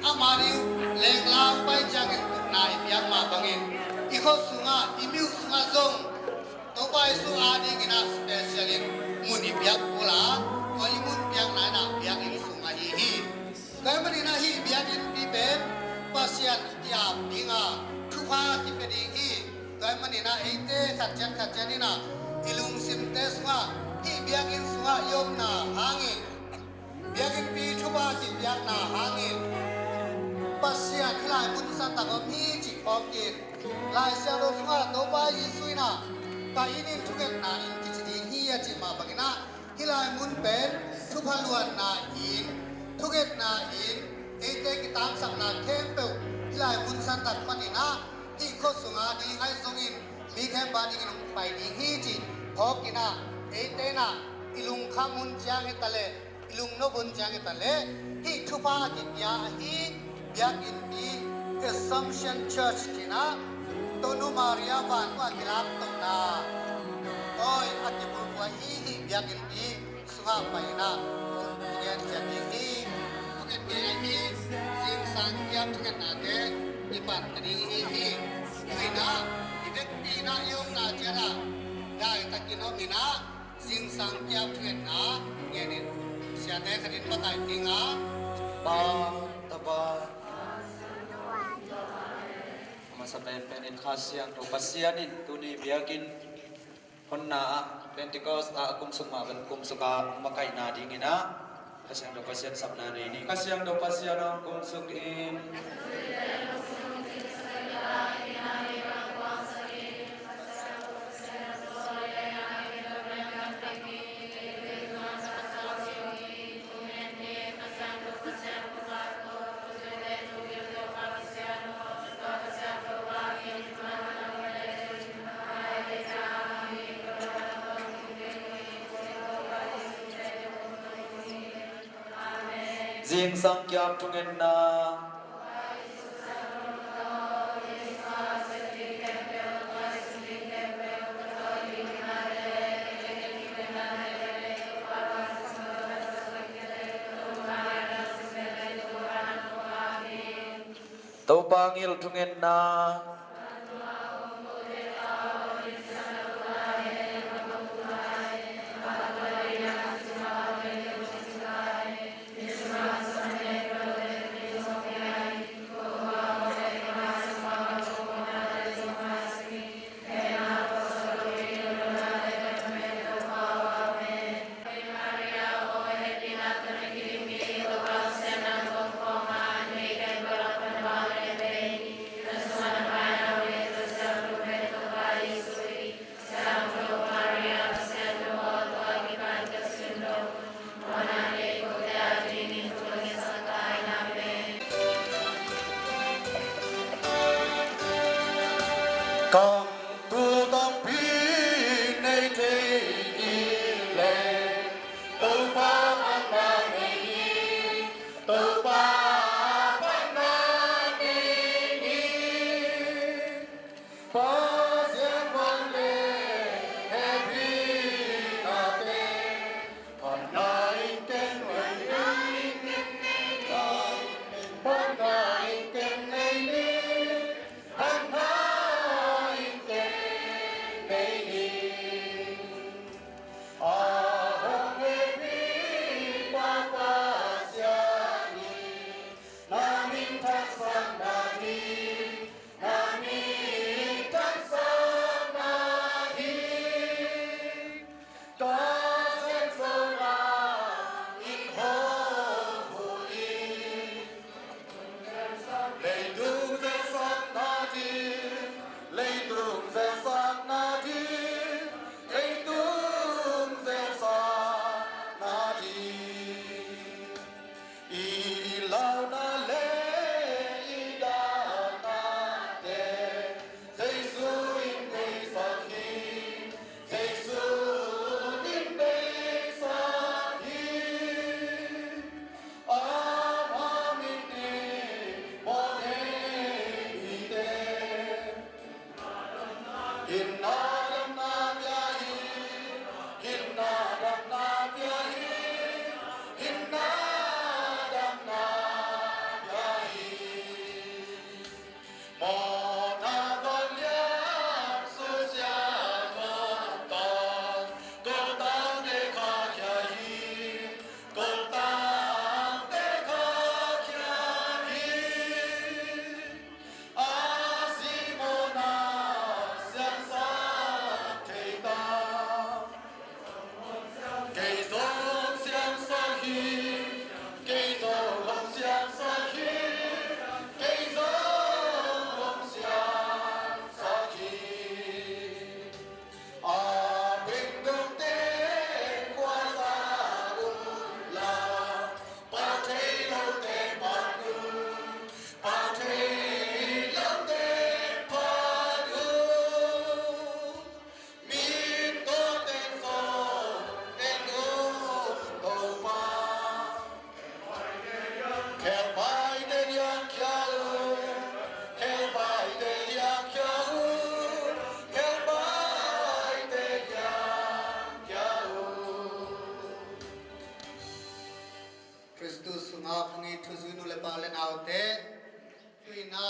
amari leng lao pai jangin nai piang ma bangin ikho sunga imiu sunga zong to pai su adi gina specialin muni piak pula oi mun piang nai na piang in sunga hi kai mani na hi piang in pi pe pasian ya pinga thupa ti pe ding hi kai mani na eite khat ni na ilung sim te sunga hi piang in sunga yom na hangin piang in pi thupa ti piang na hangin Pasia kilai mun san tak mi ji phong kin lai sia lo sunga to ba yi sui na ka ini thuket na in ki ji hi ya ji ma bagina kilai mun pen thu phaluan na in thuket na in ete ki tam sak na kem pe kilai mun san tak manina hi kho sunga di ai song in mi khem ba ni kin pai di hi ji phok kina ete na ilung khamun chang etale ilung no bun chang etale hi thu pa ki ya hi Biakin di Assumption Church kina Tonu Maria Vanwa Kilap Tona Oi Atibu Wahihi Biakin di Sunga Paina Tugen Jadi Hi Tugen Hi Sing Sang Kiam Tugen Nade Ipan Tadi Hi Ina Ibek Pina Yung Na Jera Dai Takino Mina Sing Sang Kiam Tugen Na Yenin Siate Kadin Batai Tinga Ba Taba sa penin khasiang to pasianin tuni biakin honna Pentecost kum suma ban kum suka makai na dingina khasiang do pasian sabna ni khasiang do pasian kum sukin Jing sang kiam tungen na Tau pangil tungen na Come to the peak, nay take land. Tâu ba an ba nay, tâu ba ban na nay. Ba siang ban le, happy ate. Pan nai ken wai nai ken nay, pan nai ken nay ni. Pan nai sunga pungi thuzu nu le pa le nau te tuina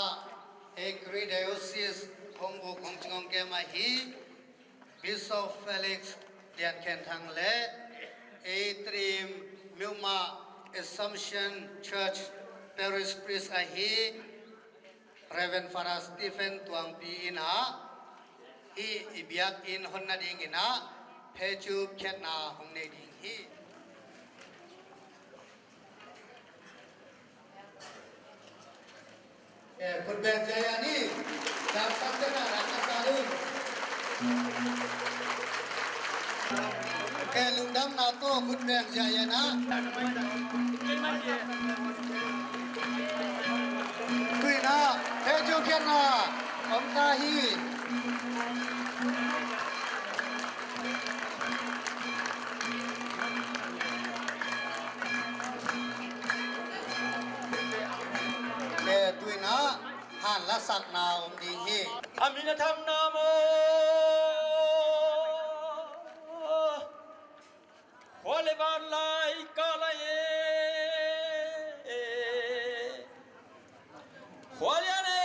Ekri Diocese Hongbu Khongchingong ke ma hi Bishop Felix Lian Khen Thang le Atrim Milma Assumption Church Parish Priest a hi Reverend Father Stephen Tuang Pi ina hi ibyak in honna ding ina phechu khetna hongne ding hi Khut beng jaya ni dam samjana rakna sarun lungdam na to khut beng jaya na tuina phechu khetna om ta hi tuina han la sak na om ding hi Amina tham namo Hole ban lai kalaye Hole ane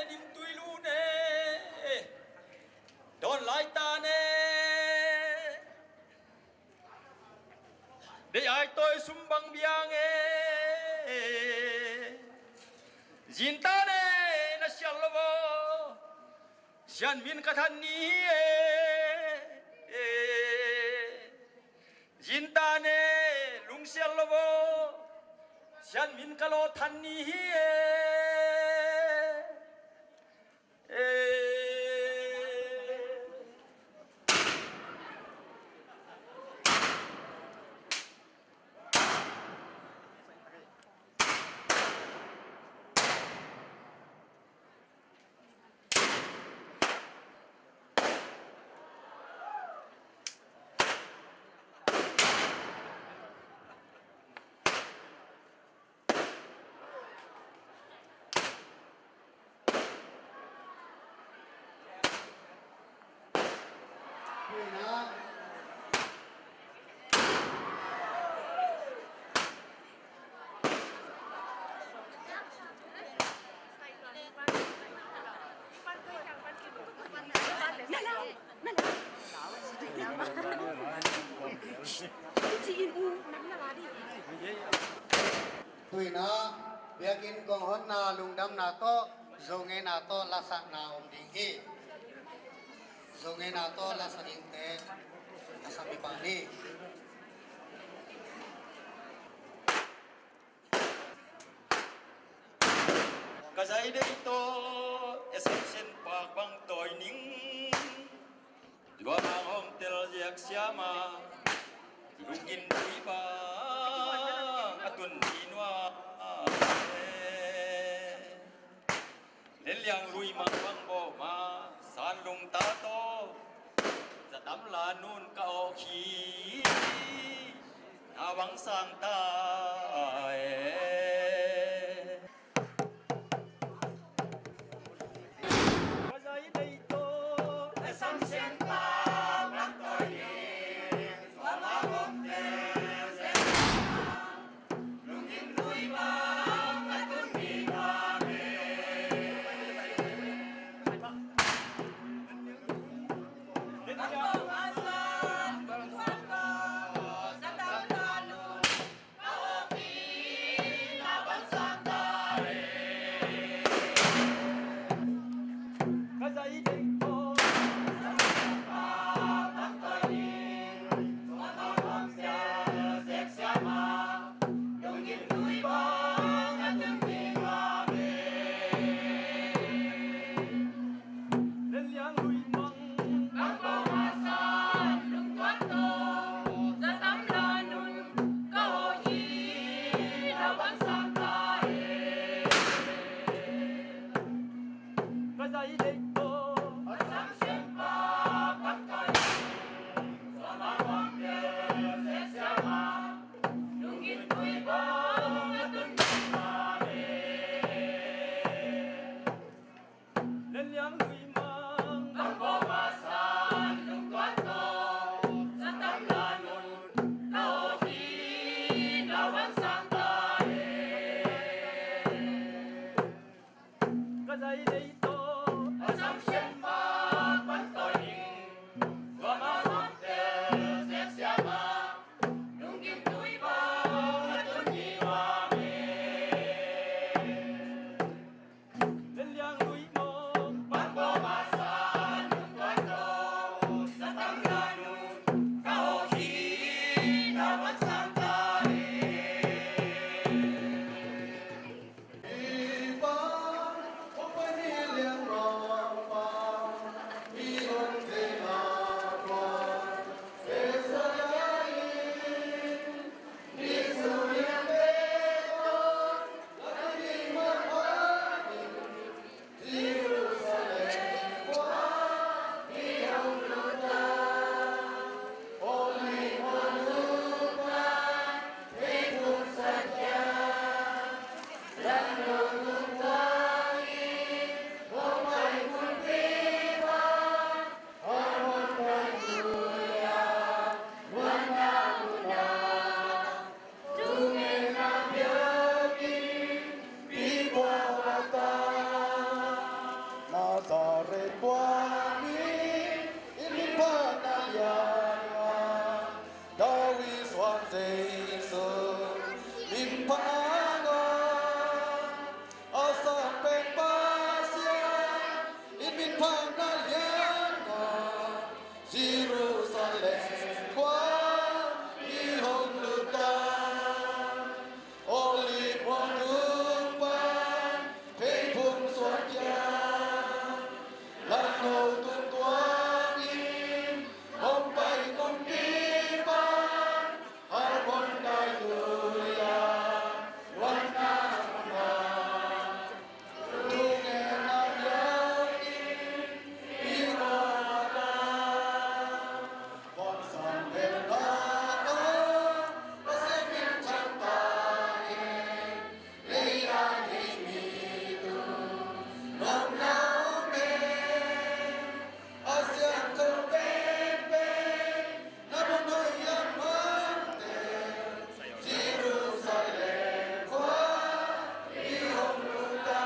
dim tuilu ne Don lai ta ne De ai tôi sumbang biang e Jinta ne na shalvo Sian min kathan ni Jinta ne lung shalvo Sian min kalo than ni tuina tuina biakin kong hon na lungdam na to zonge na to la sak na om ding hi zonge na to la sa ding te asami pa ni Kazai de ito Assumption pak bang toy ning Dua bang hong tel yak siama Lugin di bang atun dinwa Len liang lui mang bang bo ma san lung ta to Za dam la nun ka o khi Na bang sang ta Kazai de ito Assumption pak bang toy ning Dua bang hong tel yak Lugin lui bang atun dinwa Hãy subscribe cho kênh Ghiền Mì Gõ để không bỏ lỡ พังอาสาเป็นบาเซียอินมินพังนาเลียนเยรูซาเล็มกว่าอีหงลูกาโอลิบวันดูปันเพลงพุ่งสวดยาลันโนตุนตัวอินอมไปกงปีปันอาวันได้ดุยาวันนามาทุกแห่งนาเดียวอินอีโรดาวันสันเป็นลาโอและเสมินชันตาเองลีอานิมิตุน้องน้องเมอาเซียนจะเป็นนับหน่วยยังมันเตเยรูซาเล็มกว่าอีหงลูกา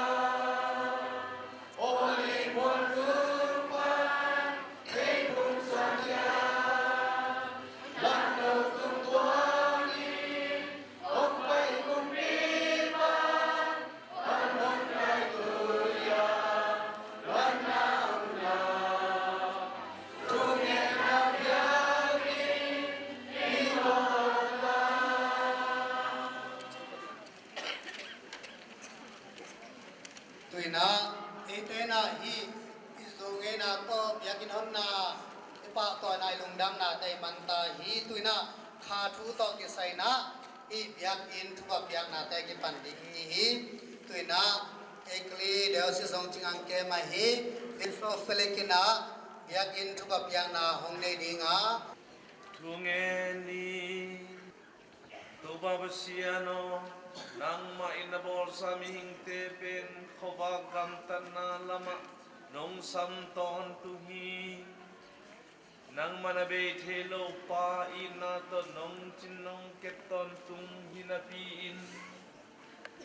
โอลิวันดูปันเพลงพุ่งสวดยาลันโนตุนตัวอินอมไปกุมปีปันอันมนได้ดุยาวันนานาทุกแห่งนาเดียวอินอีโรดา ตุยนะเอเตนะฮีอิโซเงนะก็อยากกินหนนาปะตัวนายลุงดังนาไตมันตาฮีตุยนะคาทูตอกิไซนะอีอยากอินทุบอยากนาไตกิปันดิฮีตุยนะเอกลีเดี๋ยวสิส่งจิงังเกมาฮีอินโฟเฟเลกินะอยากอินทุบอยากนาหงเนดิงา Tungeni Tubabasiano Nang mainabor sa mihing tepen Kobagang tanalama Nung santon tuhi Nang manabit helo pa inato Nung tinong keton tung hinapiin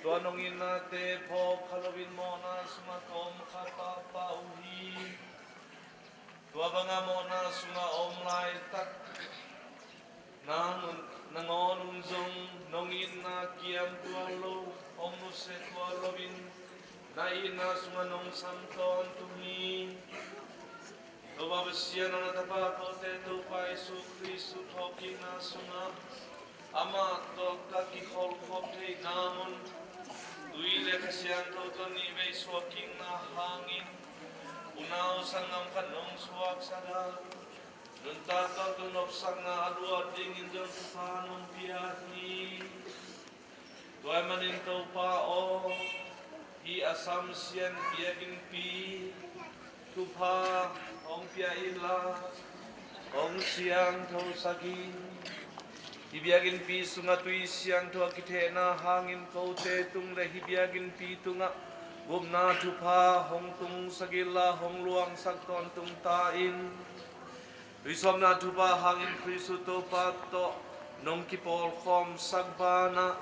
Tuanong inate po kalawin mo na sumakom katapauhi Tua banga mo na sunga omlai tak nangonung zong nongin na kiam tualo omno se tualo bin na ina sunga nong santon tumi Tua basia na natapako te tu pa Isu Kristu toki na sunga ama to kakihol kote namon tuile kasiyan to ni be swaking na hangin Unaw sangam kanong suwag sada Nun tatang tunop sang na aluad dingin dyan tupanong piyahi Tuay manintaw pa o I asam siyan piyagin pi Tupa ong piyaila Ong siyang tau sagi Hibiyagin pi sunga tuy siyang tuwa kitena hangin kau tetung da hibiyagin pi tunga Gumna tupa hong tung sagila hong luang sakton tung tain Risom na tupa hangin krisu topa to Nong kipol khom sagbana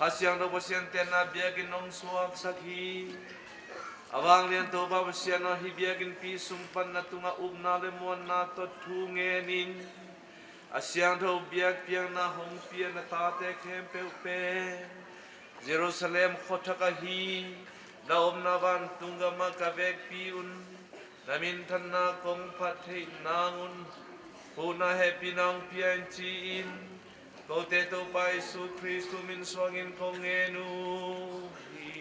Kasyang do pasyan tena biagin nong suwag saghi Abang lian topa pasyan no hibiagin pisung pan na tunga ubna lemuan na to tungenin Asyang do biag piang na hong piang na tate kempe upe Jerusalem khotakahi Naom navan tungga makavek piun Namintan na kong patay nangun Huna hepi nang pian ciin Kau teto pa Isu Kristu min swangin kong enuhi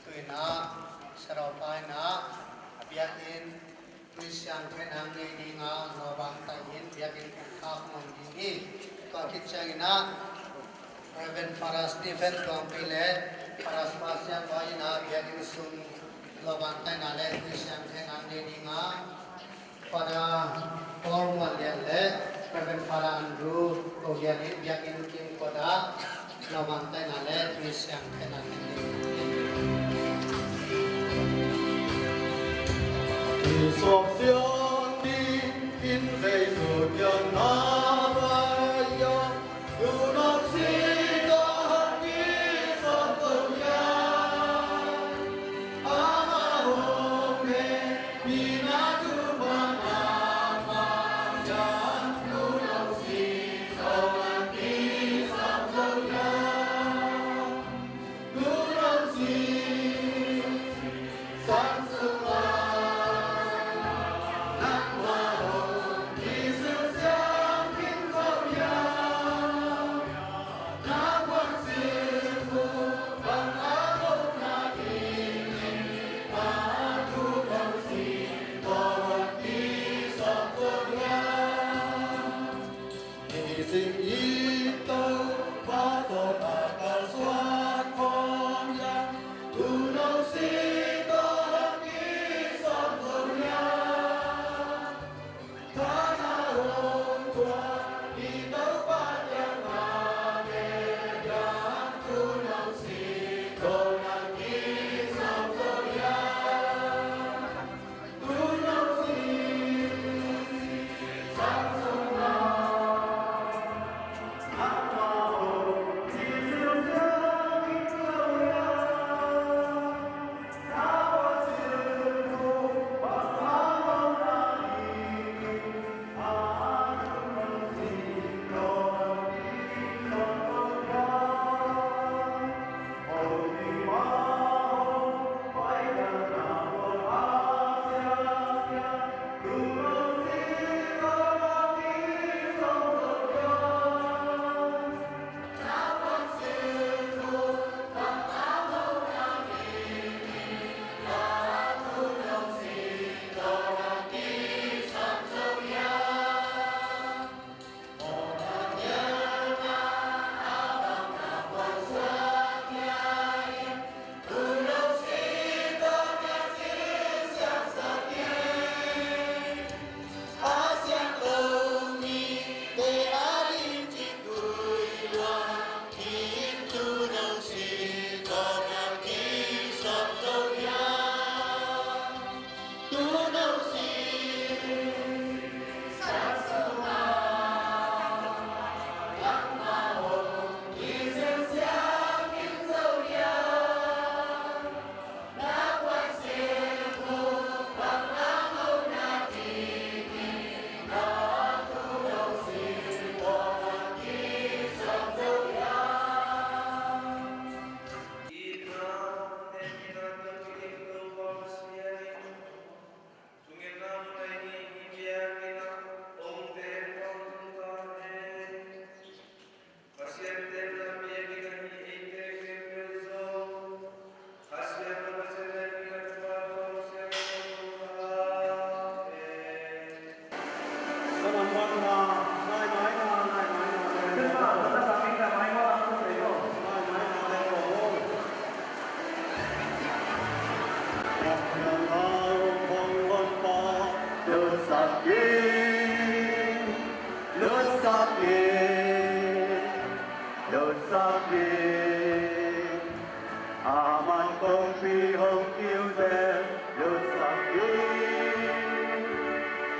Tuy na saropay na biyakin Krisyang kenang ni nga no bang tayin biyakin kakmong dini Kakit siya na Reverend para Stephen Gompile para spasya ko na biyakin sung lobang tayo na le Krisyang kenang ni nga para formal yan le Reverend para Andrew o biyakin kim koda lobang tayo na le Krisyang kenang ni Sop xiong đi in về rồi nhân na yo yu nok si do hak ni son tu ya ama hong he ni na tu ba na ma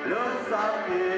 Khante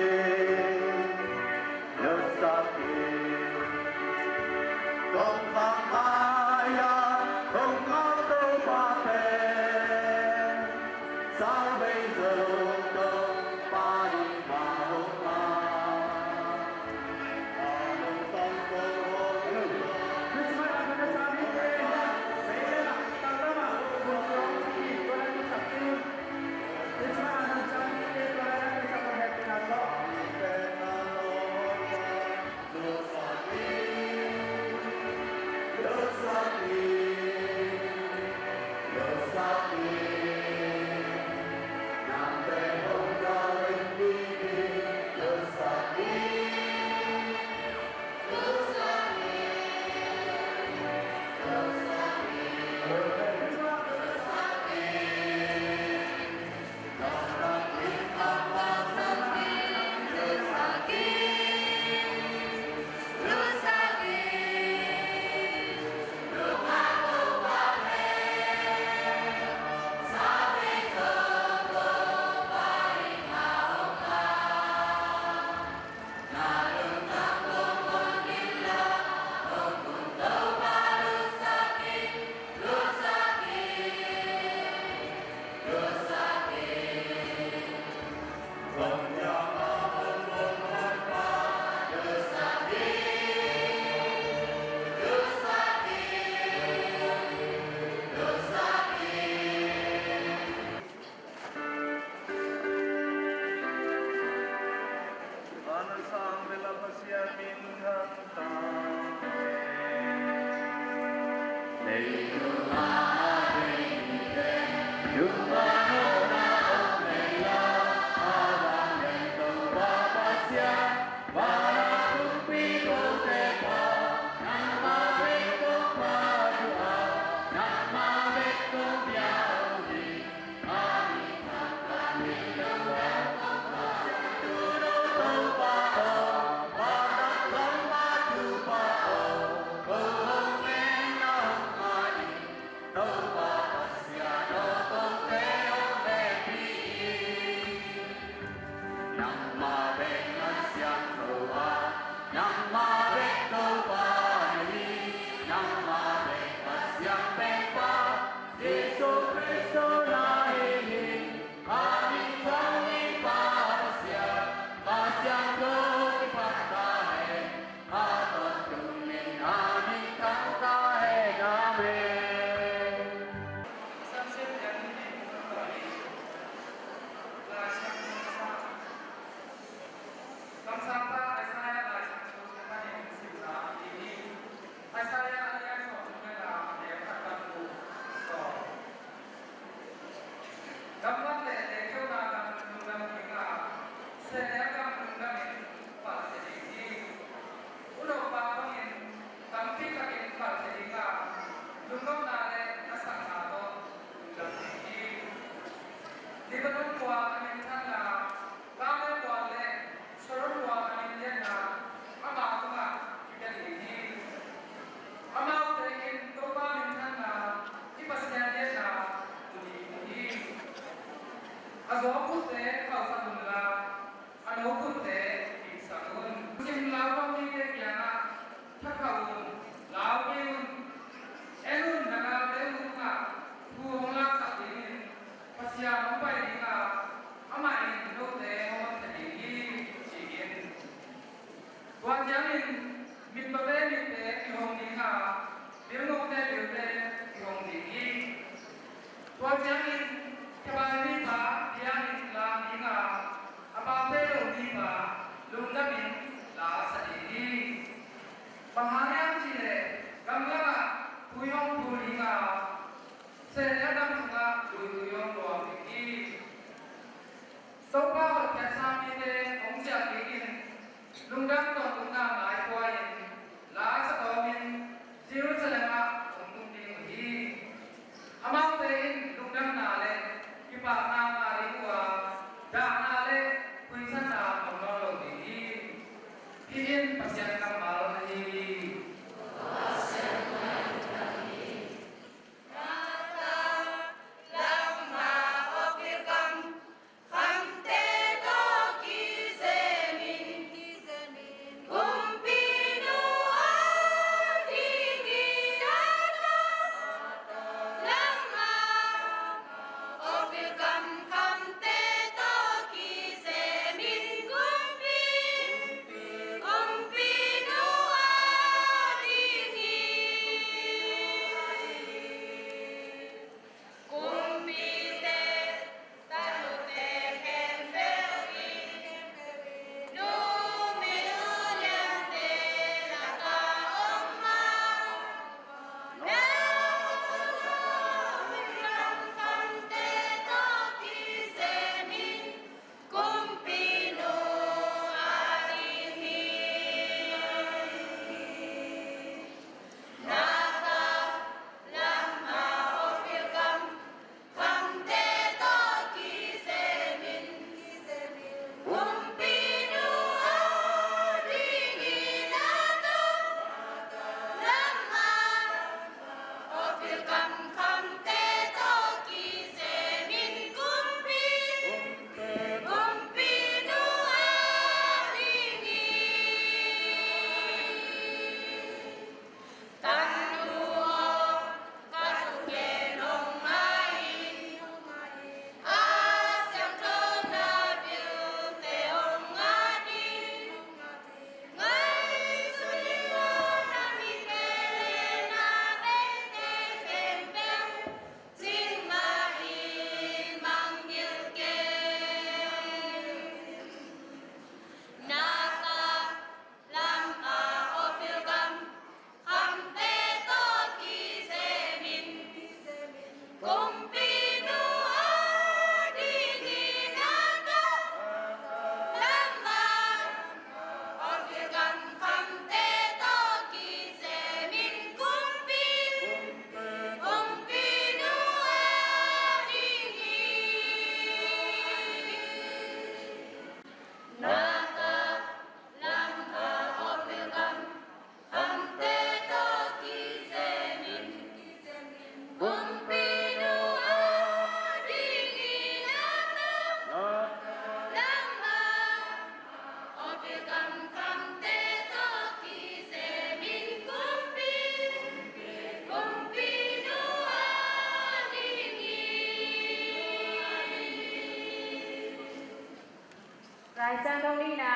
Rai sang đông đi na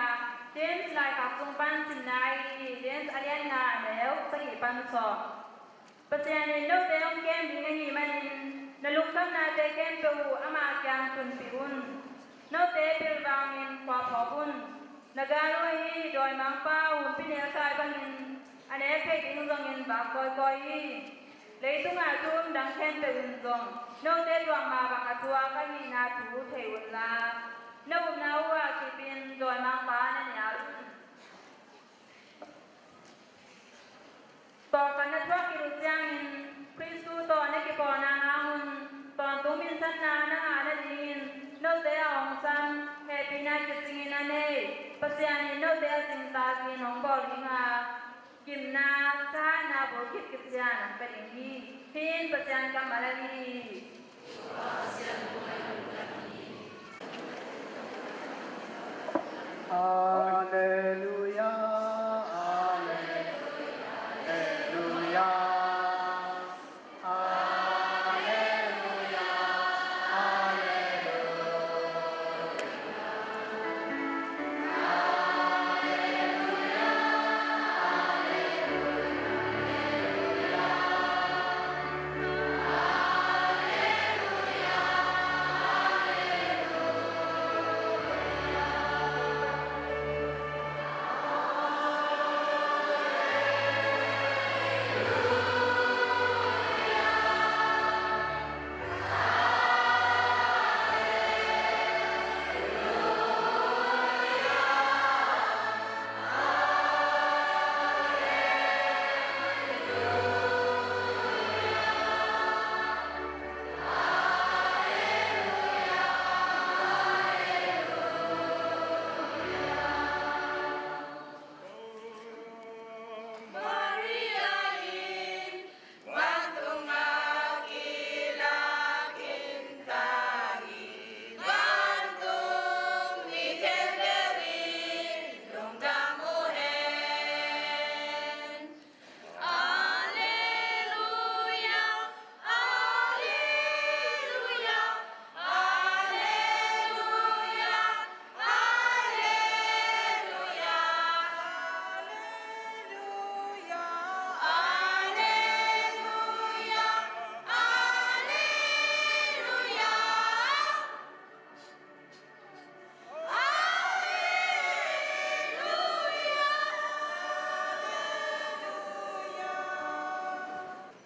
James lại các tung ban tin này James alian na nếu sagi ban so Pasian no te om kem di ngi man na lungkam na te kem tu ama kyang tun piun no te pil bang in kwa phobun nagaro hi doi mang pau pinel sai bangin ane pe ding zong in ba koi koi lấy tung à chun đăng khen từ zong no te tuang ma bang atua ka ni na tu thei un la no na wa ki pin doi mang pa na nyaต่อกันนัดว่ากิรุจังคริสตูต่อในกิปอนาอาหุนตอนตุ้มินสันนานาอาณาดินโนเตอองซัมเฮปินาจิจิงินาเนปัสยานิโนเตอจิงตากินองบอลิงากิมนาท่านาโบกิกิจานังเป็นฮีฮินปัสยานกัมมาลาลีอาเลลูยา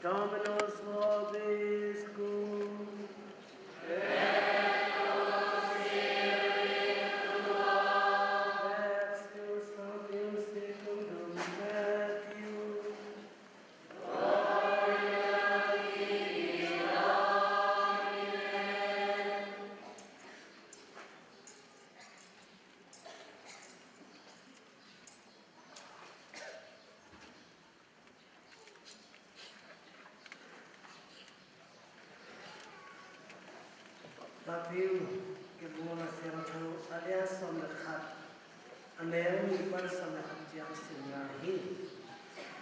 Dominus vobiscum. Extus Sanctum Secundum Matthew. Matthew, que buona serto alias on the cut. And then we were some of the youngsters here.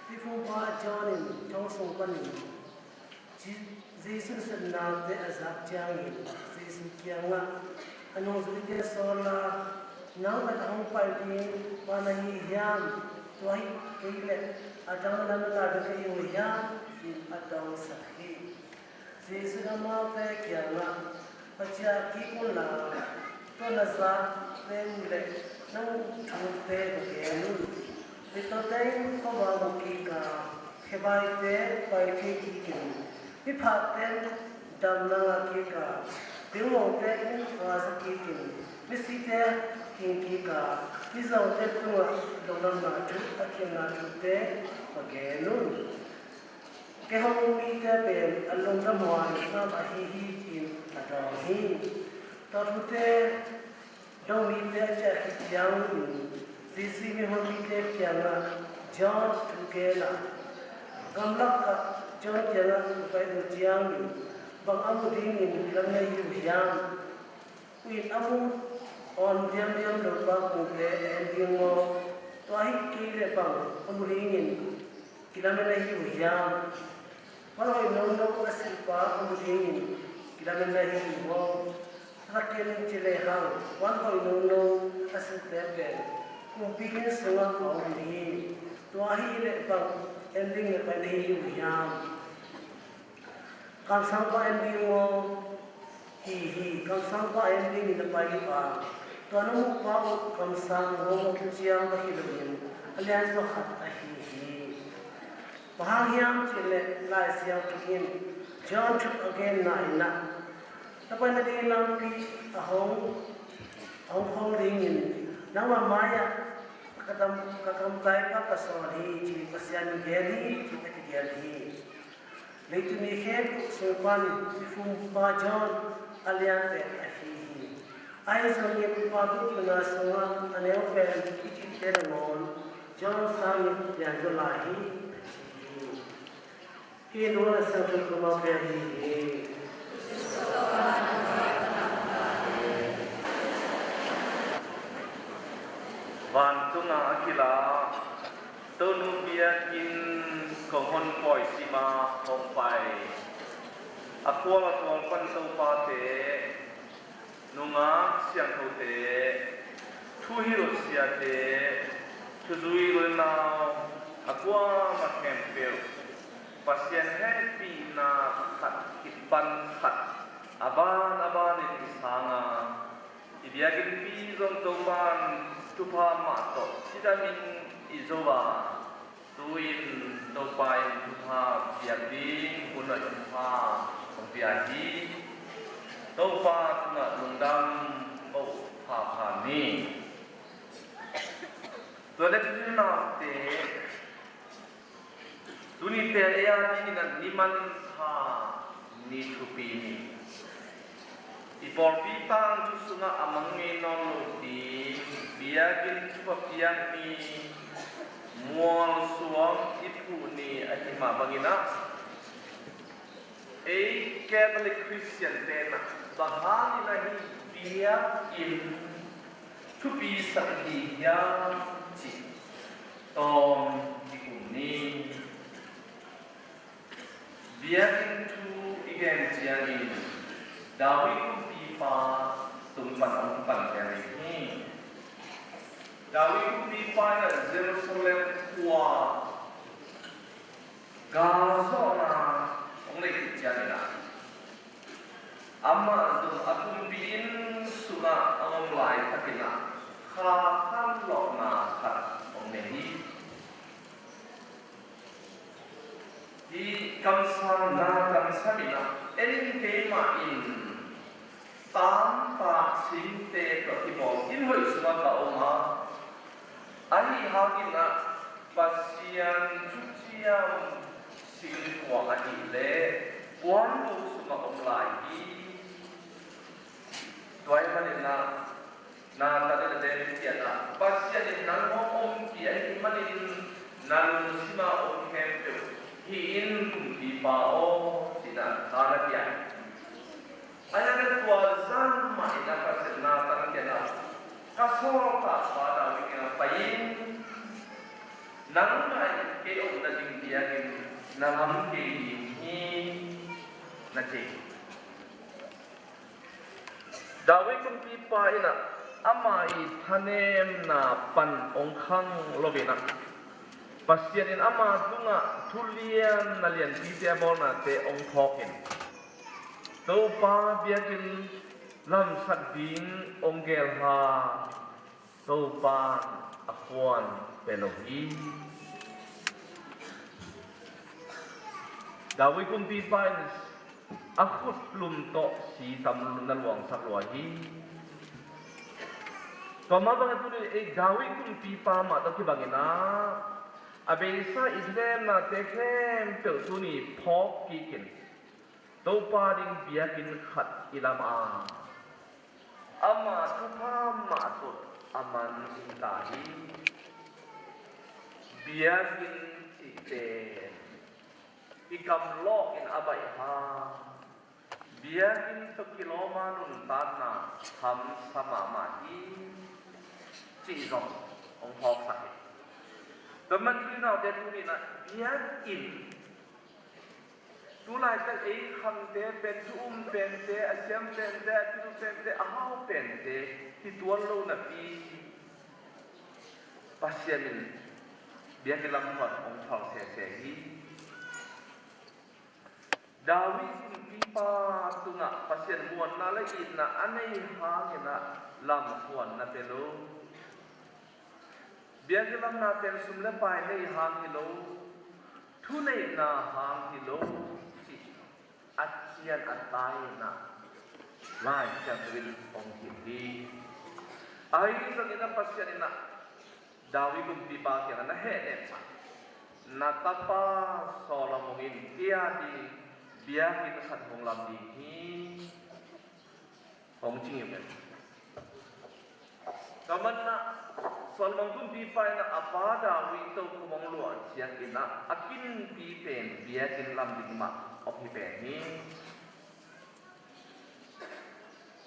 Before what John in Johnson Bunny, Jesus said now there is a giant, Jesus Kianga, and also with the solar. Now that home party, one of his young, twice, a down another young, in a down Sahi. Jesus Amma Kianga. Pacha kikula to nasa temle nang chute bagenu ito tayo kawawa kika kebaite paite kikin iphaten damna kika bimote wasa kikin misite kinkika misaute tunga donamna chu akina chute bagenu kehong ite ben alonga moai na bahihi Adonai, Totute, don't we let a young Sisi Mihomite Piana, John Tugela, Gamlaka, John Piana, by the Jiang, Bangamudin in Lamayu Yang, with Amu on Diam Lobaku and Dingo, Twahi Kile Bang, Amurin in Kilamayu Yang. What I know was a bar Amurin. Kita menahi wong, rakyat Chile hang, wan kau nung asin tebe kung bikin sunga kaum ni tuahi le bang ending le pani uyam kam sampa ending mo hi kam sampa ending le pani pa tuanu pa kam sang mo chiang ba hi le alian so khat a hi bahagiam chile lai siang tukin John took again na tapos na din lang pi ahong ringin nawa maya kakamtay pa kasori ci pasyan geli ci geli leitu ni khed sopan fum pa John alian pe ahi ai so ni pa tu na so aneo pe ci teramon John sang ya jolahi He knows something from up here. Vantunga akila tonu biakin kohon poi sima hompai akwala tual pan pate nunga siang kote tuhiro siate tuzui lena akwa makempel pasien happy na khat kipan khat aban in isanga ibiagin pi zong toban tupa mato sidamin izowa tuin topain tupa biagin kuna tupa biagi topa tuna lungdam o papani toilet na te Tuni pelea ni na niman ha ni tupini. Ipol pitang tu sunga amangi non di biagin cuba piang ni mual suam itu ni ahima bangina. Catholic Christian tena bahani nahi biagin tupi sakti ya ci tom dikuni. Biakin tu igen jiangin dawi ku pipa tumpan dari ini dawi ku pipa na Jerusalem kuwa Gaza na ongle jiangina amma dum atum bin suna among lai takina kha lo na khat ongle di kamsa na kamsa mina enin kema in tam pa sinte to ibo in hoi suwa ka oma ani hagina pasian chuchiam sing kwa ani le wan do suwa omlai i toy manina na ta de tiana pasian in nang om ki ai manin nan sima om kempe Hiin di pao sina tanah dia. Ayah ketua zam mahina pasena tanah dia. Kasor tak pada mikir payin. Nang mai ke om najing dia ke nang ke ini najing. Dawe kumpi pa ina amai thanem na pan ongkhang lobina. Pasien ama tunga tulian nalian bidya bona te ong thokin to pa biagin lam sakding ong gelha to pa akwan pelohi dawi kum pi pain akut lum to si tam nalwang sakwahi to ma bang tu dawi kum pi pa ma to ki bangina Abisa Islam na tekhem tel suni phok kikin to paring biakin khat ilama ama tupa matut aman intahi biakin ite ikam lo in abai ha biakin to kiloma nun tanna ham sama mati ci zong ong phok sakit Teman kita dia tu ni nak biakin tu lai ta ei kham te pen tu pen te asiam pen te tu pen te ahau pen te hi tuan lo na pi pasianin biar kelam phat ong thang se hi Dawi sin pipa tunga pasian muan na la in na anei hangina lam suan na pelo biar kelam na pen sum le pai nei hang hilo thu nei na hang hilo si achian atai na lai chang win ong hi ai sangina pasian na Dawi kum pipa kya na he ne na tapa Solomon dia di biar kita khat hong lam di hi hong ching yu ben kaman na Solomon kum pipa na apa Dawi to kumong lo chiang ina akin pi pen biar kin lam di ma op hi pen ni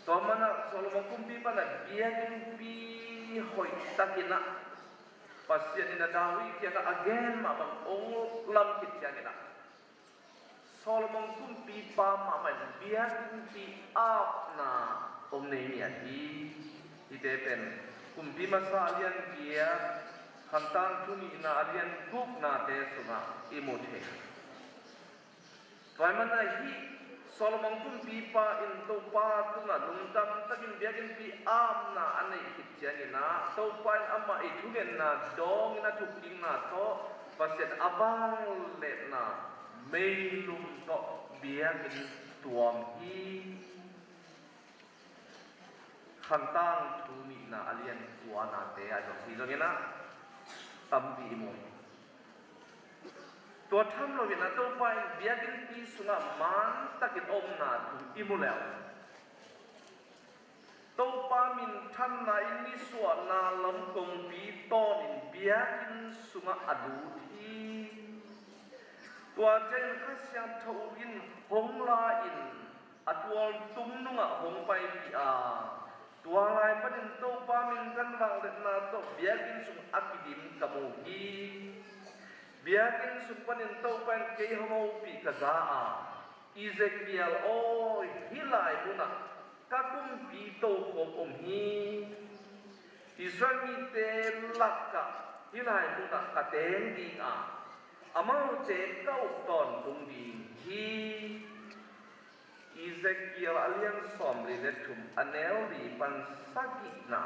kaman na Solomon kum pipa na biar kin pi hoi takina pasian ina Dawi kya again ma bang ong lam kit kya ina Solomon kum pi pa ma man biar kum pi up na om nei ni ati ite pen kum pi ma sa alian kia khantan thuni na alian guk na te sunga imothe toy man na hi Solomon kum pi pa in to pa tu na nung tam takin biar kum pi up na anei kit kya ina to pa amma I thugen na dong na thuk ding na to pasian abang le na mei lum to biar in tuam hi khantang thuni na alian kuana te a jong hi jong ina tam bi mo to tham lo na to pai biar in pi sunga man takin om na thu imu leo to pa min than na in ni suwa na lam kong pi ton in biar in sunga adu thi tua chen khasiam thau in hong la in atwal tum nunga hong pai pi a tua lai panin to pa min kan wang det na to biakin sum akidim kamu hi biakin sum panin to pan ke homo pi ka za a Ezekiel oi hilai muna ka kum pi to kom hi Israel mi te lakka hilai muna ka ten di a amau te kau ton tung di hi Ezekiel alian som li le thum anel di pan sagi na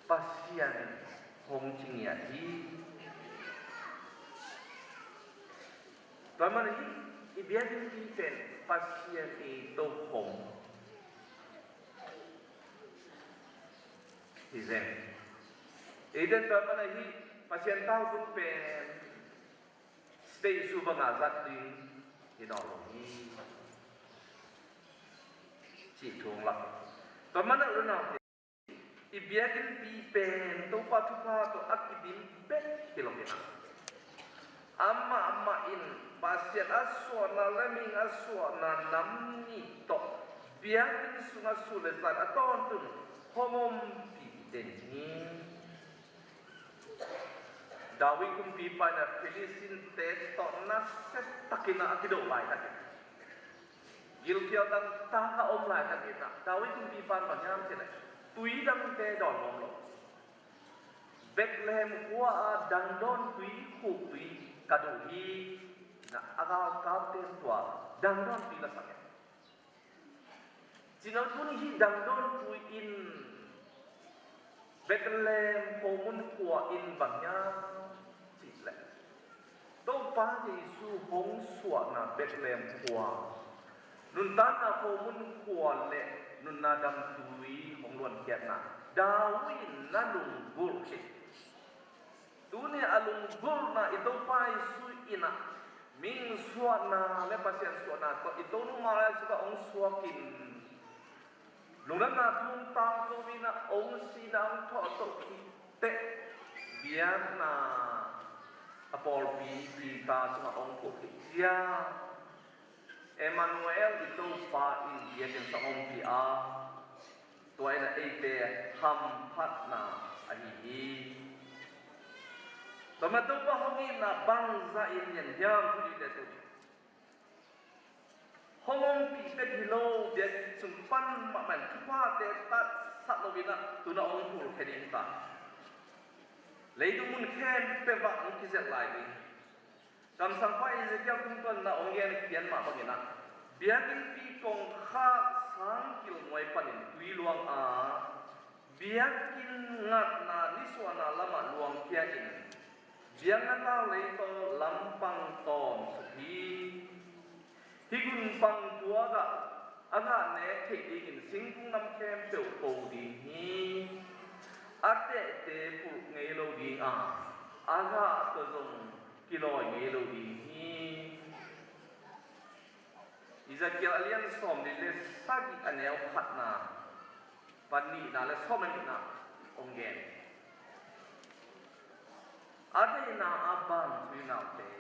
pasian hong ching ya hi Taman hi ibian di pen pasian e to hong Izen Eden taman hi pasian tau pun pen stay suba nga zat di hinolong hi chỉ thuồng lắm còn mana ru nào thì ibiakin pi pen to pa thu pa to akidim bet kilomena amma in pasien aswa na leming aswa na namni to biakin sunga sule zat aton tun homom pi den ni Dawi kum pi pa na Filistin te to na set takina akido lai tak Gilkiao đang ta ka om lại tak ina Dawi kum pi pa pa nyam che tui dang te don mom lo Bethlehem kwa dang don tui khu tui kadu hi na aga ka te tua dang don pi la sak Jinal pun hi dang don tui in Bethlehem homun kwa in bangnya Đâu pa Giêsu hong suwa na Bethlehem kwa nun tan na ho mun kwa le nun na dam tui hong luan kiat na Dawi na lung bul ki tu ne alung bul na ito pa Giêsu ina ming suwa na le pasien suwa na to ito nu mala suka ong suwa kin lung na tung tang ko na ong si na ong tho to ki te biar na Apol pi ta sama ong ko ya Emmanuel itu pa in dia yang sa ong pi a toy na ite ham phat na ahi tomato pa hongi na bangza in yan yam tu de tu Homong pi te hilo biak sumpan ma man thupa te tat sat lovina tuna ong hul kheding ta leidu mun khem pe ba mu ki zet lai ni kam sang pa Ezekiel kum ton na ong yen kian ma bangina biak pi kong kha sang kil moi panin tui luang a biak kin ngat na niswana lama luang kia in biak na lei to lampang tom suhi higun pang tua ga aga ne thei di in singkung nam kem peu ko di hi ate te pu ngei lo di a aga to zong kiloi ngei lo di hi Ezekiel alian som di le sagi anel khat na pani na le som na ongen ade na aban tui na te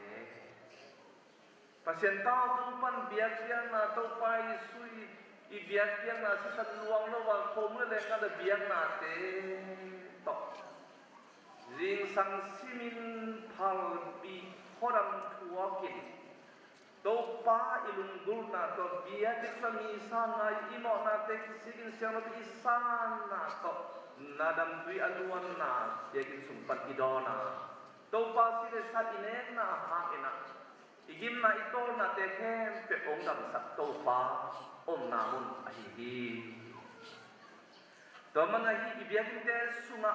pasien tao tung pan biak yang na tau pai sui i biak yang na sa luang lo wa khom le ka da biak na te to ring sang simin phal bi khoram thua kin to pa ilung gul na to biak sa mi sa na i mo na te sigin siang no i san na to nadam tui aluan na yakin sumpat idona to pa si sa inek na ha ina igim na ito na te khem pe ong dam sak to pa om na mun a hi hi to man a hi ibiak te sunga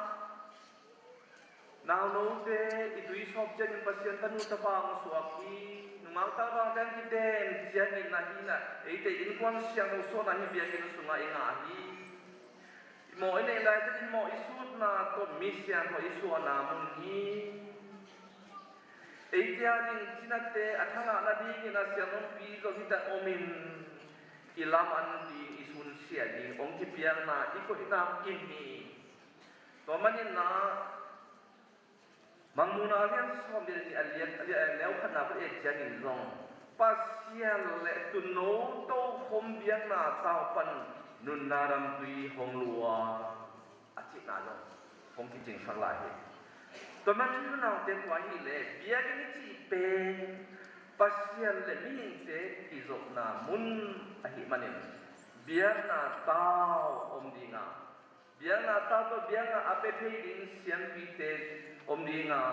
now no te idui sop jen pasien tanu ta bang suaki numal ta bang dan ki den jen ni na hi na e te in kwan siang no so na hi biak ni sunga inga hi mo ine lai te mo isut na to mi siang ko isu na mun hi Etiaring sinate athanga na di na siamon pi zo hita omin ilaman di isun sia di ong ki piang na iko hitam kim ni to manin na mangmuna lian som bi ni alian leu khana pa e jangin zong pasial le tu no to khom biang na tao pan nun naram tui hong lua achi na lo hong ki jing sang lai to man tu na te kwa hi le bia ni chi pe pasial le min te ki zo na mun a hi manin bia na tao om dinga bia na tao to bia na ape thei din sian pi te om dinga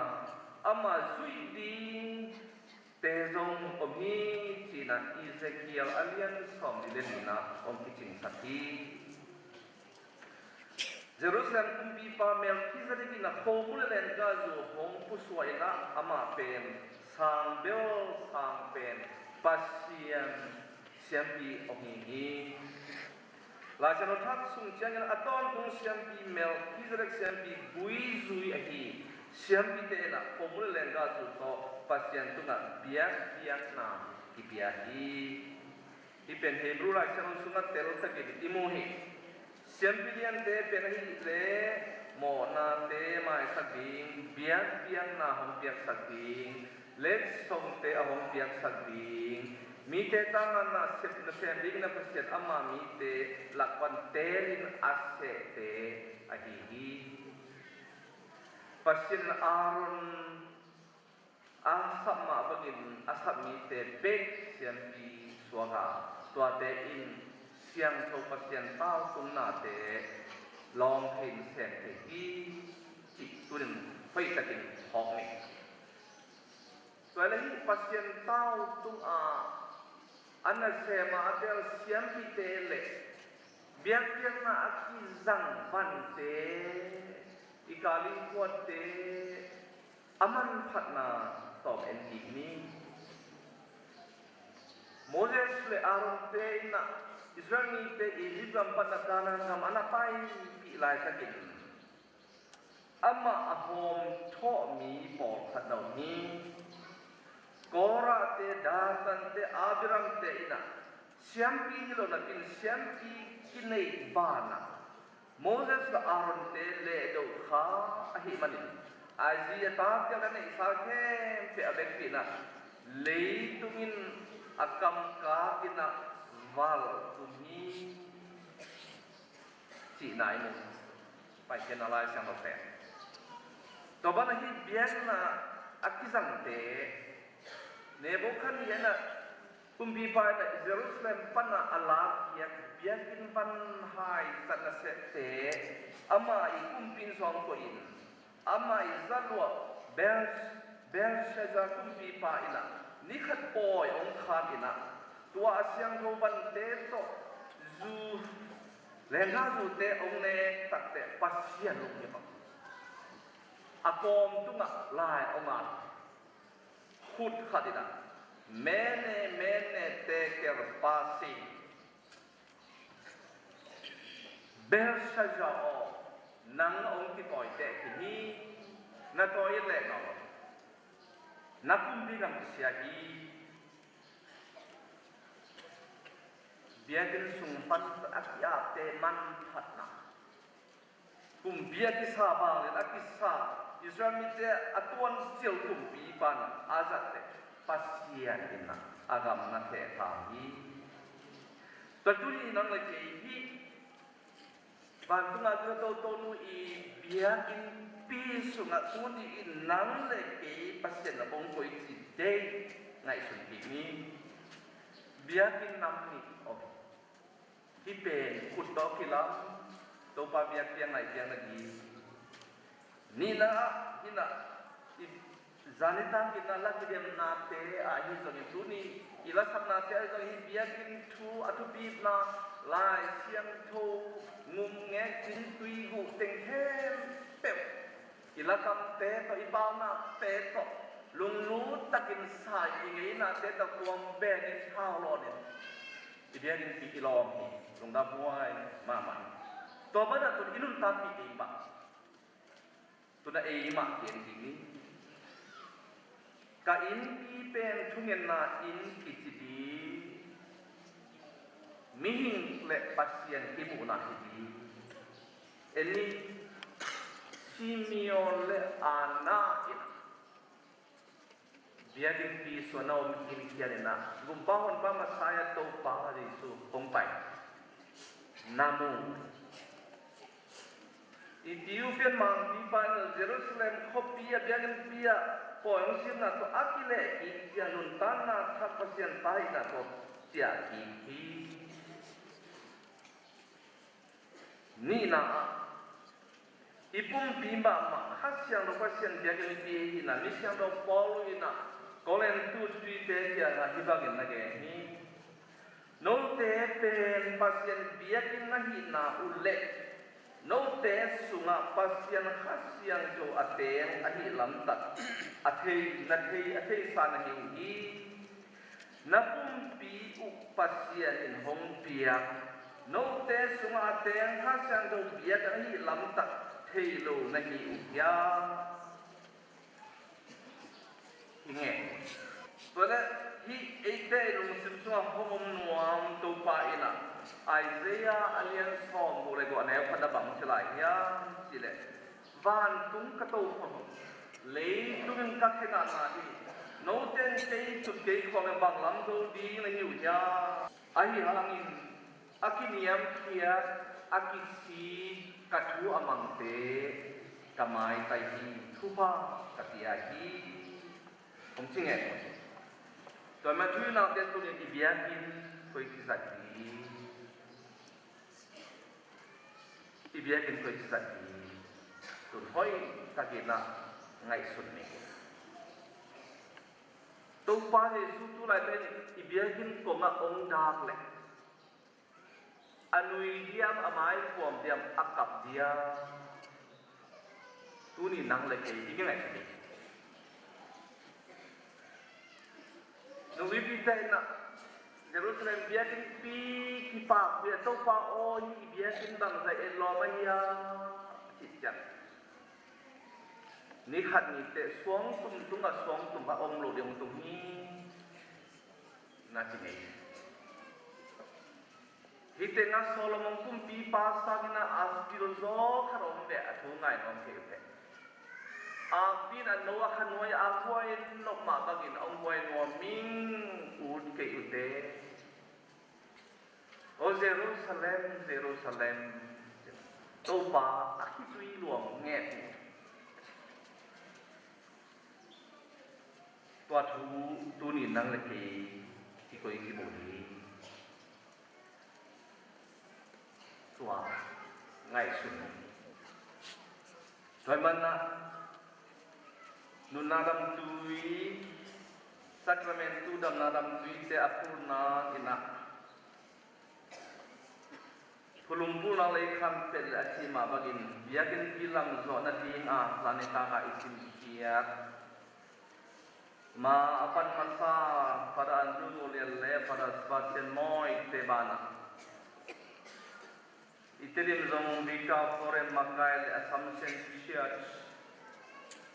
ama zui din te zong om hi chi na Ezekiel alian som di le na om ki ching sakhi Jerusalem kumbi pa Melchizedek na khomul len ga zo hong puswa ina ama pen sang pen pasian siampi ohingi la jano thak sung chang aton kung siampi Melchizedek siampi bui zui ahi siampi te na khomul len ga zo to pasian tunga biak na ipiahi ipen Hebrew la jano sunga tel takin imohi Siambilian te penahi le mo na te mai sabing biak na hom biak sabing let som te ahom biak sabing mi te tangan na sep na sembing na pasiat ama mi te lakwan terin ase te ahihi pasien Aaron asap ma bagin asap mi te bek siampi suaga tua te in siang thâu pasien tao tung na te long hin sen te gi chi tunin phai takin hok ni toile hi pasien tao tung a anna se ma atel siam pi te le biak na aki zang ban te ikali kuat te aman phatna top en ni Moses le Aaron te na Israel ni te Egypt am panakanan ngam anapai pi lai takin ama ahom tho mi po khatau ni Kora te Datan te Abiram te ina siampi lo na kin siampi kinai bana Moses la Aaron te le do kha ahi manin Aizia ta te na isa ke pe abek pina leitungin akam ka kina val tumi chỉ nãy mình phải cái nào lại sang một tệ to ban hi bian na akizang te nebo khan yana kumpi pai na Jerusalem pana ala biakin van hai sana sete ama I kumpin song ko in ama I zalwa Belshazzar kumpi pa ina nikhat poi ong khan ina tua asyang tho ban te to zu lenga zu te ong ne tak te pasian lu ni ba akom tunga lai ong a khut khadina mene te ker pasi Belshazzar o nang ong ki poi te ki na toi le no na kumbi kam sia hi biakin sumpan akya te man phatna kumbi ki sa ba le akisa Israel mi te atuan sil kumbi pan azat te pasia kinna agam na te ta hi taturi nang le ke hi ban tunga to nu I biakin pi sunga tuni in nang le ke pasien na bong koi ti de ngai sun ti ni biakin nam ni ok ti pe kut do kila to pa biak piang ngai piang lagi ni na hina zanita kita lagi dem na te a hi zoni tuni ila sap na te zo hi biakin thu atu pi na lai siang tho ngum nge chin tui gu teng hem pe ilakam te to ibana te to lung lu takin sai ngi na te to kuam be ni thao lo ni idia ni pi ilom ni lung da buai mama to ba da to inun ta pi di ba to da e ma tin di ni ka in pi pen thungen na in ki ti di mi hing le pasien ki mu na hi di eni Simeon le ana ina biadin pi sonau mikin kianina gumpahon pa masaya to pa Yesu kompai namu Ethiopian mang di pan Jerusalem khopia biadin pia poing sina to akile ikianun tanah thapasian pai na to sia ki ni na ipum bimba ma hasyang do pasien biagen pi ina misyang do polu ina kolen tu tui te ya na hibagen na ge ni no te pen pasien biagen na hi na ulle no te sunga pasien hasyang do ateng ahi lam tat athei sa na hi na pum pi u pasien in hong pia no te sunga ateng hasyang do biagen ahi lam tat thầy lù na hi ya nghe vậy là hi ete lùng sim suwa homom nuam to pa ina Isaiah alien som mo le go ne phada bang chlai ya chile van tung ka to phom le tung ka khena na hi no ten sei tu ke khom bang lam do di na hi ya ai halangin akiniam kia akisi katu amangte kamai tai hi thupa katia hi om chinge to ma thu na den tu ni biakin koi ki sati biakin koi ki sati tu hoi takina ngai sun ni to pa ni su tu lai ten biakin ko ma ong dak le anui diam amai kuam diam akap dia tu ni nang le ke ding ngai ni no wi pi tai na Jerusalem biakin pi ki pa bia to pa o ni biakin dang sai en lo ma ya chit ni khat ni te suang tum a suang tum a om lo diam tum ni na chi nei hite nga Solomon kumpi pasang na aspiro zo karom be athu ngai nom ke pe apin an noa khanoi akwai nok ma bagin ong wai no ming ud ke ute o Jerusalem to pa akitui luang nge tua thu tu ni nang le ke tôi cái bộ đi tua ngày xuân thôi mình nun nadam tui sacramentu dam nadam tui te apurna ina pulumpu na lay kham pel achima bagin biakin bilam zo na ting planeta ka isim kiat ma apan masa pada andu le pada sebagian moi tebana iterim zong dika foreign makai le assumption church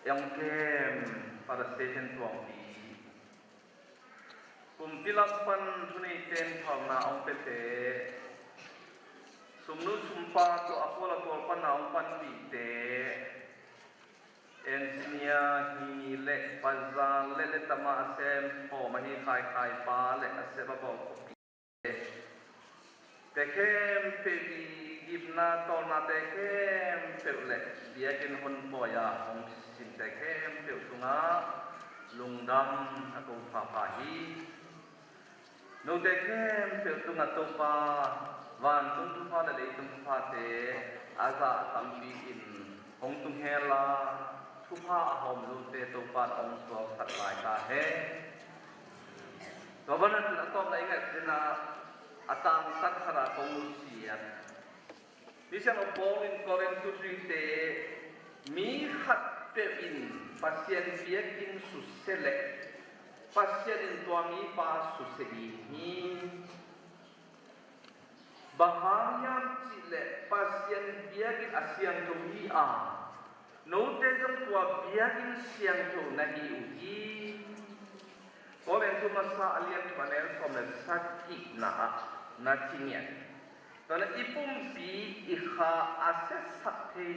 yang kem pada station tuang di kumpilapan tuni ten na ong pete sumnu sumpa to apola to panau pandite engineer hi le pazal le tama asem ho mahi khai khai pa le aseba bo te kem pe di gibna to na te kem pe le dia kin hon boya hong sin te kem pe tunga lungdam aku pa pa hi no te kem pe tunga to pa van tung tu pha le tung pha te aza tampi in hong tung hela tu pha hom lu te to pa ong so sat lai ka he to ban na to lai ga sina atang sat khara kong lu sia ni sa no bol in koren tu te mi khat pe in pasien biak in su sele pasien in to mi pa su seli ni bahayam cile pasien biagin asiang tu hi no te jom tua biagin siang tu nahi uhi ko ben tu masa alian panel som sakit na cingyan tana ipum bi ikha ases sakte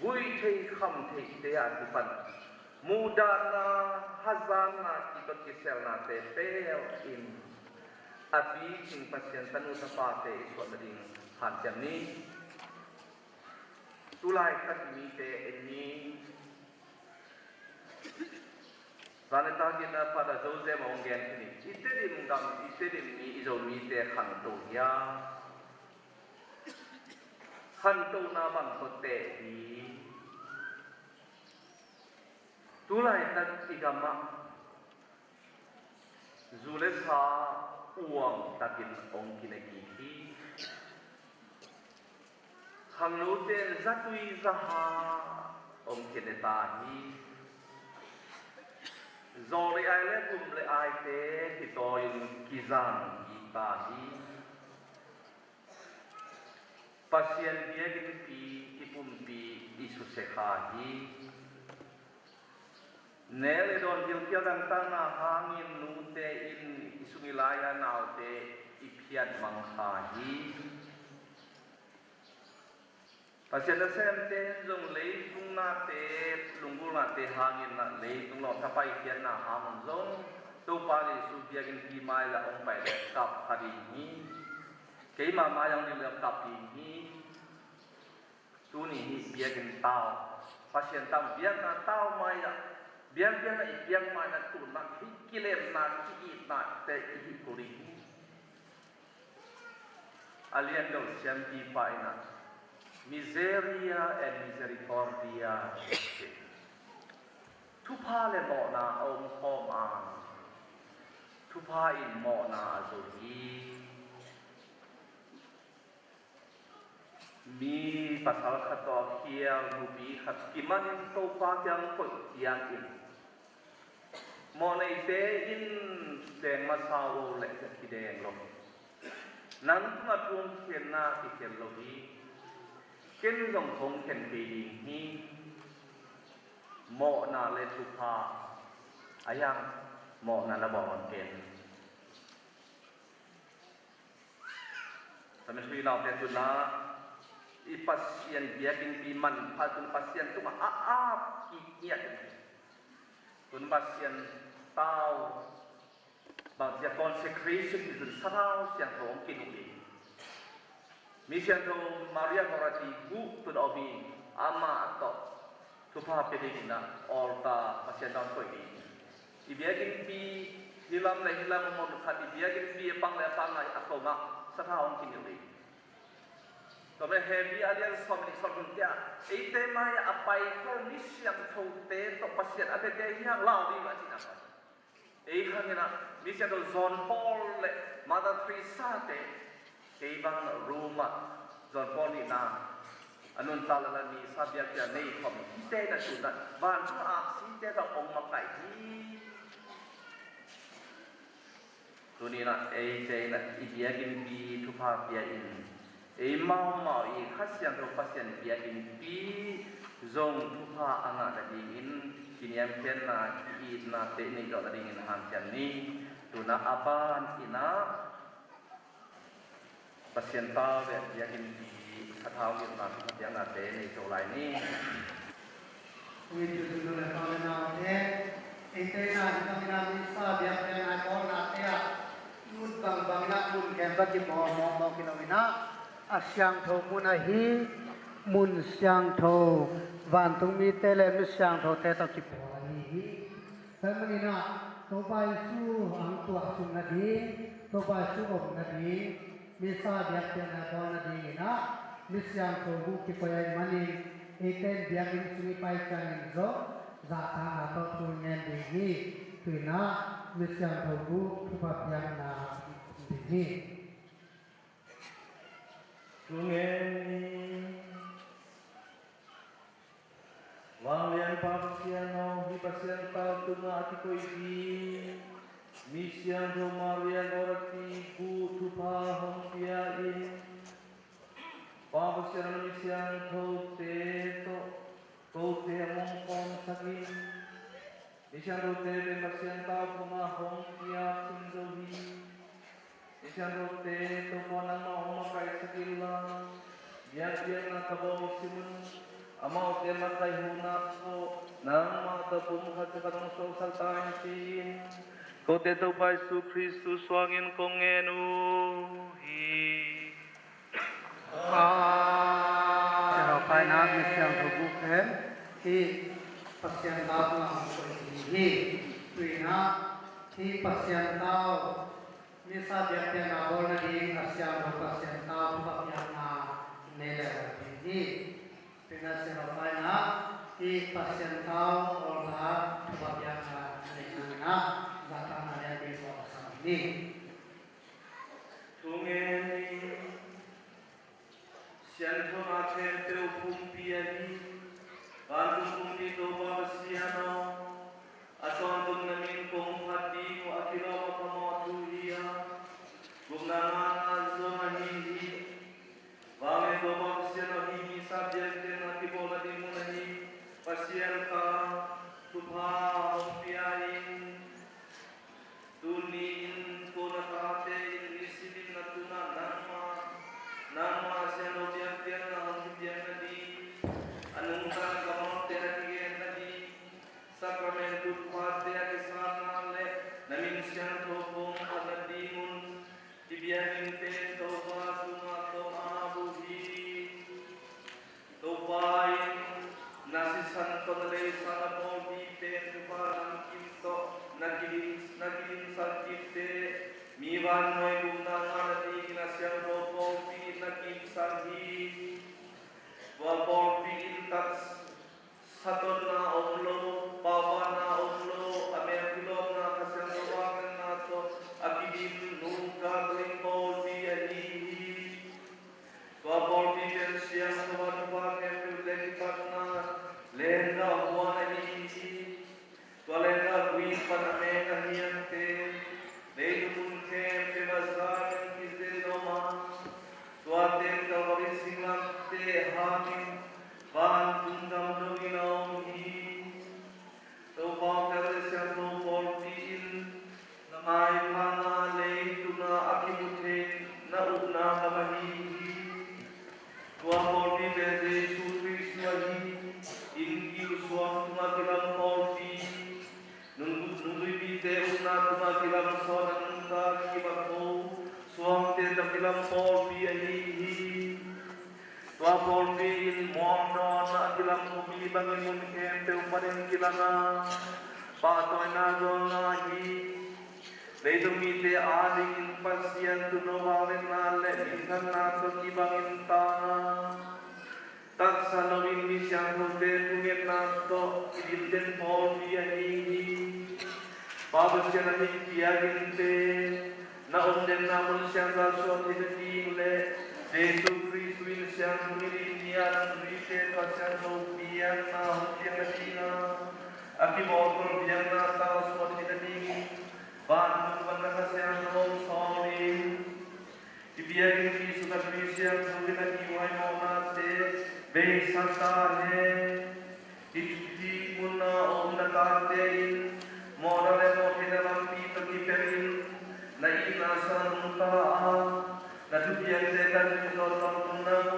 gui thei kham thei te adipan muda na hazana kita kisel na te pel in api sing pasien tanu sapate iswa mading han jam ni tulai tak ni te ini saneta kita pada jose maunggen ini iterim dam iterim ni izo mi te han to ya han to na ban ko te di tulai tak igama zulesa uang takin ong kinaki hamluten zatui zaha ong kinetahi zori aile kumle aite hitoyin kizan itahi pasien dia pi ipumpi isusekhahi nele don dilkia dan tanah hangin nute in isungilaya naute ipiat manghahi pasien semte jong lei tung na te lungul na te hangin na lei tung lo tapai kian na hamon zong to pali su biagin pi mai la ong pai le kap hari ni kei mama yang ni le kap ni tu ni biagin tau pasien tam biag na tau mai la biang-biang na ibiang mana tu nak hikiler na ki na te hikuri alien do siampi paina miseria and misericordia tu pale mo na om homa tu pa in mo na azuhi mi pasal khato kia rubi khat kiman to pa yang ko yang in mo nei te in seng ma sawo le ki deng lo nan tu ma tum khen na ki khen lo hi ken jong khong khen bi ni mo na le tu pa ayang mo na la bon ken Sampai now te tu na i pasien biakin piman patun pasien tu ma ki kiat tun pasien tau bang dia consecration itu sarau siang rong kinuli mission to Maria Gorati bu tu obi ama atau tu pa pedina orta pasien tau ko ni i biakin pi hilam le hilam mo khadi bia gin bi pang le pang ai akoma satha ong kinili to me heavy alian som dia ite mai apai ko misyang thote to pasien ade dia hiang lao di ma china pa ei khangena misyang to John Paul le Mother Teresa te ei bang Roma John Paul ni na anun talala ni sabia kia nei khom ite na chuna ban ko a si te to ong ma kai hi tunina ei te na ibia gin bi thu pa bia in ei mau i khasian ro pasien bia in pi zong thu pa anga da ding in kiniam ken na ki na te ni do da ding in han chan ni tuna aban ina pasien ta ve bia in pi khathau in na bia na te ni to lai ni we do do la pa na te ite na na ni sa bia na ko na te a yut bang na mun ken ba ki mo kilomina asyang tho mun a hi mun syang tho van tung mi te le mi syang tho te ta ki po hi family na to bai su ang tua sung na di to bai su om na di mi sa bia na ko na di na mi syang tho bu ki po ai mani iten bia min sumi pai chang in zo za ta na to tu nyen di hi tu na mi syang tho bu ki pa bia na di hi Tungeni Walian papsian au hi pasian tau tunga ati ko ibi misian do marian orati ku tupa hom pia in papsian misian ko te mong pom sakin misian do te pasian tau tunga hom pia sindohi misian do te to pona ma oma kai sakilla biar na kabo simun amau te matai huna ko nang ma ta pum khat ka nong so sal tain tin ko te to bai su Kristus swangin kongenu hi Kalau pai na misyang tho bu ken hi pasien tao na ko hi tuina hi pasien tao misa bia te na bol na di asyang ro pasien tao pa bia na ne le hi tuina se ro pai na hi pasien tao or la pa bia na ne na za ta na le di ko sa ni tungeni sian ko na chen te pum pia ni ban pum pi to ba siano aton dun namin kong hati ko akilo ma mo tu hiya gumna na zo na hi Vale to ba siano hi mi sabya te na ki bola di mo na hi pasian ka tupha pia in tunin ko na tate in isibin na tuna nama siano biang biang na hang biang na di anung ka kamon te na kigen na di sacramento pate ake sana le namin sian to kong panadimun dibiangin te to ba tuma to abuhi to bain nasi santo na le sana po di te to parang kinto nagilin sakite miwan noy gumna manati kinasiyang ropo pi naging sanhi wapol pi intak saton na omlo papa na omlo amerkulo na kasiyang rawangan na to akibin nungka lingpol pi alihi wapol pi siyang kawan lekipat na lenda huwan alihi Walenga kui panamena niente Leidu munke pevazanen kizeloma Tuaten kawari singante hamin Van tundam doginam hi Tawang kare siyang poltiin Namay pana leidu na akimuten Na una kamahihi Tuang polti beze suri suahi Ingi uswang tumakilang polti Nunggu bite una tuma kilam sona nungka kibako suam te da kilam pol bi alihi tua pol bi in mondo na kilam bi bangin mun kem te upaden kilana pa to na go na hi Leitung mite aling pasien tu no walen na le inkan na to kibangin ta. Tak salawin ni siyang hote tungit na to idilden po biya hihi. Babas siya na higpiyagin te na omden na mo siyang lasyon hidating le Jesu Kristu in siyang humilinian rite pa siyang hopiyan na hopiyan na sina. Aki mo biyan na taos mo hidating Bantu siyang hong sorry. Ibiyagin ki sukat siyang sumina kiway mo nate besatahe. Iti muna om nakatein morale mo hinalampi pagkiperin na inasan taan na dubiyang dekan kusorong tunang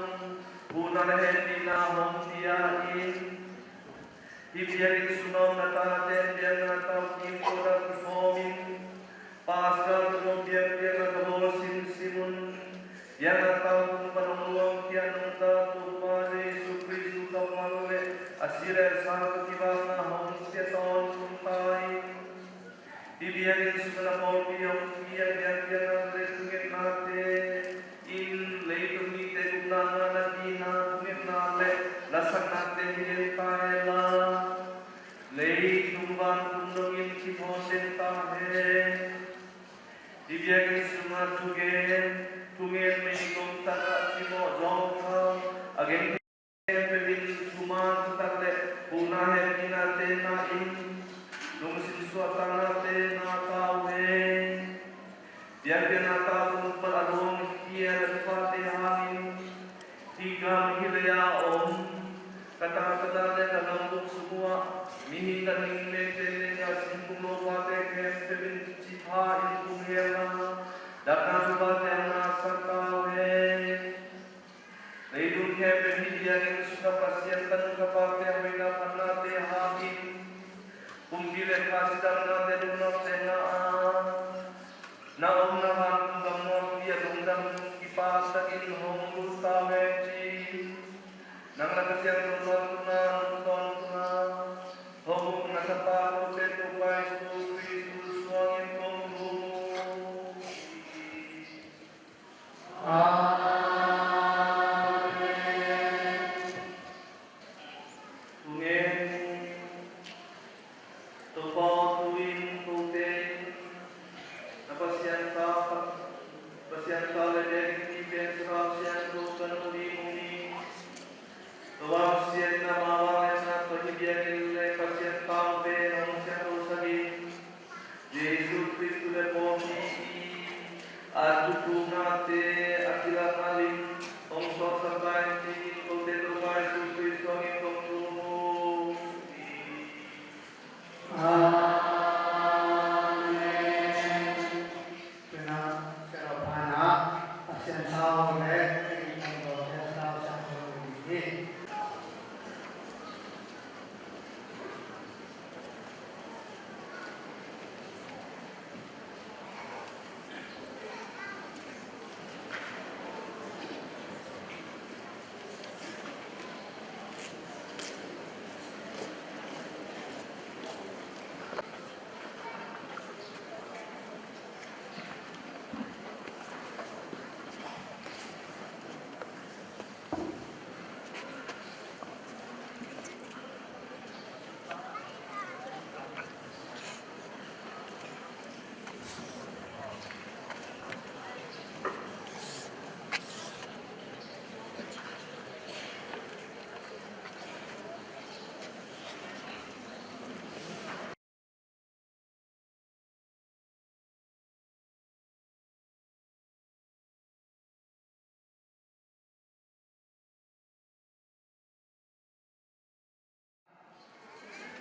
unalahen na hong tiyain. Ibiyagin sunaw na taten biyan na tawin ko na kusomin Pascal kemudian dia nagawal simun yang atau penungguang kian tatu pada Yesus Kristus kamalle asire satu kibana hong seton kuntai dibiarin segala mau yang kian retungin nate in leitung nite gunana nadina tungin nale lasan nate hientai la leitung ban tungin kibosen tahe Dibiakin semua tungen menikum tak cimo jongka agen pevin cuma takle punah hina tena in nungsin suatana tena kawe biarkan atau peradung kia fatihamin tiga hilya om kata-kata dalam buku semua mihi dan ingle tena simpul fatiha pevin cipha Datang pada nasakawe, Leidung kebe hidiarin suka pasien tan kapate wina panate hamin, kumbile kasdam nate dunok tenaan, naom nahan kumdamon dia dungdam kipasakin hong lutaweci, nang nakasian tunan, hong nasapaku tetupai Kristus wangin kongru.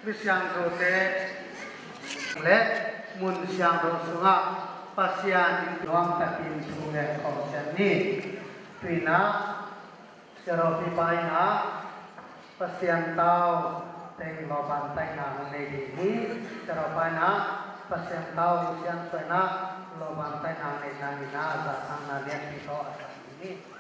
Misyang rote le mun syang ro sunga pasian doang takin tule konsen ni pina seropi paina pasian tau teng lo bantai na ngene ni seropana pasian tau siang suena lo bantai na ngene na za sang na lian pito asa ini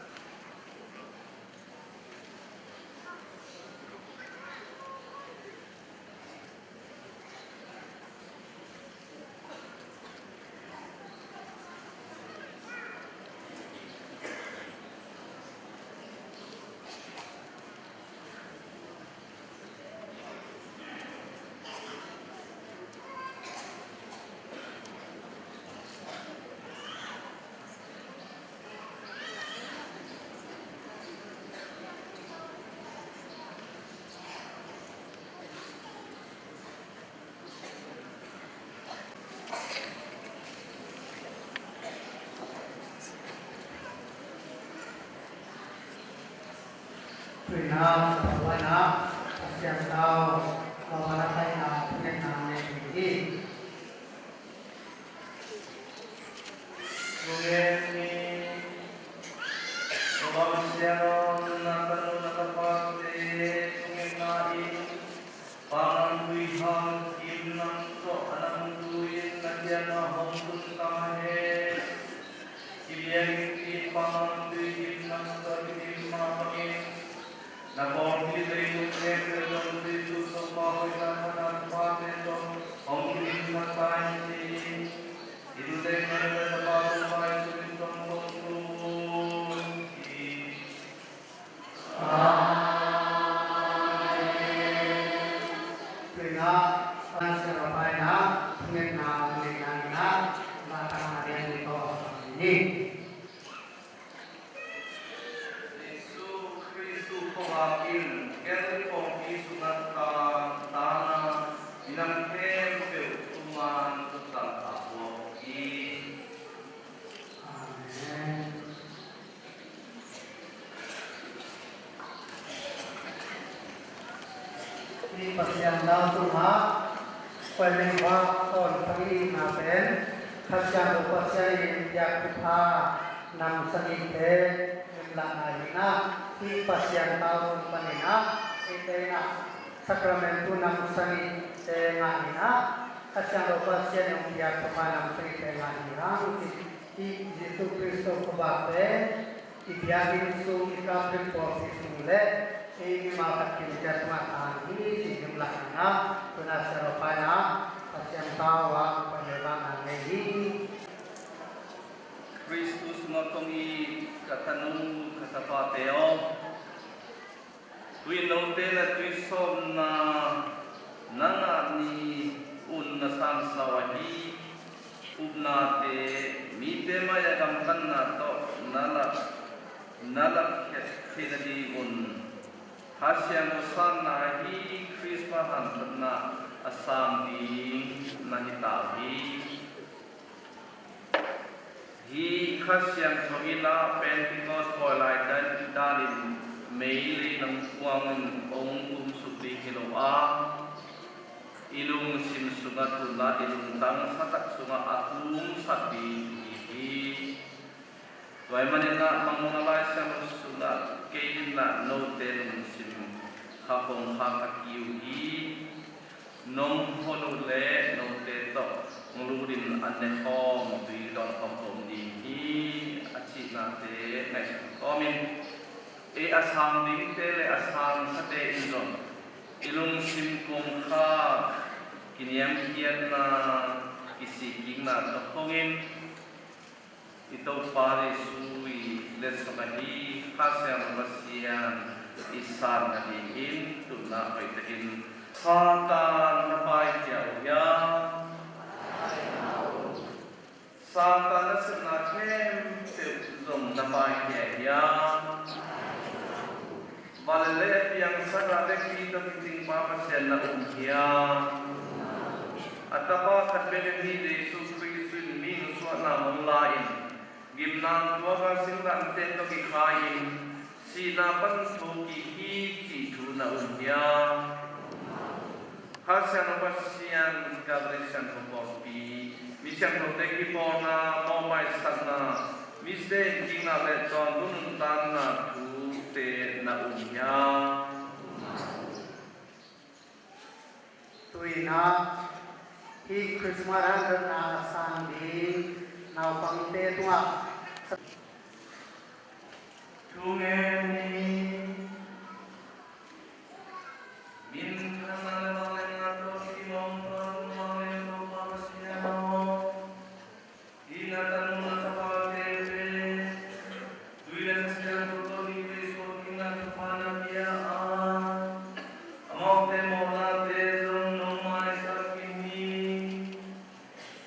na kawan na siang tao kawaratay na punya na ini. Tungeni, Obamsianon nakanu nakapate tungenain panganduihan kimnang to ananduin nagyana hongkun kahe ibiyagin panganduin kimnang to kimnang nakordi dari mungkin terjadi susah bahwa kita pate to hongkun matanya itu dengan berbagai macam Pasiang daw tuha, pwedeng ba kon pagi natin, kasyang upasya yang kita nam sanite imlanay na, di pasiang daw panina, ito na sakramento nam sanite nga ina, kasyang upasya yang kita nam sanite nga ina, di Yesus Kristo kubate, ibiyagin su ikapin po isimule, ini makat kita mata ini jumlah na penasaropana pasien tawa penyerangan ini Kristus motongi katanung katapateo Winote na Kristo na nana ni unna sansawahi ubnate mite maya kamkan na to nalak kinadi un Hasyang sana hi Krisma hantarna asam di nahitahi hi hasyang thogila Pentecost polai dan dalin meili ng kuangan ong sukli hiloa ilung sim sunga tula ilung tang satak sunga atung sabi hi Wai manila mangungalay sa sunga kain na noten sim kapong hakakiuhi nom honule note to ngulurin anehom tuilon kompom dihi aci nate next komin asam ding tele asam sate indon ilung sim kong ha kiniam kian na kisiking na tokongin ito pare sui lesamahi kasyang masiyan isan na diin tuna kaitakin satan na baikya ya satan na sinakem zong na baikya ya balele yang sarade kita piting papasyan na umhiya atapa katbele ni Yesus Kristus min suana mulain Gimnang tua kasing ranten to kikain sinapan toki hi citu na unya hasan pasian kabrisan kopi misang proteki pona momai sana misde kina leton dunun tanna tu te na unya tuina hi Krismaran na sandi Now, pangite tua. Tungeni mintan alamangato simong pangmamelo papasiano inatan masapatete tuilan siya tutoli beso kingan panapiyaan amote molate zong nomay sakini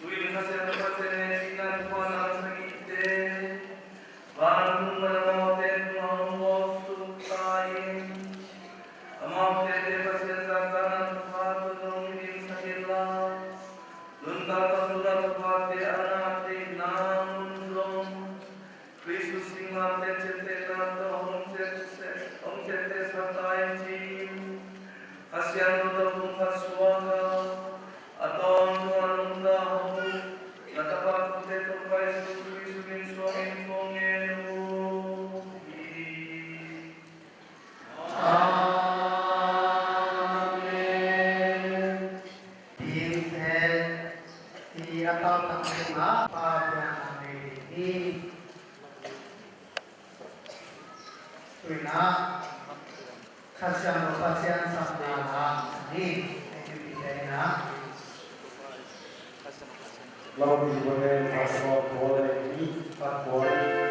tuilan siya tutoli Bangun merawat dan menguasai kasihan untuk suara atau tuan tahu natapat putih terbaik suami suami pengenu. Amen. Di atau terima pada hari ini. Wina kasihan pasien sama ini kita Lalu boleh pasal boleh ini tak boleh.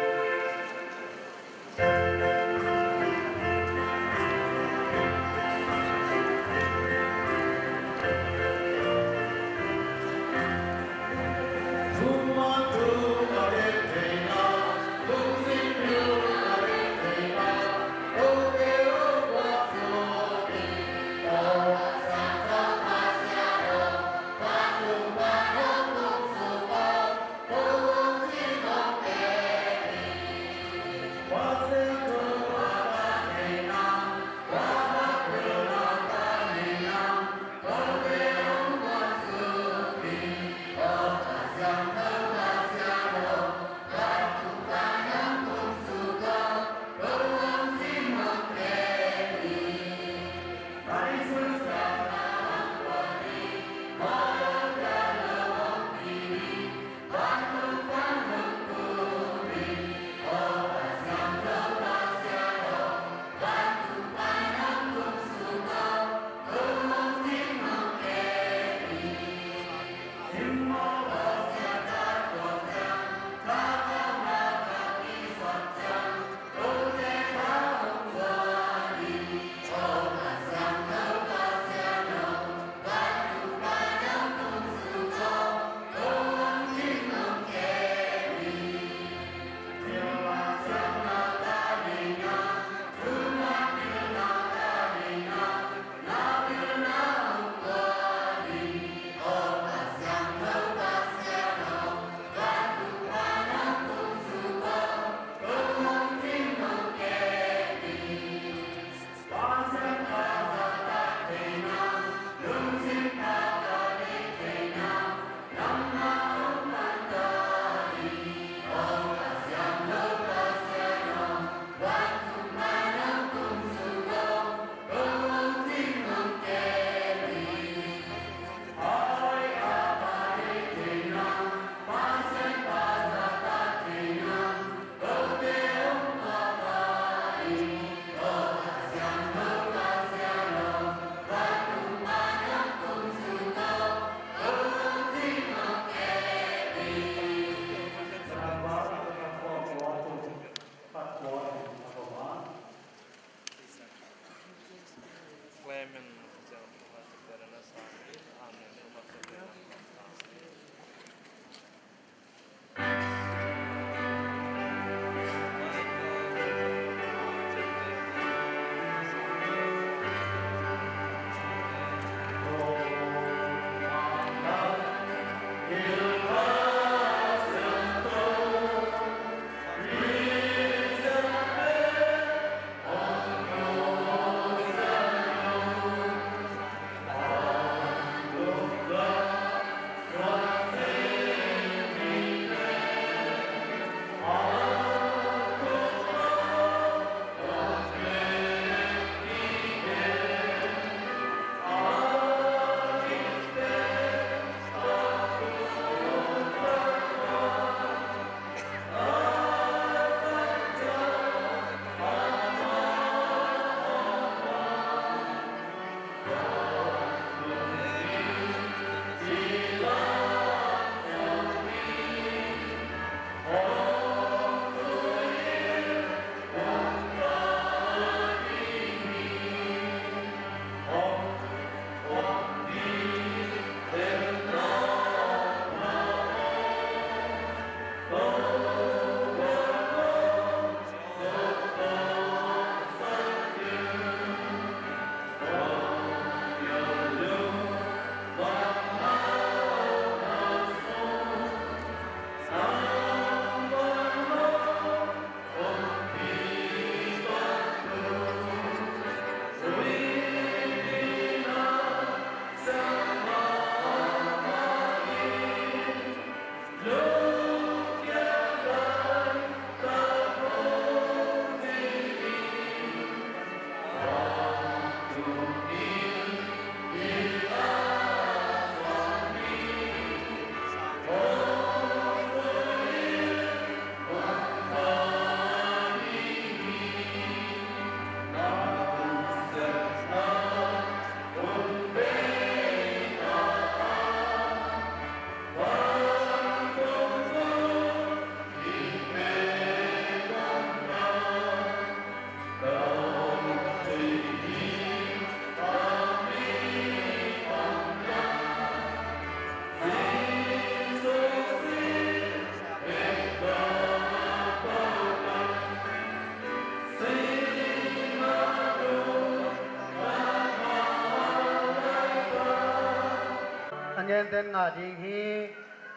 ngen ten nga ding hi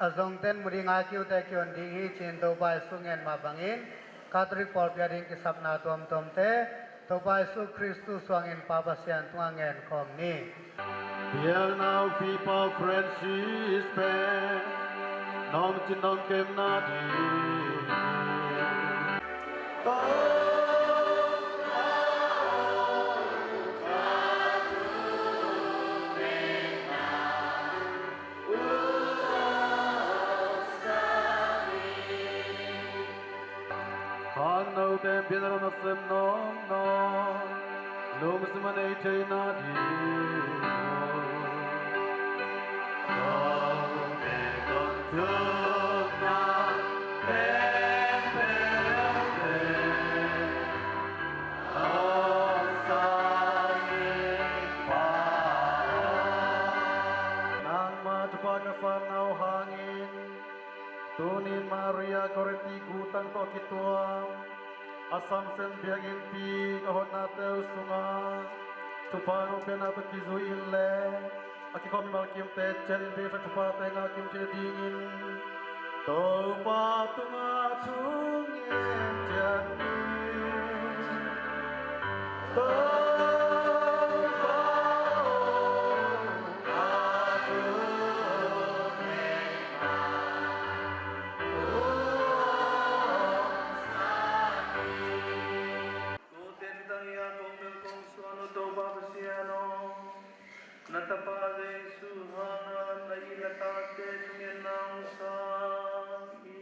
azong ten muri nga kiu te kyon ding hi chin to bai su ngen ma bangin Catholic Paul pia ding kisap na tom tom te to bai su Christu swangin papa sian tuang ngen khom ni Biar now people Francis pen nong chin nong kem na di Hang nâu tem biên ra nó xem nong nong lung xem anh ấy chơi na đi Nong tem con thương na tem tem tem Nong sa yên pa Nang matupag na fanaw hangin Tunin Maria koreti gutang to kituang asam sen biagin pi kahon nateu sunga tupano penato kizu ille aki komi malkim te chen be sa tupa tenga kim che dingin to pa tunga tungen jani to Natapale suhana na ilatate tumenang sa'i.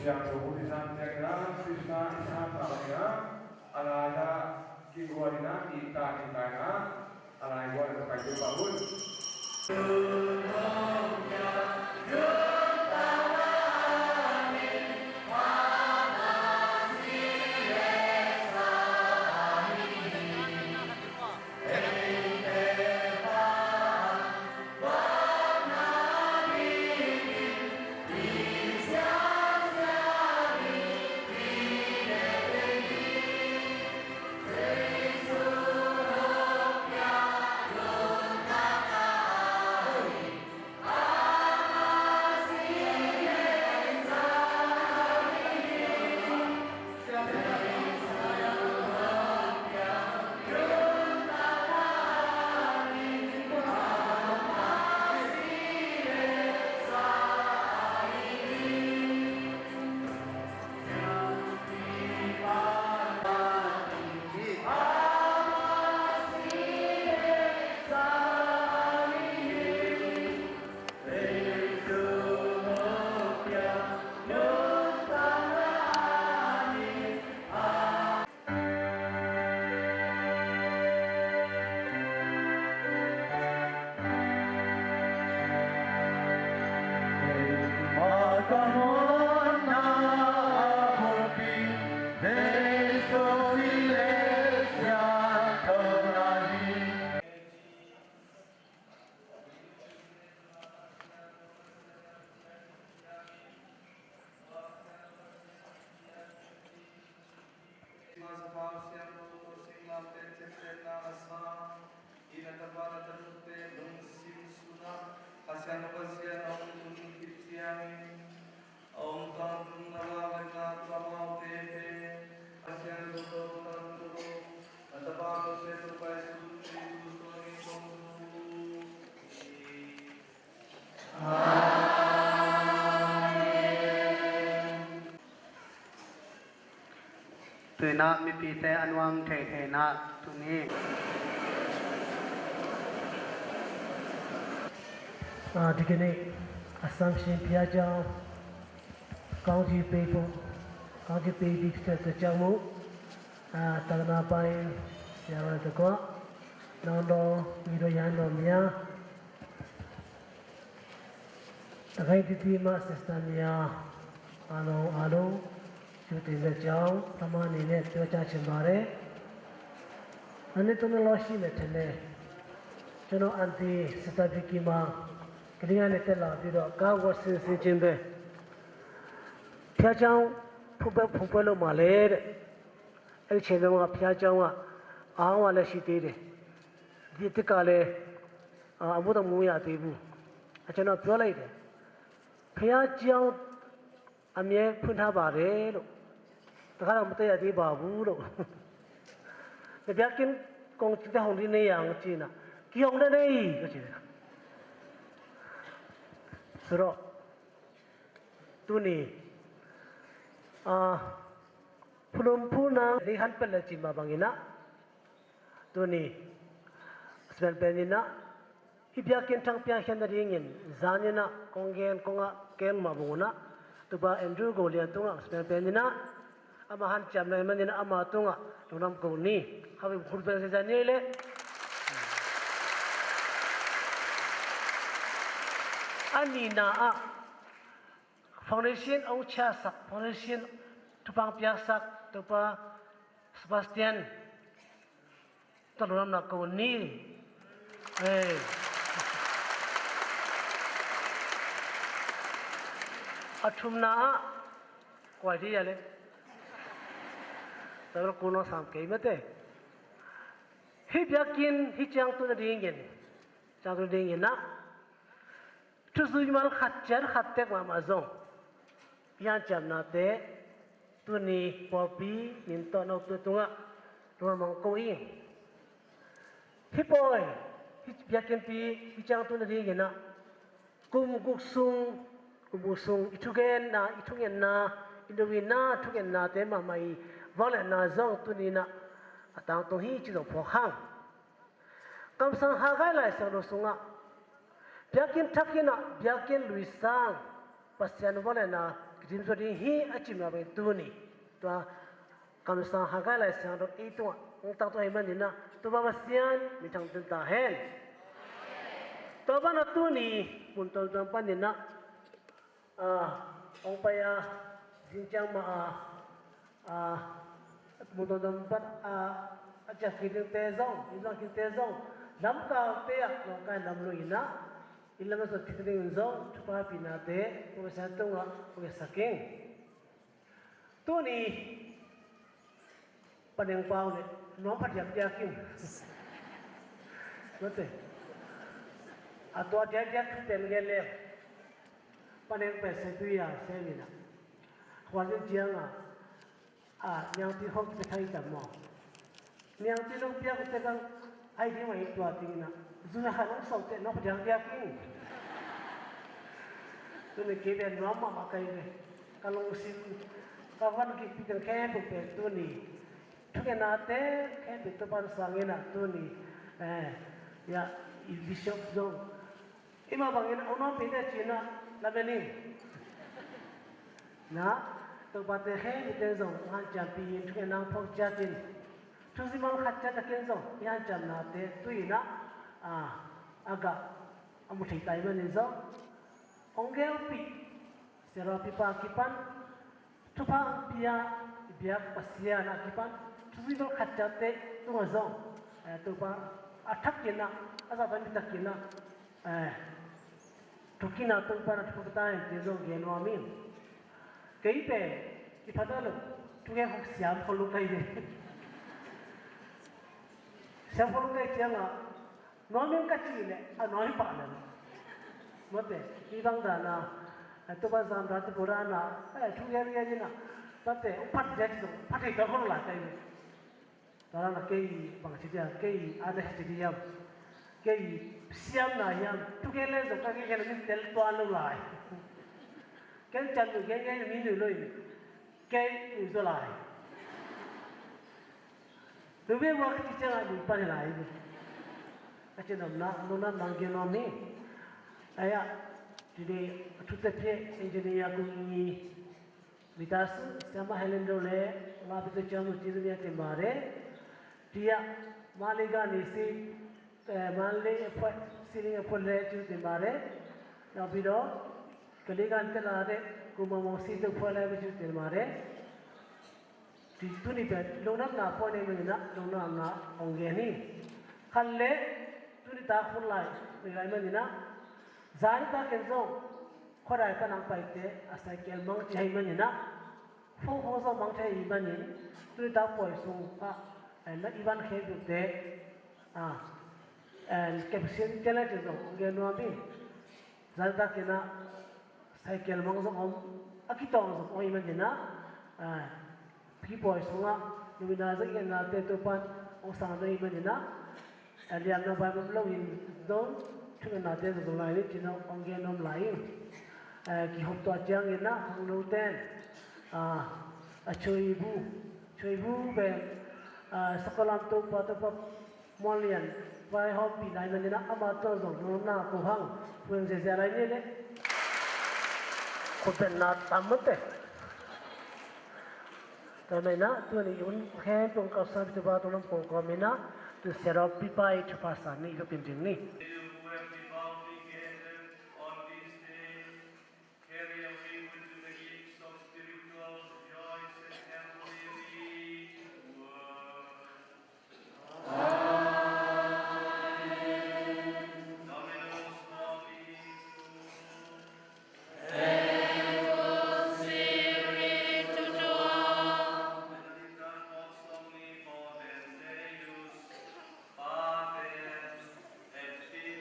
Yang kemudian saya Krishna Isha Sabaya, alaya Kiguarina Ita Intana, alaya Guarina Kaiju Bangun. Tui na mi pi te anwang thei thei na tu ni. Dikini Assumption Piajao County People County Baby Jamu Tagana Pain Yara Tekwa Nondo Mido Yano Mia Tagai Titima Sistania Alo Shooting the Chow Tamani Net Piocha Chimbare Anituna Loshi Metene Chano Anti Sitavikima cái này là là bây giờ cao quá sinh trên đây phía trong phụ bê lo mà lấy đấy cái chuyện đó mà phía trong à áo mà lấy xịt đấy đi tới cái này amu đó mua ya thì bu cho nóပြောလိုက်တယ်ဖះเจ้าအမြဲဖွင့်ထားပါတယ်လို့တခါတော့မတည့်ရသေးပါဘူးလို့ကြပြကင်းကောင်ချတဲ့ဟောင်းဒီနေရအောင်ကျင်းတာကြောင်တဲ့နေလို့ကျင်းတာဆိုတော့သူနေဖုန်ဖူနာဒီဟန်ပလက်ချီမဘငင်နာသူနေစပယ်ပန်နီနာHibiakin tang pia hian ringin zanina kongen konga ken mabuna tuba Andrew Golian tunga spel penina ama han cham nai manina ama tunga tunam ko ni habi khurbe se janile ani na a foundation au cha sak foundation tupang pia sak tuba Sebastian tunam na ko ni Atumna quay đi à lên, tao nó cố nó sắm cái mất đấy. Hít bia kín hít trang tu nó đi nghiền na. Chú suy mà khát tết mà zong, yang chậm na tết, tu ni popi nín to nấu tu tunga, rồi mang câu in. Hít boy, hít bia kín pi hít trang tu nó đi nghiền na, cùng cuộc sung Kubusung itugen na Indowin na tugen na te ma mai wala na zong tunina atang tong hi chi do phokang kam sang ha gai lai sang do sunga biakin thakina biakin luisang pasian wala na krim so ding hi achima be tuni to kam sang ha gai lai sang do e to ong ta to hi man na to ba sian mi thang tin ta hen to ba na tuni mun tol dang pan ni na ông bây chính mà một đồng đồng bắt chắc khi đến tê rong lắm cao tê nó cái làm lùi nã in làm sao khi đến rong chụp hai pin tê tôi sẽ tung á tôi sẽ keng tôi ni padang pau này nó phát triển ra kim có thể tôi chắc tiền nghe lên paneng pese tu ya semina khwalin jiang nyang ti hok te thai ta mo nyang ti long pia te kang ai di mai tua ting na zuna ha long sau te no jang dia king tu ne ke ben no ma kai ne ka long sin ka van ki pi kan khe tu pe tu ni tu ke na te khe pi to pan sangena tu ni ya i bishop zong ima bangin ono pe te china là bên này, na, tôi bắt được hết những cái dòng han chạm pin, chúng cái năng phong cha tin, chúng si mang khát cha cái dòng, han chạm na te, tui na, aga, amu thầy tay bên này dòng, ông kêu pi, sero pi pa kipan, tu pa pia, biak pasia na kipan, chúng si mang khát cha te, tu mà dòng, tu pa, thắc kina, asa bên thắc kina, Tukina tung para tukutain tizo geno amin. Kei pe ipadalo tuke hok siam kholukai de. Siam kholukai chianga nomin ka chile noi pa na. Mote ibang dana to ba zam ra tu purana tuya riya jina tate upat jet do pati ka khol la kai. Tara na kei bang chija kei ada chija cái xiêm này nhá, chúng cái lên rồi cái mình tel toàn luôn lại, cái chân rồi cái mình lười lười, cái lười rồi lại, từ bây giờ cái chân là lười phải lại, cái chân nó nang kia nó mi, ai à, thì để chút tập thể engineer cũng như vitas sama Helen Dole, mà bây giờ chân một chiếc này thì mà đấy, thì à, Maliga nisi Manli effort, sini effort le tu timare, na bido, kaligan telade, kumamosi tu effort le tu timare. Tu ni pet, lonam na po ne mina, lonam na ongeni. Khalle tu ni ta khul lai, ni lai mana, zari ta ken zo khorai pa nang pai te asai kel mang chai mani na ho zo mang chai mani tu ta poi sung pa na iban khe du te and caption tela je zo nge no bi zari ta kena sai kel mang zo om akitong zo oi mani na pi poi sunga lumina za ken na te to pan ong sa doi mani na aliam na ba lo in don chung na te zo lai ni chino ong ge nom lai ki hop to chang in na hang no ten a chui bu be sakolam to pa to pa molian vai hop pi lai mani na ama to zo no na ko hang wen se se lai ni le ko pen na tamte to mai na tu ni un khe tong ka sa bi ba to nam ko ko mi na tu set up pi pai to pa sa ni ko pin ni Pater et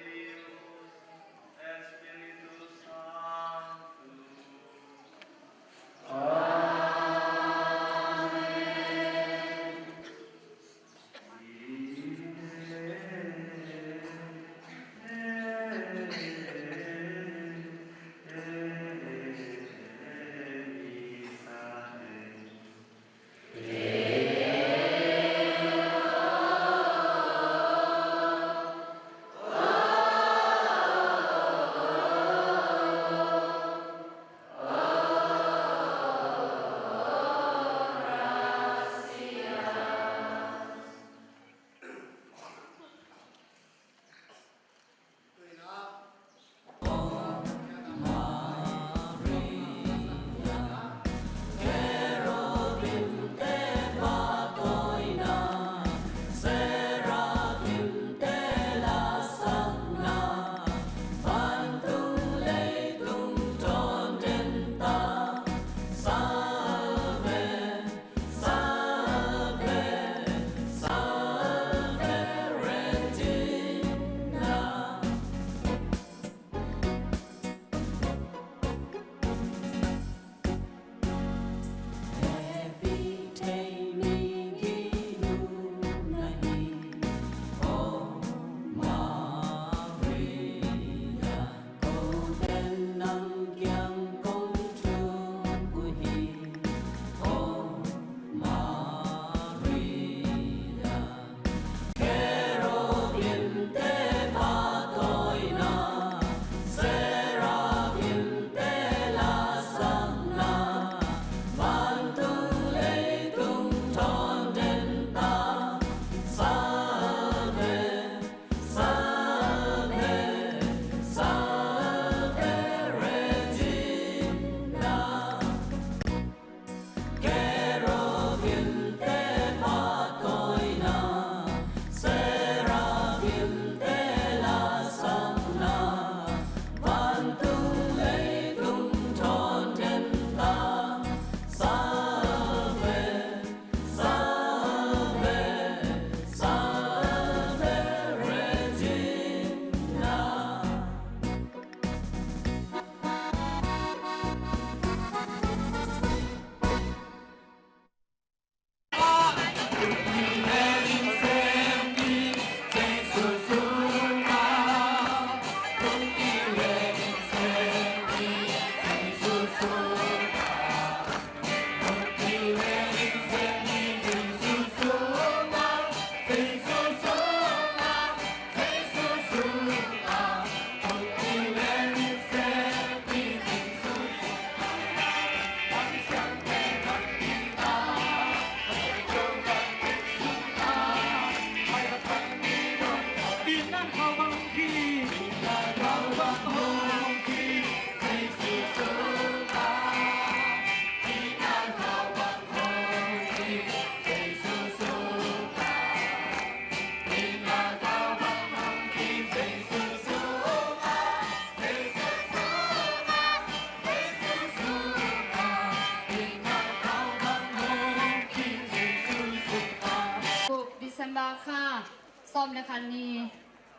som le khan ni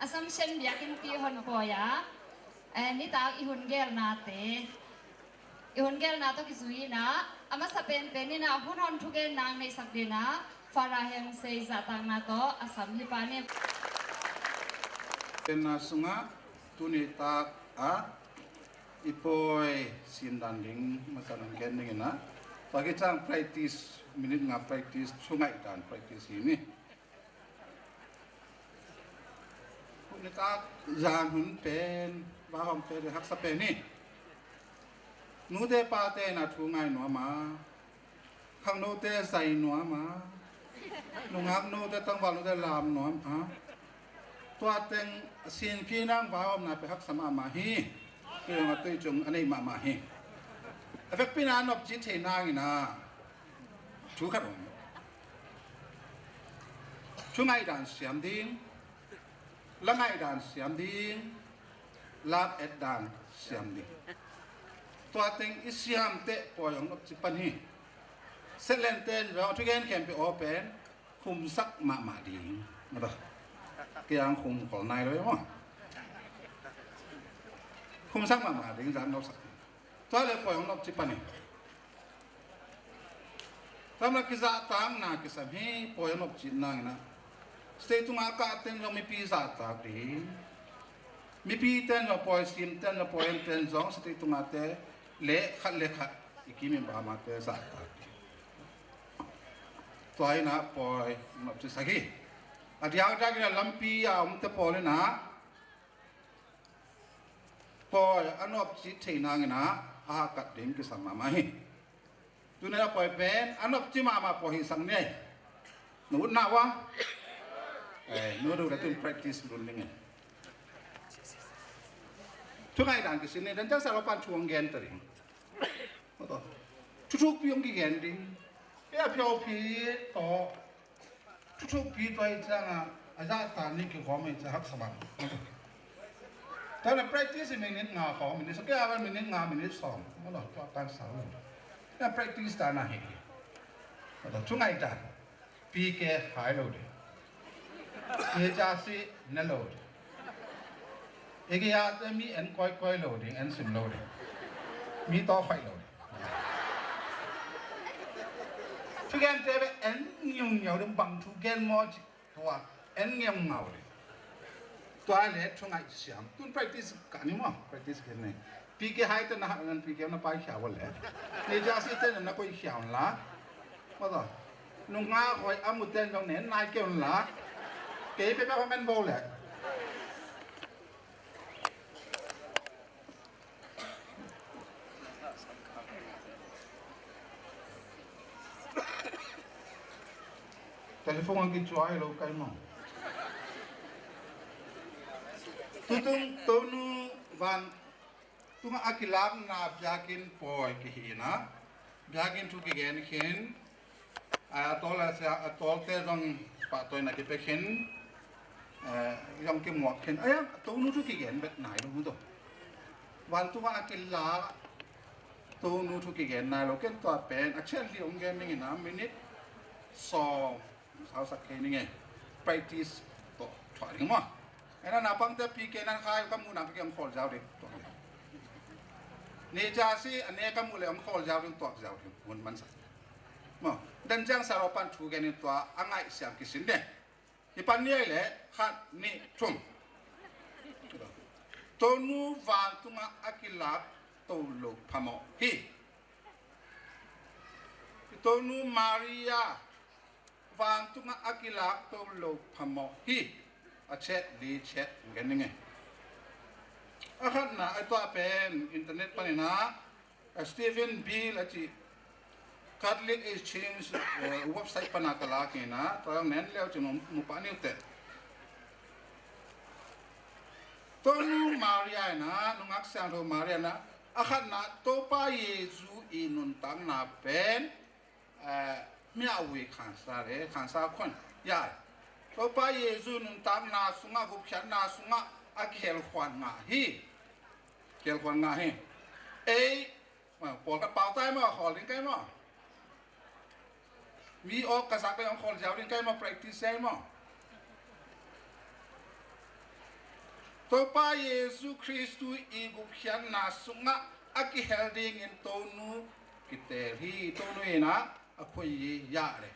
assumption biakin ti hon poya ni ta ihun gel na te ihun gel na to kisui na ama sa pen ni na hun hon thugen nang nei sakdina farahem sei zatang na to asam hi pa ne Tena sunga tuni tak a ipoi sindanding masanan kending na pagi chang practice minute nga practice sungai dan practice ini tuni tak jang hun pen bahom pe de hak sa pe ni nu de pa te na thu ngai no ma khang no te sai no ma nu ngak no te tang ba no te lam no aตัวเต็งสินพี่นั่งว้าวนาไปฮักสมามาฮีคือมาตุยจงอันนี้มาฮีเอฟเฟกพี่นานอบจิตเทนางนะชูขัดผมชูไงด่านเสียมดิ้งละไงด่านเสียมดิ้งลาบเอ็ดด่านเสียมดิ้งตัวเต็งอิสยามเตะปอยองอบจิปันฮีเซเลนเตนเราทุกแกนแคมไปโอเปนคุมสักมาดิ้งนะต่อcái anh khung còn này rồi đúng không? Khung sắc mà đến dạng đâu sắc. Tôi lại coi ông đọc chip này. Tham là cái giá tăng na cái sao hi coi ông đọc chip này na. Stay tung aka tên trong mi pi giá tăng đi. Mi pi tên là coi sim tên là coi tên giống stay tung ate lệ khát iki mi ba ma te giá tăng. Tôi na coi ông đọc chip sagi. Adiang daging lampi te pole na poi anop chi theina ngina a kat dim ki sama ma hi tunela poi pen anop chi ma po hi sang nei nu na wa nu do tun practice run ning tu ngai dan ki sin ne dan ta sa lo pan chuang gen ta ring to chu piong ki gen ding ya pyo pi toทุกปีตัวเองจะอาจารย์ตานี่คือความเป็นจะหักสมานแต่ใน practice มีนิดงาของมีนิดสักอย่างมีนิดงามีนิดสองมันหลอกตัวการสาวแต่ practice ตาหน้าเหี้ยแต่ช่วงไหนจ้ะปีแกหายโหลดเอจ่าสินั่นโหลดเอกยาจะมีอันก้อยโหลดอันสิมโหลดมีต่อไฟโหลดทุกอย่างจะเป็นเอ็นยงเหนียวดึงบังทุกอย่างมอจิตัวเอ็นยงเงาเลยตัวเล็กช่วงไอ้เสียงตุน practice กันนี่มั้ง practice กันนี่ปีเกหายแต่นั่นปีเกนั่นไปเขียวเลยในจ่าสิเต้นนั่นก็เขียวละว่าต่อนุ่งงาคอยอามุเต้นตรงนี้นายเกี่ยวละเก๋ไปแบบมันโบเลย Telepon ang gichuay lo kay mo. Tutong tonu van tunga akilab na biakin poy kihina biakin tu kigen kin atol sa atol te dong patoy na kipekin yung kimwak kin ayam tonu tu kigen bet nai lo mundo van tunga akilab tonu tu kigen na lo ken to pen actually yung gen ning na minute so sao sắc cái này practice to thoải đúng không? Cái này napang te pi cái này khai kamu nang cái ông khol giáo đi to. Ni cha si anh em kamu le ông khol giáo đi to giáo đi muốn man sa. Mà dan jang sarapan thu cái này to angai siam kisin deh. Ipan ni le khat ni chung. Tonu van tunga akilap to lo phamo hi. Tonu Maria vang tunga akilak to lo phamo hi a chat li chat gan nge akhat na atwa pen internet panina Stephen Bill achi Catholic Exchange website panakala kina to nen leo chum mu pa ni te tonu Maria na nungak sang to Maria na akhat na to pa Yesu inun tang na pen mi awi khansa le khansa khon ya to pa Yesu nun tam na sunga gup khan na sunga a khel khwan nga hi e ma pol ka pau tai ma khol ring kai ma mi ok ka sa pe khol jaw ring kai ma practice sai ma topa Yesu Kristu igup hian na sunga aki helding in tonu kiteri tonu ina akhoi ya re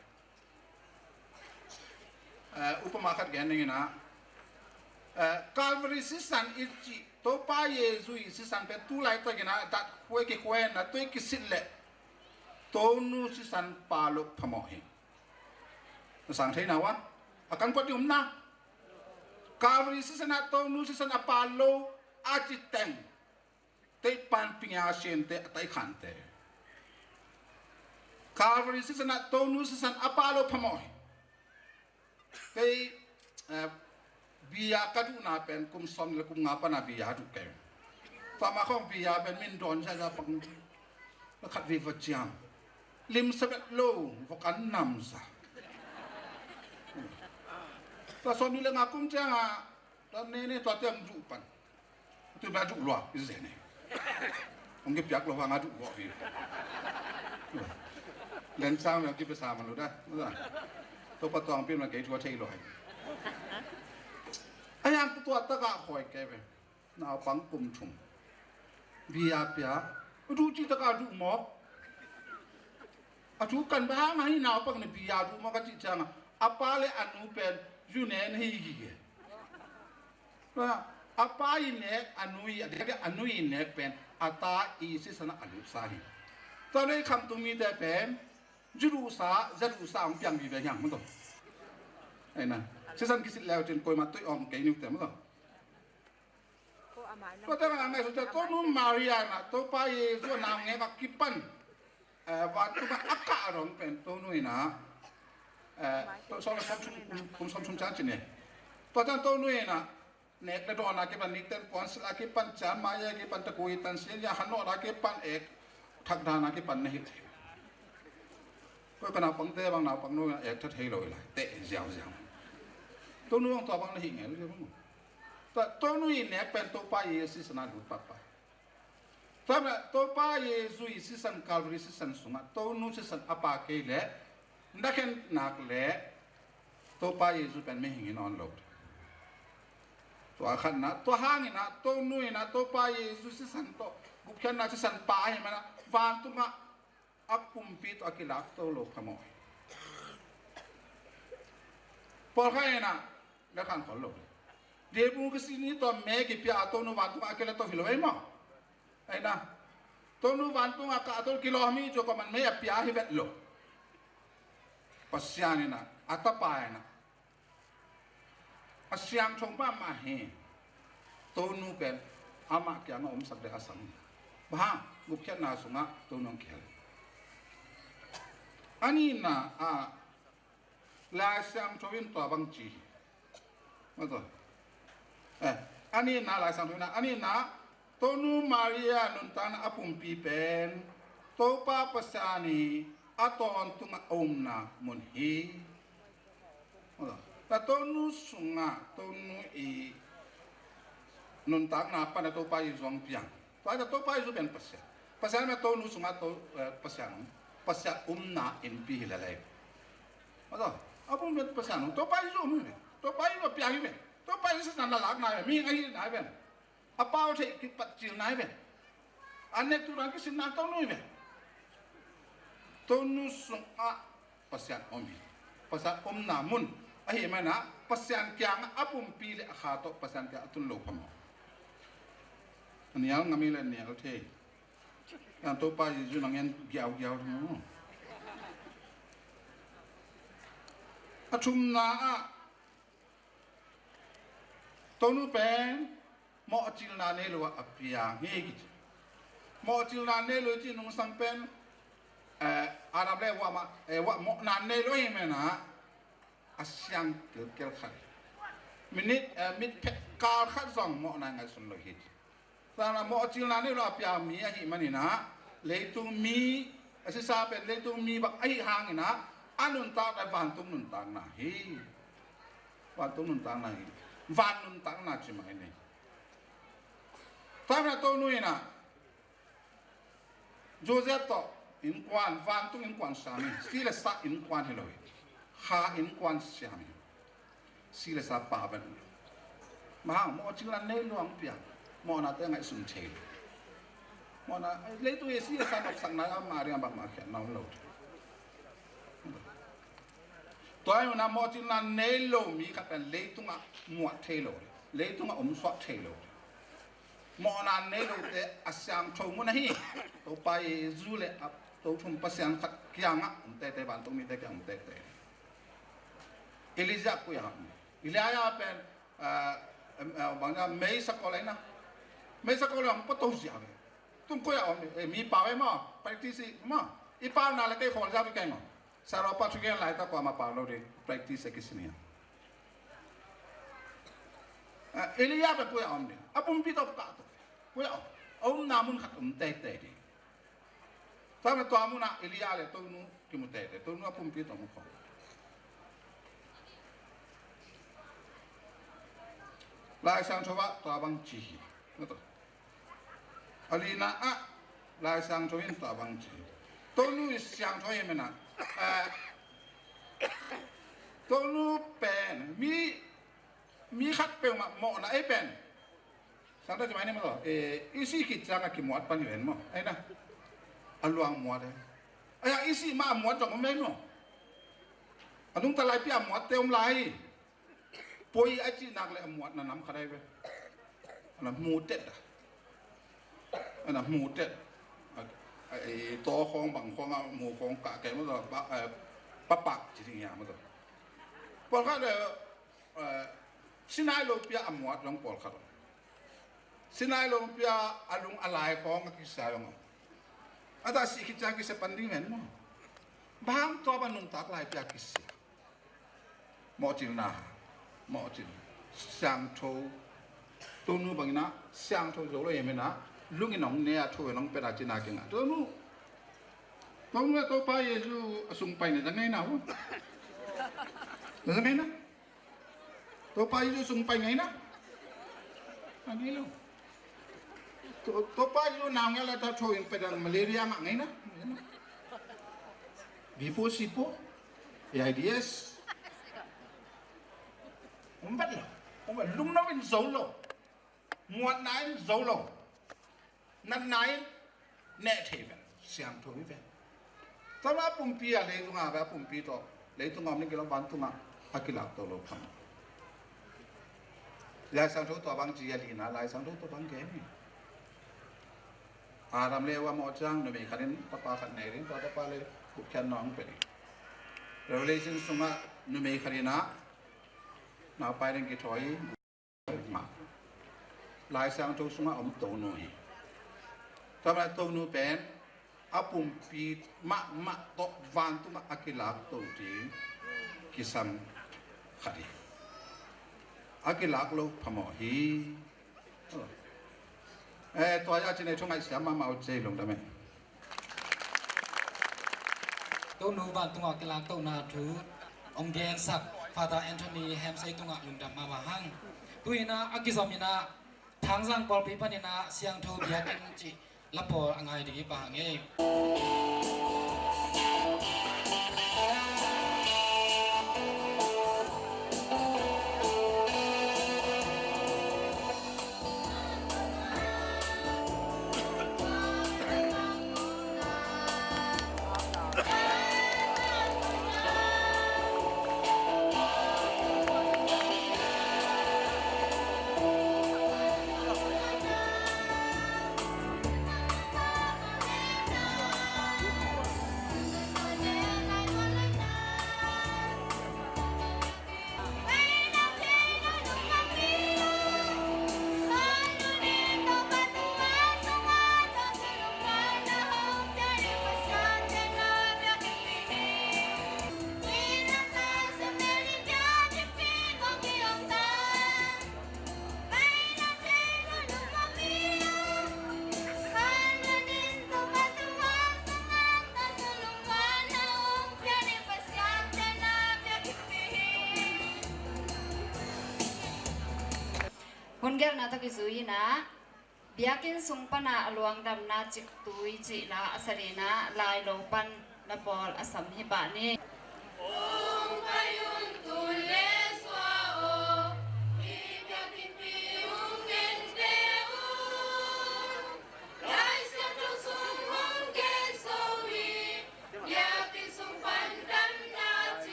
upama khat gan ina Calvary sisan ichi topa Yesu sisan pe tu lai ta gina dat khoi ki khoi na toi ki sile tonu sisan palok phamo hi sang thế nào á akan ko yum na Calvary sisan tonu sisan apalo achiteng te pan pinga siente tai khante Calvary sisan tonu sisan apalo phamo hi cái bia kadu na pen kum son le kum ngapa na bia du ke fa ma khong bia ben min don sa ra pang la khat vi vật chiang lim sabet lo vo kan nam sa ta son ni le nga kum chang a ta ne to tem du pan tu ba du lo is ne ông cái piak lo nga du go vi len sang la ki pe sa man lo da to pa tong pin ma ke thua thei lo ayang tua taka khoi keve na pang kum thum bia pia du chi taka du mo atu kan ba ngai na pang ne bia du mo ka chi chang apale anu pen ju ne nei gi ge na apai ne anu i de anu i ne pen ata i si sana anu sa hi to nei kham tu mi de pen ju sa ong piang bi ve yang mo to ai na season kisit leo chen koi ma toi ong ke nu te mo ko ta nga ngai so to nu Maria na to pa Yesu na nge ka kipan wa tu ka akka rong pen to nu ina to so sa kum som cha chen ne to ta to nu ina nek la do na ke pan nik ten pon sla ke pan cha ma ya ke pan ta koi tan sen ya han no ra ke pan ek thak da na ke pan ne hit ko ka na pang te bang na pang nu ek tha thei loi la te jiao jiao tôi nuôi ông tòa bằng hình này luôn không? Tôi nuôi nè bên tôi pa Yesu sana đủ papa. Tôi pa Yesu san Calvary san sunga. Tôi nuôi san apa cái lẽ, đã khen nạc lẽ. Tôi pa Yesu bên mình hình on lột. Tôi khăn na, tôi hang na, tôi nuôi na, tôi pa Yesu san tôi gục khen na san pa hay mà na, van tôi ngã akum pit akilak tôi lột kamoy. Por khai na đã khăn khó lột. Để bung cái gì ní tôi mẹ cái pia tôi nu van tôi akilak tôi philo ấy mà. Ấy na, tôi nu van tôi akilak tôi kilo mi cho con mẹ pia hi vet lo. Pasian na, atapa na. Asyang chong pa ma he. Tôi nu pen ama kya ngom sak de asam. Bah, gục khen na sunga tôi nong khel. Ani na la sang chowin to bang chi ma to ani na la sang na ani na tonu Maria nun tan apum pi pen to pa pasani aton tunga omna mon hi ta tonu sunga tonu e nun tak na pa na to pa yong piang pa ta to pa yu ben pasya ma tonu sunga to pasya umna in pi la lai ma to apa met pesan to pai zo mu to pai wa piang ben to pai sa na lak na mi ngai na ben apa o the ki pat chil na ben anek tu ran ki sin na to nu ben to nu sung a pasian om bi pasal om na mun a hi ma na pasian kyang apum pi le kha to pasian ka atun lo pham nial ngami le nial the yang to pai ju nang en gyao no Achum na tonu pen mo chil na ne lo apia ngi mo chil na ne lo chi nung sang pen arab le wa ma wa mo na ne lo hi me na asyang kel khat minit mit kal khat zong mo na ngai sun lo hit ta na mo chil na ne lo apia mi a hi mani na le tu mi asisa pen le tu mi bak ai hang na anun tak ai van tung nun tak na hi van tung nun tak na hi van nun tak na chi mai ni ta na to nu ina Joseph to in quan van tung in quan sa mi si le sa in quan heloi ha in quan sia mi si le sa pa ban mà mò chỉ là nơi luồng bia mò na tới ngày sum chơi mò na lấy tôi xí sang đọc sang này mà riêng bằng mà khen nào lâu tôi mà mò chỉ là nơi lâu mi các bạn lấy tung à muat chơi lâu lấy tung à soát chơi lâu mò na nơi lâu thế sang châu muốn này tôi bay du lịch tôi chung pas sang khát kiang á tê bàn tôi mi tê kiang tê Eliza ko yan. Ilaya pen bangga May sekolah na. May sekolah ang patong siya. Tung ko yan mi pawe mo practice mo. Ipaw na lagay ko sabi kay mo. Sa ropa chugen lai ta ko ma paw ri practice kisniya. Eliya pe ko yan ni. Apum pito ka to. Ko yan. Namun khat te di. Tama to amuna Eliya le to nu kimute to nu apum pito mo ko. Lai sang coba tua bang cihi, betul. Alina lai sang cowin tua bang cihi. Tonu sang cowin mana? Tonu pen, mi kat pen mo na pen. Sang tu macam ni malo. Isi kita nak kimuat paniwen mo, na. Aluang muat. Isi ma muat jom mo. Anung talai pia muat teom lai. Poi aji nak le muat na nam kadai be ana mutet to khong bang khong mu khong ka ke mo pa pa ji ting ya mo to pol ka de sinai lo pia amuat long pol ka sinai lo pia alung alai khong ki sa yong ada si ki ja ki se panding men mo bang to ban nung tak lai pia ki si mo jil na mò chỉ sang châu tôi nu bằng na sang châu rồi em na lúc cái nòng nè thôi nòng phải là chỉ na cái ngà tôi nu tôi phải yêu sung bay này là ngày nào là ngày nào tôi phải yêu sung bay ngày nào anh đi luôn tôi phải yêu nào nghe là tôi thôi phải là malaria mà ngày nào before sipo AIDS không bắt là lúc nó bên dấu lỗ muộn nãy dấu lỗ năn nãy nè thế vậy xem thôi vậy tao đã bùng pia lấy tung à vậy bùng pia to lấy tung ngom nên cái nó bán tung à akila tao lỗ khăm lại sang chỗ tao bằng gì à lina lại sang chỗ tao bằng cái gì làm leo qua mọi trang rồi mình khai đến papa khai này đến papa lấy bút khen nó không phải Revelation sung à rồi mình khai đến nào bay đến cái thỏi mà lại sang chỗ sung ông tổ nuôi, cho nên tổ nuôi bên apum pi mak to van tu mak akilak tổ trí kisam khari akilak lo phamo hi tôi ra trên này trong ngày sáng mà màu chơi lồng đam mê tổ nuôi van tu akilak tổ na thứ ông đen sắc Father Anthony Hamsay tunga lungdam mawahang tuina akizomina thangjang pol pipanina siang tho biakin chi lapor angai digi pahange Hungel na to kisui na biakin sungpana aluang dam na chik tui chi na asarina lai lo pan na pol asam hi ba ni Om payun tule swao biakin pi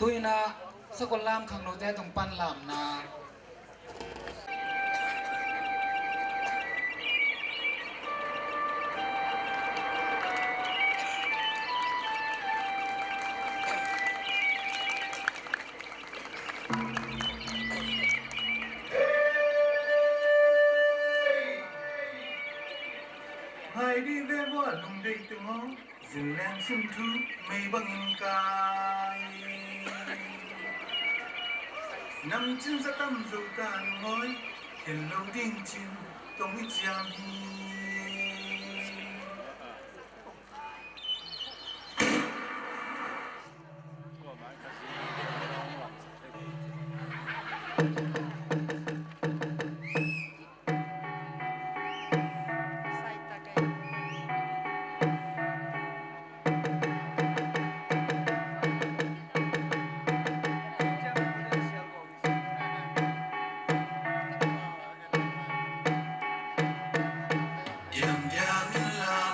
tôi na sa con lam khang nô te tông pan làm na hai đi về vô lùng đầy từng ngõ rừng len xuân thu mây băng cài nằm chân ra tâm dầu cạn ngói thiền lâu đinh chim công ít giang hi Yam yam in la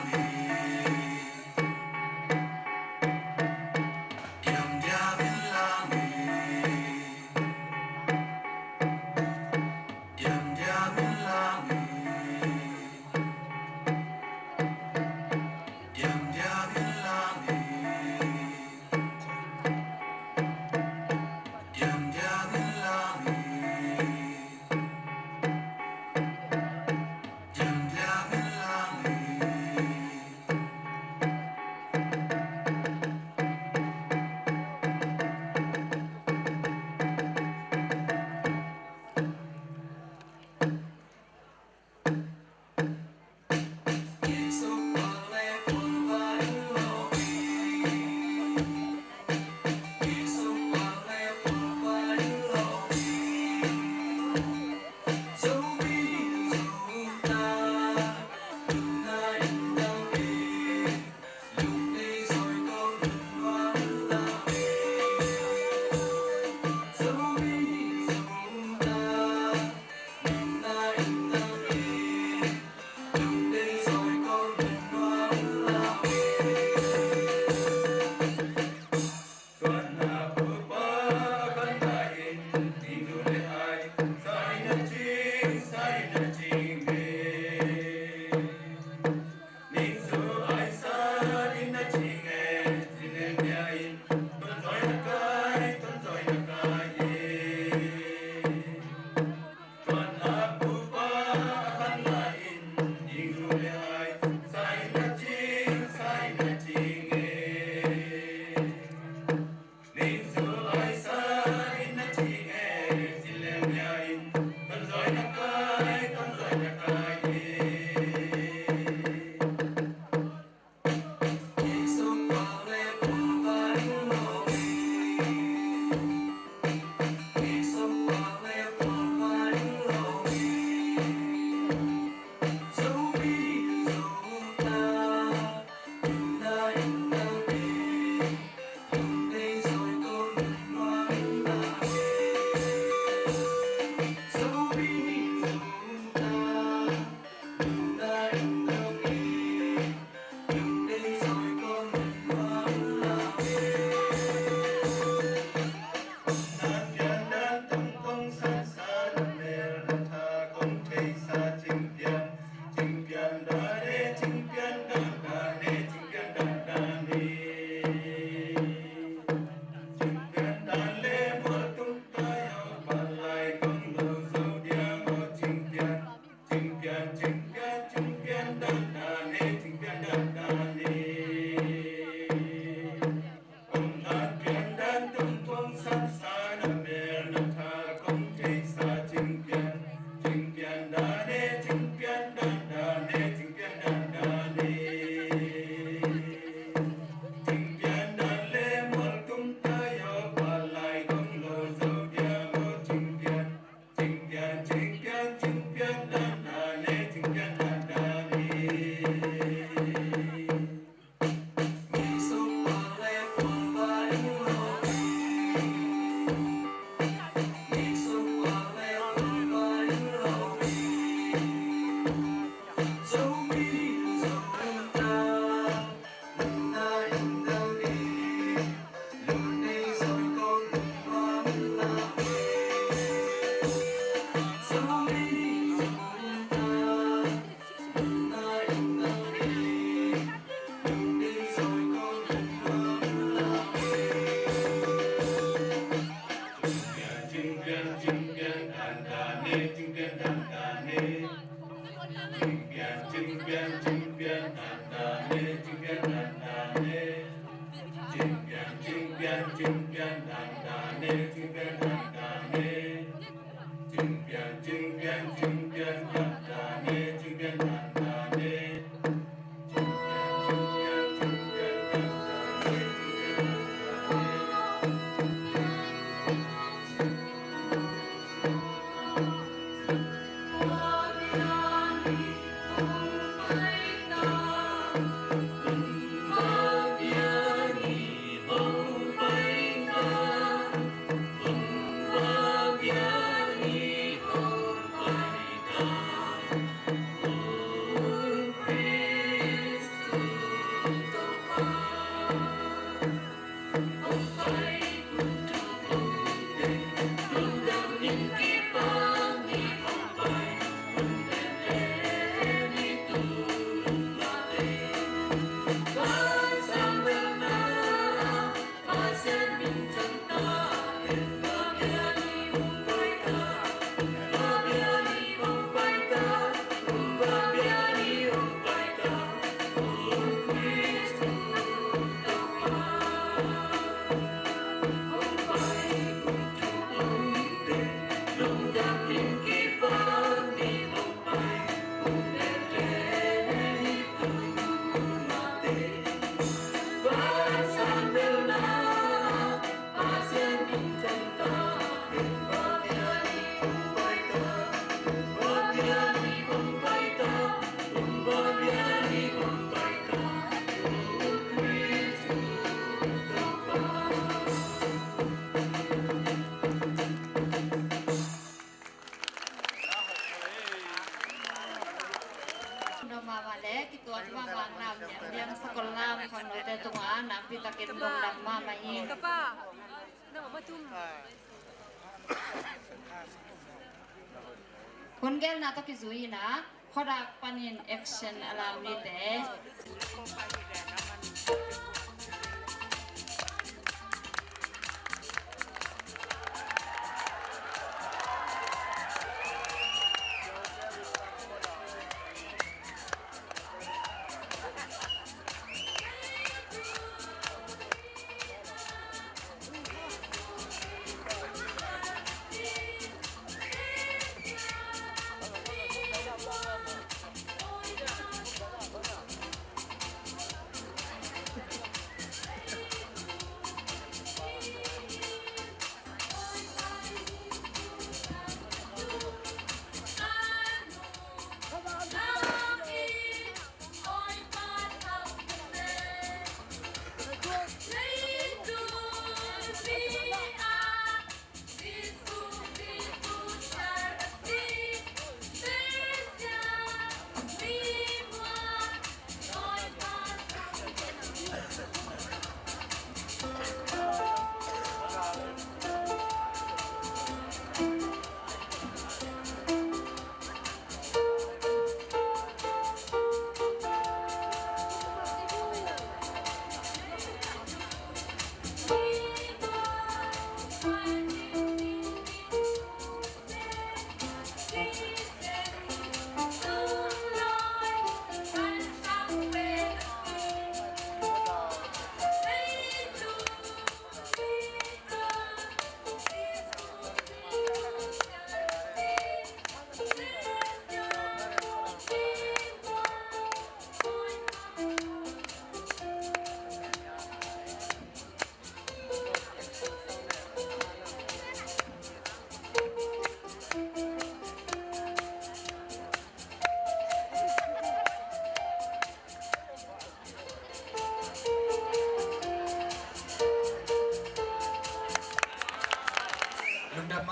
Hun gel na to kizuina, khodak panin action alam ni te.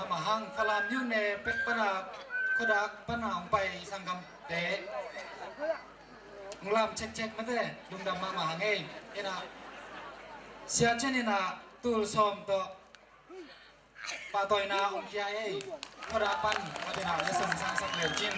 Mahang falam yun pek pada kodak panang pai sangkam te ngulam cek mate lungdam mama hangai ena sia chenina tul som to patoi na kia kodak pan madena lesang sang sak lejin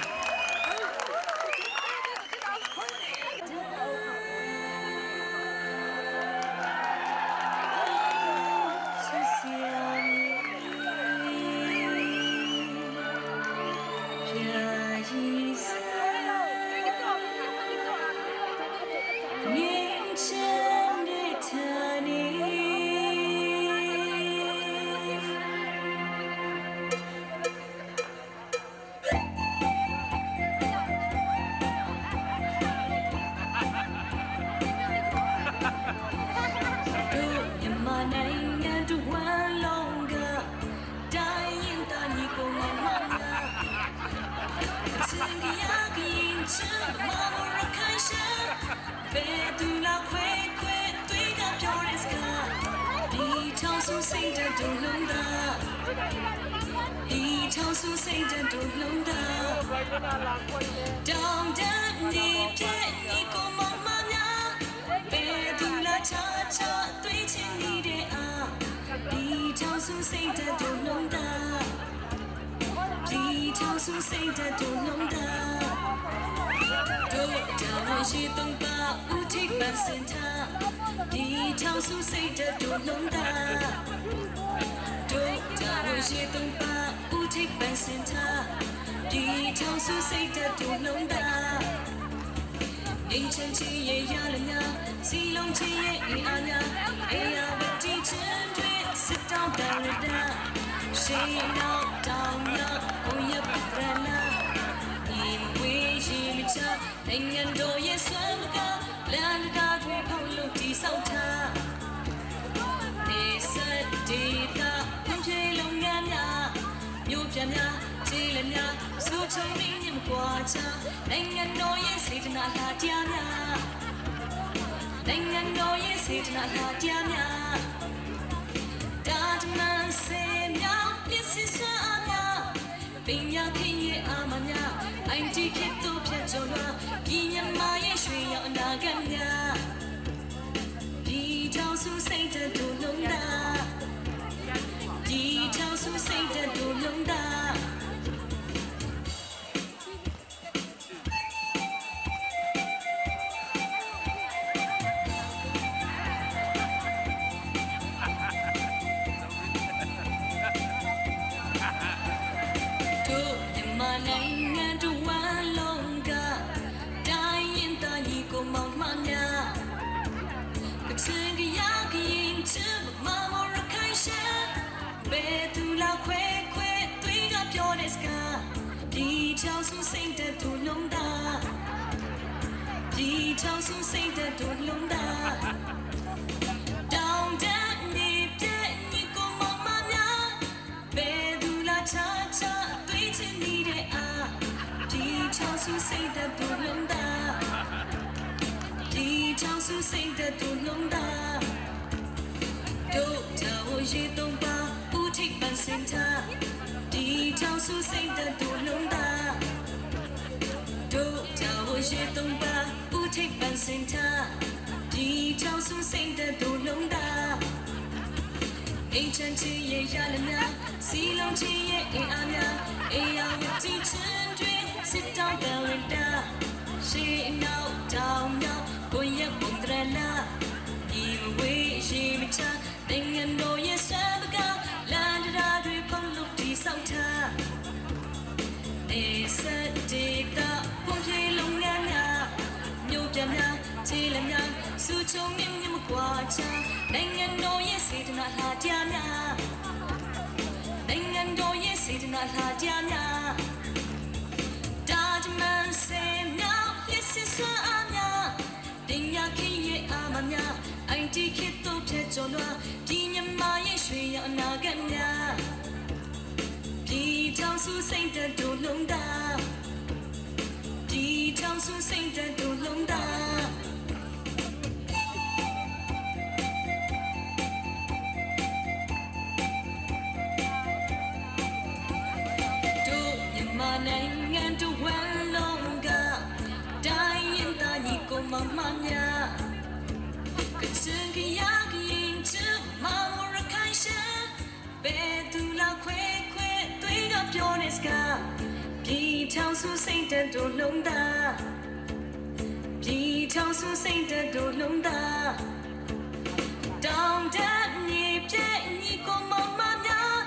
စုစိတ်တို့လုံးသားတောင်တန်းနေပြည့်ညီကိုမမများဘယ်သူလားချာချာတွေ့ချင်နေတဲ့အားဒီချောင်းစုစိတ်တို့လုံးသားဒီချောင်းစုစိတ်တို့လုံးသားတို့တောင်ရှိတုံးပါဦးထိပ်ပန်းစင်ထားဒီချောင်းစုစိတ်တို့လုံးသားတို့တောင်ရှိတုံးပါဦးထိပ်ပန်းစင်ထားဒီချောင်းစုစိတ်တို့လုံးသားငိမ့်ချင်ချင်ရဲ့ရလများစီလုံးချင်ရဲ့အင်အားများအေးရဝတီချင်တွေစစ်တောင်းပန်ရတာရှေးနောက်တောင်းနောက်ကိုရပရနာဒီဝေးရှိမချနိုင်ငံတော်ရဲ့ဆွမ်းကလန်တာတွေဖို့လို့ဒီဆောက်ထားနေစဒေတာဖွံ့ဖြိုးလုပ်ငန်းများမြို့ပြများခြေလက်များစုချုံနေညမကွာချနိုင်ငံတော်ရဲ့စေတနာလာတရားများနိုင်ငံတော်ရဲ့စေတနာလာတရားများတာတမန်စေများပြည့်စုံစွာများပညာခင်းရဲ့အာမများအိုင်တီခေတ်တို့ဖြတ်ကျော်လာဒီညမရဲ့ရွှေရောင်အနာဂတ်များဒီချောင်းစုစိတ်တို့လုံးသားဒီချောင်းစုစိတ်တို့လုံးသားနိုင်ငံတော်ဝါလုံးကတိုင်းရင်သားညီကိုမောင်မများကချင်ကရကရင်ချစ်မမောရခိုင်ရှာဘယ်သူလာခွဲခွဲတွေးကပြောတဲ့စကားဒီချောင်းစုစိတ်တို့လုံးသားဒီချောင်းစုစိတ်တို့လုံးသားတောင်တန်းနေပြည့်ညီကိုမောင်မများဘယ်သူလာချာချာတွေးချင်နေတဲ့အားဒီချောင်းစုစိတ်တို့လုံးသားဒီချောင်းစုစိတ်တို့လုံးသားတို့တော်ရေတုံးပါဦးထိပ်ပန်းစင်ထားဒီချောင်းစုစိတ်တို့လုံးသားတို့တော်ရေတုံးပါဦးထိပ်ပန်းစင်ထားဒီချောင်းစုစိတ်တို့လုံးသားအိမ်ချမ်းချင်ရဲ့ရလများစီလုံးချင်ရဲ့အင်အားများအေးရဝတီချင်တွေစစ်တောင်းပန်ရတာရှေးနောက်တောင်နောက်ကိုရပုံတရလာဒီမဝေးရှိမချနိုင်ငံတော်ရဲ့ဆွမ်းကလန်တာတွေဖုံးလို့ဒီဆောက်ထားနေစဒေတာပုံပြေလုံးငန်းများမြို့ပြများခြေလက်များစုချုံမြင့်မြင့်မကွာချနိုင်ငံတော်ရဲ့စေတနာလာတရားများနိုင်ငံတော်ရဲ့စေတနာလာတရားများတာတမန်စေများပြည့်စုံစွာများတင်ရခင်ရဲ့အာမများအိုင်တီခေတ်တို့ဖြတ်ကျော်လွှာဒီမြမရဲ့ရွှေရောင်အနာဂတ်များဒီချောင်းစုစိတ်တို့လုံးသားဒီချောင်းစုစိတ်တို့လုံးသားနိုင်ငံတော်ဝါလုံးကတိုင်းရင်သားညီကိုမမများကချင်ကရကရင်ချစ်မမောရခိုင်ရှာဘယ်သူလာခွဲခွဲတွေးကပြောနေစကားဒီချောင်းစုစိတ်တို့လုံးသားဒီချောင်းစုစိတ်တို့လုံးသားတောင်တန်းမြေပြည့်ညီကိုမမများ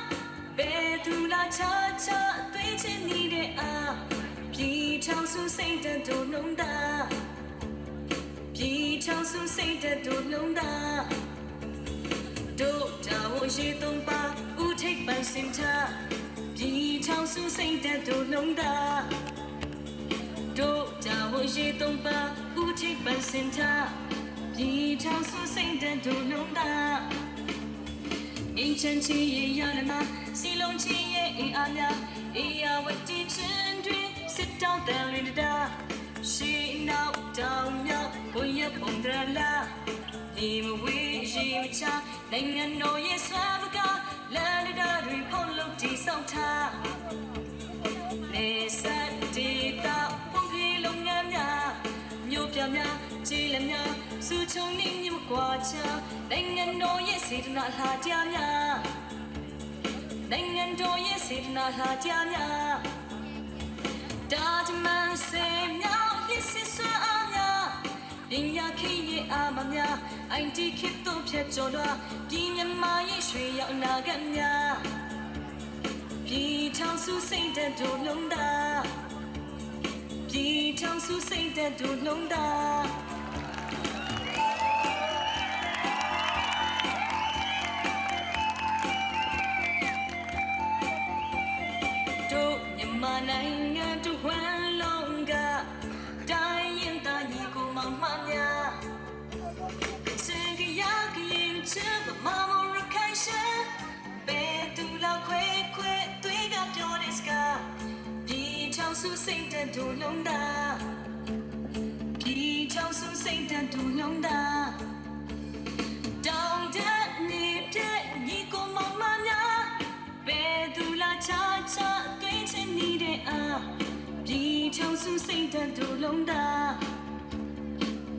ဘယ်သူလာချာချာတွေးချင်နေတဲ့အားပြည်ချောင်းစုစိတ်တို့လုံးသားပြည်ချောင်းစုစိတ်တို့လုံးသားတို့တော်ရေတုံးပါဦးထိပ်ပန်းစင်ထားပြည်ချောင်းစုစိတ်တို့လုံးသားတို့တော်ရေတုံးပါဦးထိပ်ပန်းစင်ထားပြည်ချောင်းစုစိတ်တို့လုံးသားအိမ်ချမ်းချင်ရဲ့ရလနာစီလုံးချင်ရဲ့အင်အားများအေးရဝတီချင်တွေစစ်တောင်းတန်ရတာရှေးနောက်တောင်မြောက်ကိုရပုံတရလာဒီမဝေးရှိမချနိုင်ငံတော်ရဲ့ဆွမ်းကလန်တာတွေဖုံးလို့ဒီဆောက်ထား များကြည်လည်းများစုချုံနေမြမကွာချနိုင်ငံတော်ရဲ့စေတနာလှကြားများနိုင်ငံတော်ရဲ့စေတနာလှကြားများတာတမန်စေမြောက်ရစ်စစ်စွာအားများပညာခေတ်ရဲ့အာမများအိုင်တီခေတ်တို့ဖြတ်ကျော်လွှာပြည်မြန်မာရဲ့ရွှေရောက်အနာဂတ်များပြည်ထောင်စုစိတ်ဓာတ်တို့လုံးသားပြည်ထောင်စုစိတ်ဓာတ်တို့လုံးသားတို့မြန်မာနိုင်ငံတို့ဝမ်းလုံးကတိုင်းရင်သားညီကိုမောင်မများစင်ကရကရင်ချစ်မမရခိုင်ရှာဘယ်သူလောက်ခွဲခွဲသွေးကပြောတဲ့စကားပြည်ထောင်စုစိတ်ဓာတ်တို့လုံးသားပြည်ထောင်စုစိတ်ဓာတ်တို့လုံးသားတောင်တန်းနေတဲ့ညီကိုမောင်မများဘယ်သူလာချာချာသွေးချင်နေတဲ့အားပြည်ထောင်စုစိတ်ဓာတ်တို့လုံးသား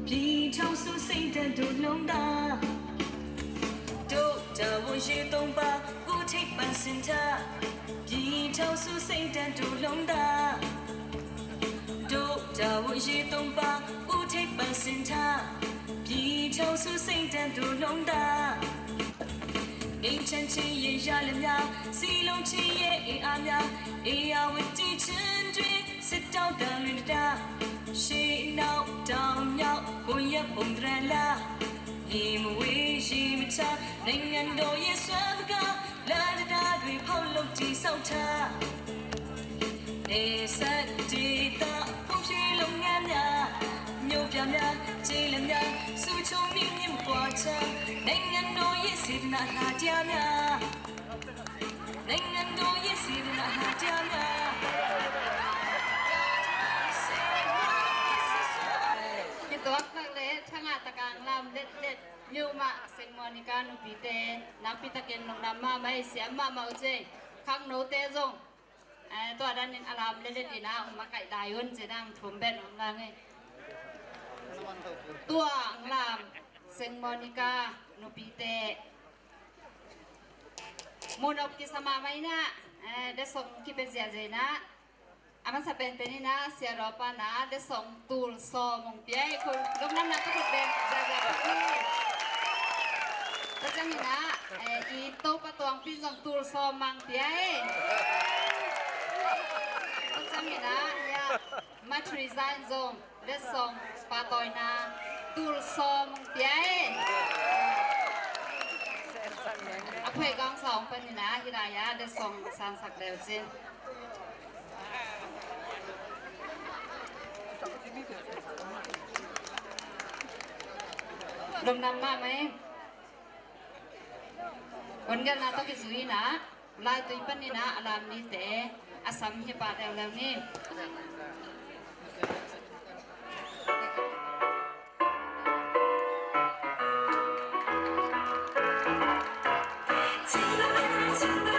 ပြည်ထောင်စုစိတ်ဓာတ်တို့လုံးသားတို့တာဝန်ရှိသုံးပါကိုထိပ်ပန်းစင်ထားပြည်ထောင်စုစိတ်ဓာတ်တို့လုံးသားတို့တာဝန်ရှိသုံးပါကိုထိပ်ပန်းစင်ထားပြည်ထောင်စုစိတ်ဓာတ်တို့လုံးသားအင်းချမ်းချင်းရဲ့ရလများစီလုံးချင်းရဲ့အင်အားများအေယာဝတီချင်းတွေစစ်တောင်းတန်လွင်တာရှေးနောက်တောင်မြောက်ကိုရပုံဒရလာဒီမဝေးရှိမချနိုင်ငံတော်ရဲ့ဆွမ်းကလာတာတွေဖောက်လို့တိဆောက်ထားနေဆက်တီတာပုံဖြေလုပ်ငန်းများမြို့ပြများခြေလများစုချုံမြင့်မြင့်ပွားချနိုင်ငံတော်ရဲ့စေတနာလှကြားများနိုင်ငံတော်ရဲ့စေတနာလှကြားများคิดตัวนักเล่ทั้งอาตะการลำเด็ดเด็ดยูมาเซงมอนิกานุปีเตน้ำพิตะเกนนงน้ำมาไม่เสียมาเมาเจข้างโนเตจงตัวด้านนี้อารามเล่นๆนะมาไก่ได้ยุ่นจะนั่งถมเบ็ดของนางไงตัวอังลามเซงมอนิกานุปีเตมูนอกิสมาไม่นะเดส่งคิดเป็นเสียใจนะอามันจะเป็นนี่นะเสียรอปานะเดส่งตูลซอมงเปียคุณลูกน้ำนักก็ถูกเป็นแบบนี้ก็จะมีนะอีโตปะตวงพี่ส่งตูลซอมังเปียก็จะมีนะเนี่ยมาทริซานซงเดส่งปาตอยนะตูลซอมงเปียอภัยกองสองเป็นนี่นะฮิดายะเดส่งสันสักเดียวจินลมน้ำมาไหมวันกันนะต้องกิสุยนะลายตัวปันนี่นะอารามนี้แต่อาสัมเฮปาเดลแล้วนี่ Jingle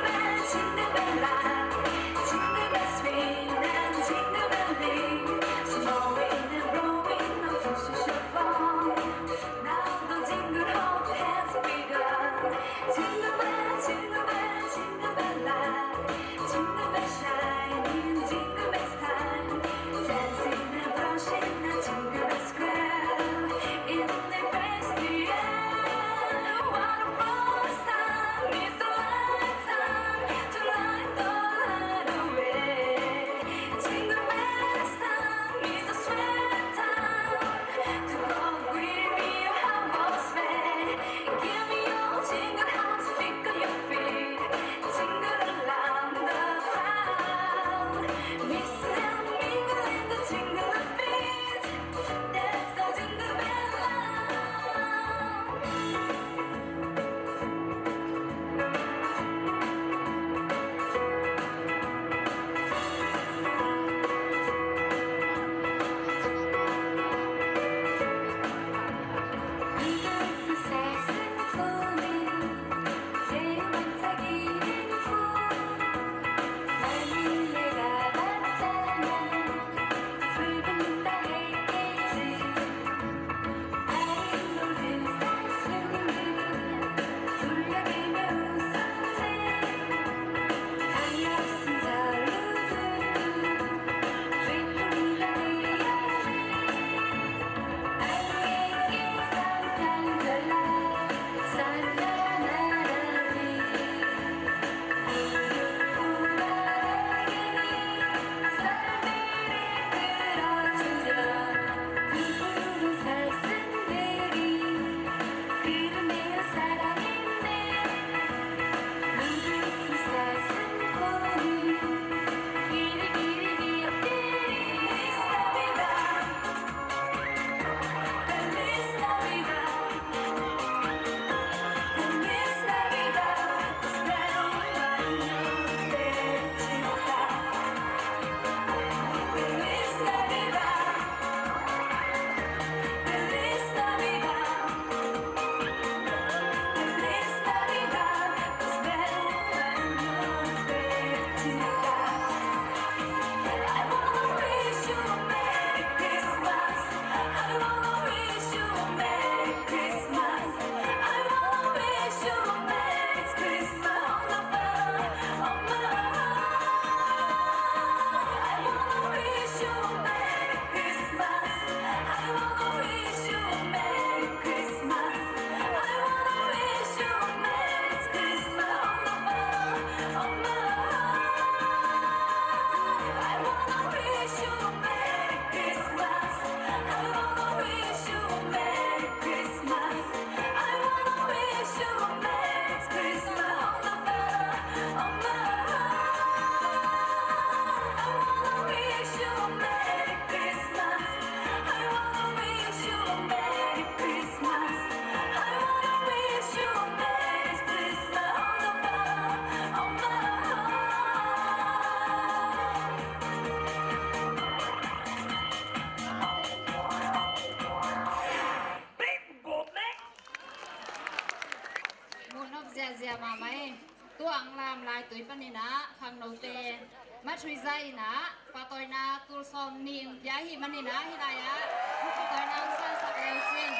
Malaysia mà mấy tuang làm lại tuổi bên na khang nô tê mà chui dây na và tôi na tu som niệm giá hi bên na hi đại á tôi na sang sắc leo xin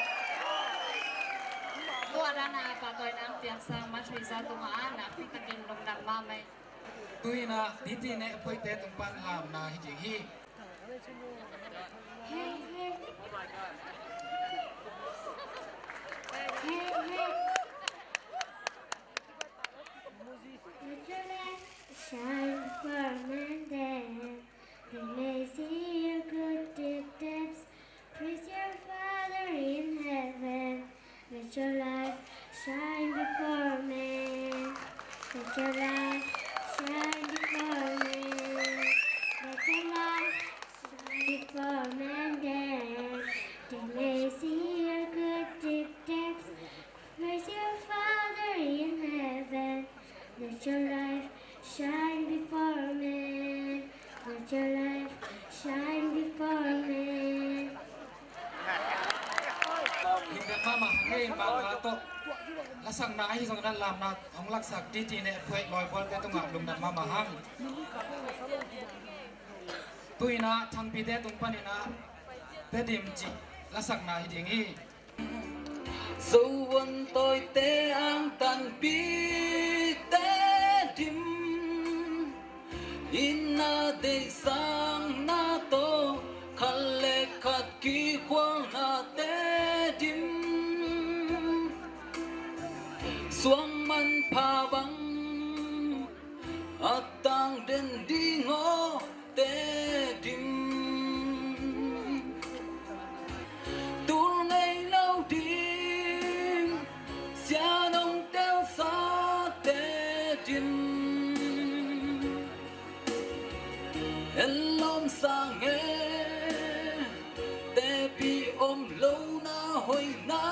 tua ra na và tôi na piak sang mà chui dây tu mà na phi takin lom nang ma mấy tôi na đi tin này phơi tết tung pan làm na hi chỉnh hi Hey, hey. Hey, hey. Let your light shine before men then they may see your good deeds. Praise your Father in heaven. Let your light shine before men. Let your light shine before men. Let your light before men then they may see your good deeds. Praise your Father in heaven. Let your light shine before men. Let your light shine before men. Hingga mama hangin bang to lasang na hi song nan lam na ong lak sak ti ti ne phoi loi bol te tunga lum na mama hang tuina thang pi te tung panina te dim chi lasak na hi ding hi dấu vân tôi tế ang tan pi tế dim inna de sang na to khale khat ki kwang na tế dim suang man pha bang atang den di ngo tế dim tul ngày lâu đêm xa nông teo xa tế dim en lom sa nghe tế bi ôm lâu na hồi na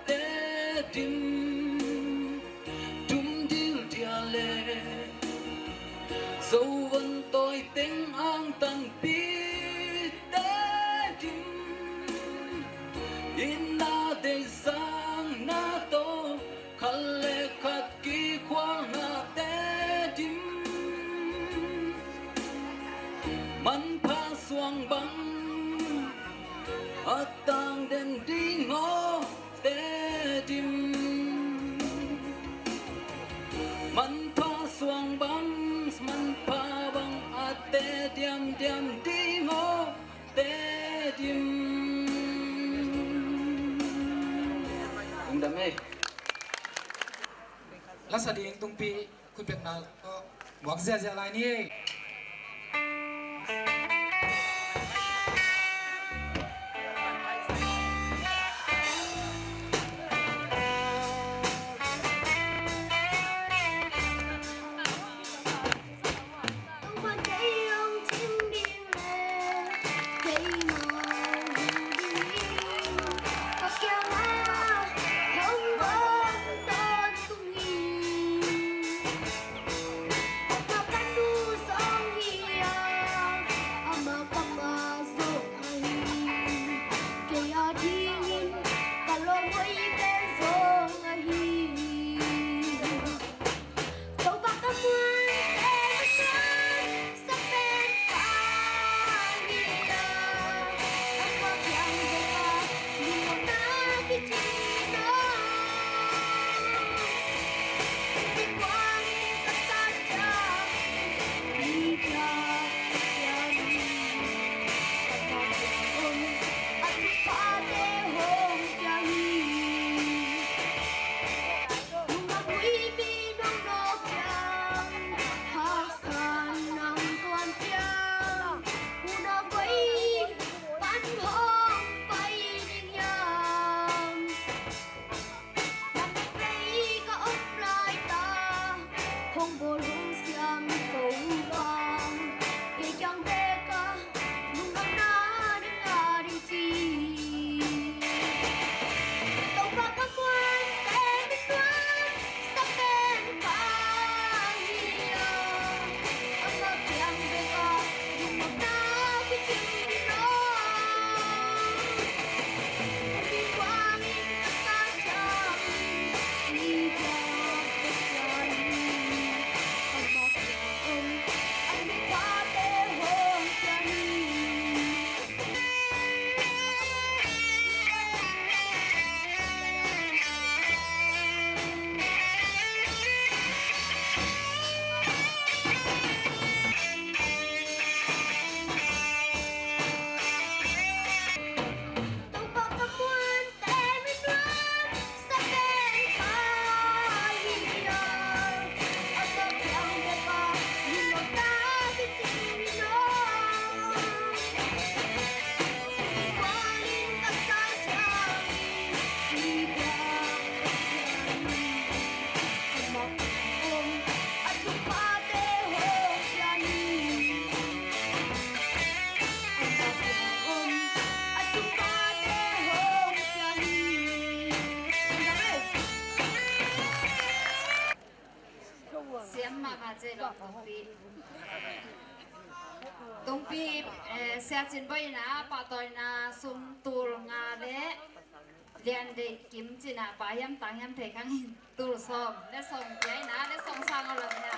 tế dim tum dil dia lệ dấu vân tôi tiếng ang tan pi tế dim inna de sang na to khale khat ki kwang na tế dim man pha suang bang atang den di ngo tế dim man pha suang bang man pha bang ate diam diam di ngo tế dim đam mê lasa ding tung pi kun pek na to wak zia zia lai ni Hãy subscribe cho kênh Ghiền Mì Gõ để không bỏ lỡ เสียจินบ่อยนะปาตอยนาซุมตูลงาเละเรียนเด็กกิมจินะปายำตังยำเทกังหินตูลซอมและส่งใหญ่นะและส่งสร้างเอาเลยเนี่ย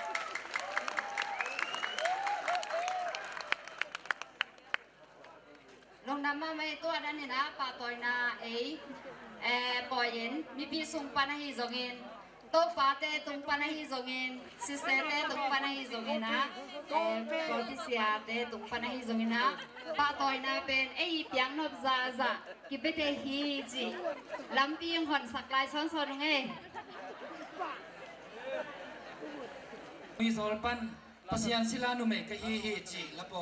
ลงน้ำมาไม่ตัวนั้นนี่นะปาตอยนาปล่อยเย็นมีปีส่งปานาฮิจงเงินโตปาเตตุงปานาฮิจงเงินซิเซเตตุงปานาฮิจงเงินนะโปรติเซียเตตุงปานาฮิจงเงินนะปาตอยนาเป็นเปียงนบซาซากิเปเตฮีจีลำปีงหอนสักลายซ้อนๆไงมีโซลปันปัสยันศิลานุเมกฮีจีละปอ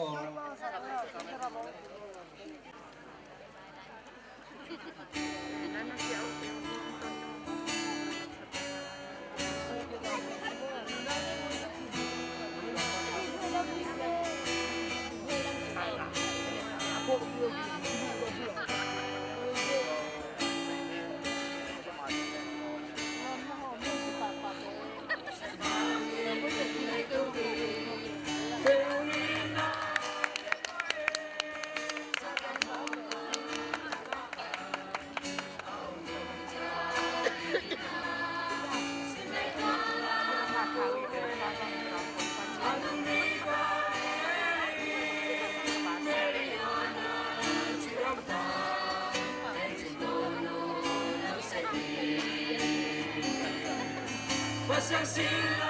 我相信爱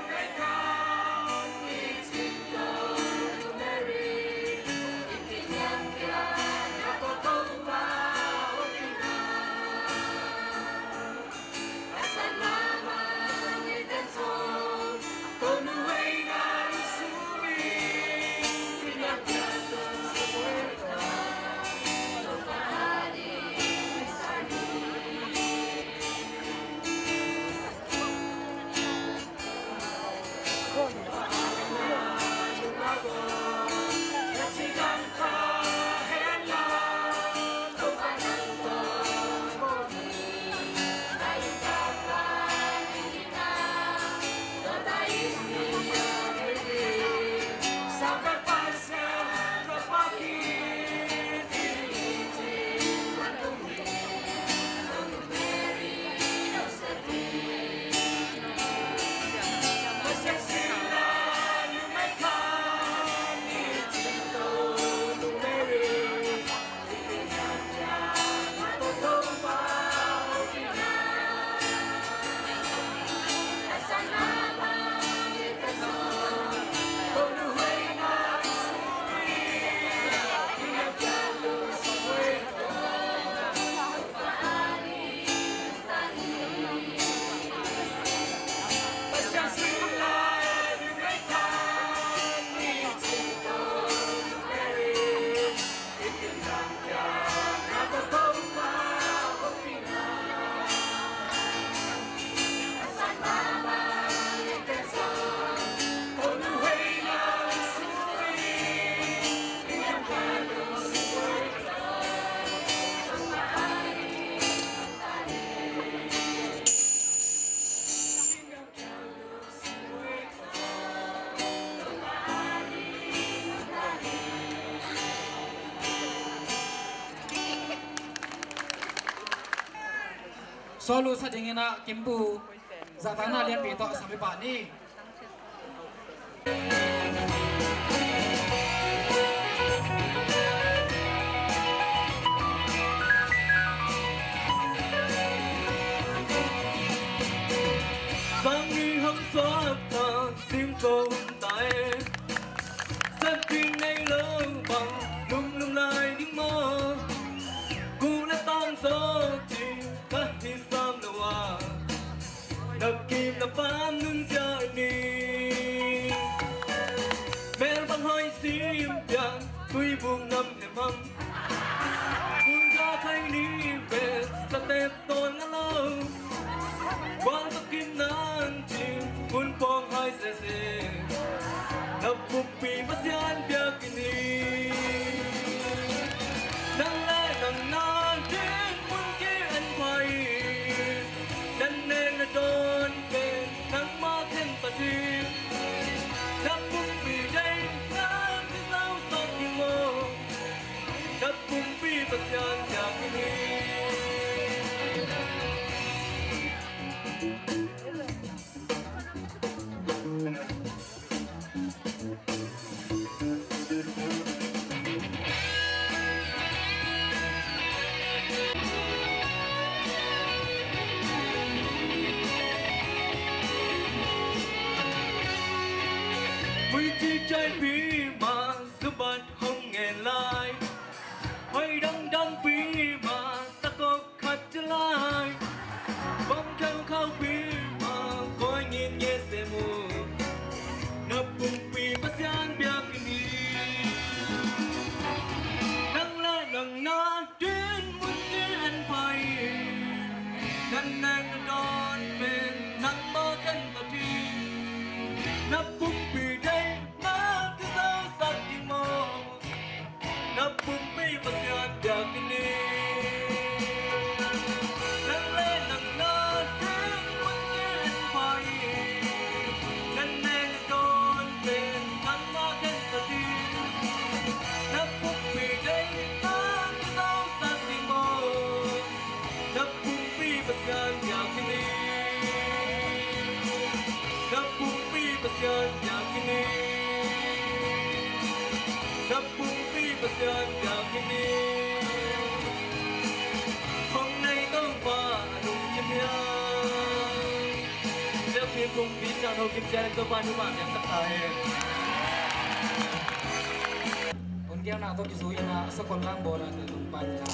会靠你经过路，Mary，一定要给那个头发我给他，爱在妈妈你的痛，都能为爱属于，你那个都是为我，都把你爱你。Solo sa dingina kimpu zatana lian pito sampai pani. Vang như hông xóa ta sim cầu tại rất kinh nay lỡ bằng lung lung lại những mơ cú đã tan gió chỉ các thì sam đâu à đặc kim là phám nun giờ đi mẹ bằng hơi sim piang tuy buông năm hẻm hâm buông ra thay đi về ta tép tôi ngã lâu quang tóc kim nắng chim cuốn quang hai xe xe trái bí mà giúp bạn không nghe lại hãy đắng đắng bí mà ta có khát trở lại bóng theo khao bí mà coi nhìn nhẹ sẽ mù nấp bụng bí mà gian biếc đi nắng la nắng na đến muốn nghe anh phải nắng nắng đón bên nắng mơ cánh tàu đi nấp bụng bí đây má cứ sao sắc đi mơ nấp bụng bí mà gian biếc đi nắng lên nắng na đến muốn nghe anh phải nắng nắng đón bên nắng mơ cánh tàu đi nấp bụng bí đây má cứ sao sắc đi mơ nấp bụng bí mà gian biếc đi nấp bụng bí mà gian biếc đi nấp bụng bí mà gian biếc đi hôm nay tôi qua nung chim nhang nếu khi cùng bí sao đâu kim che cơ quan của bạn em sắp tới ôn keo nào tôi kêu na sa kon lang bo na tung pan na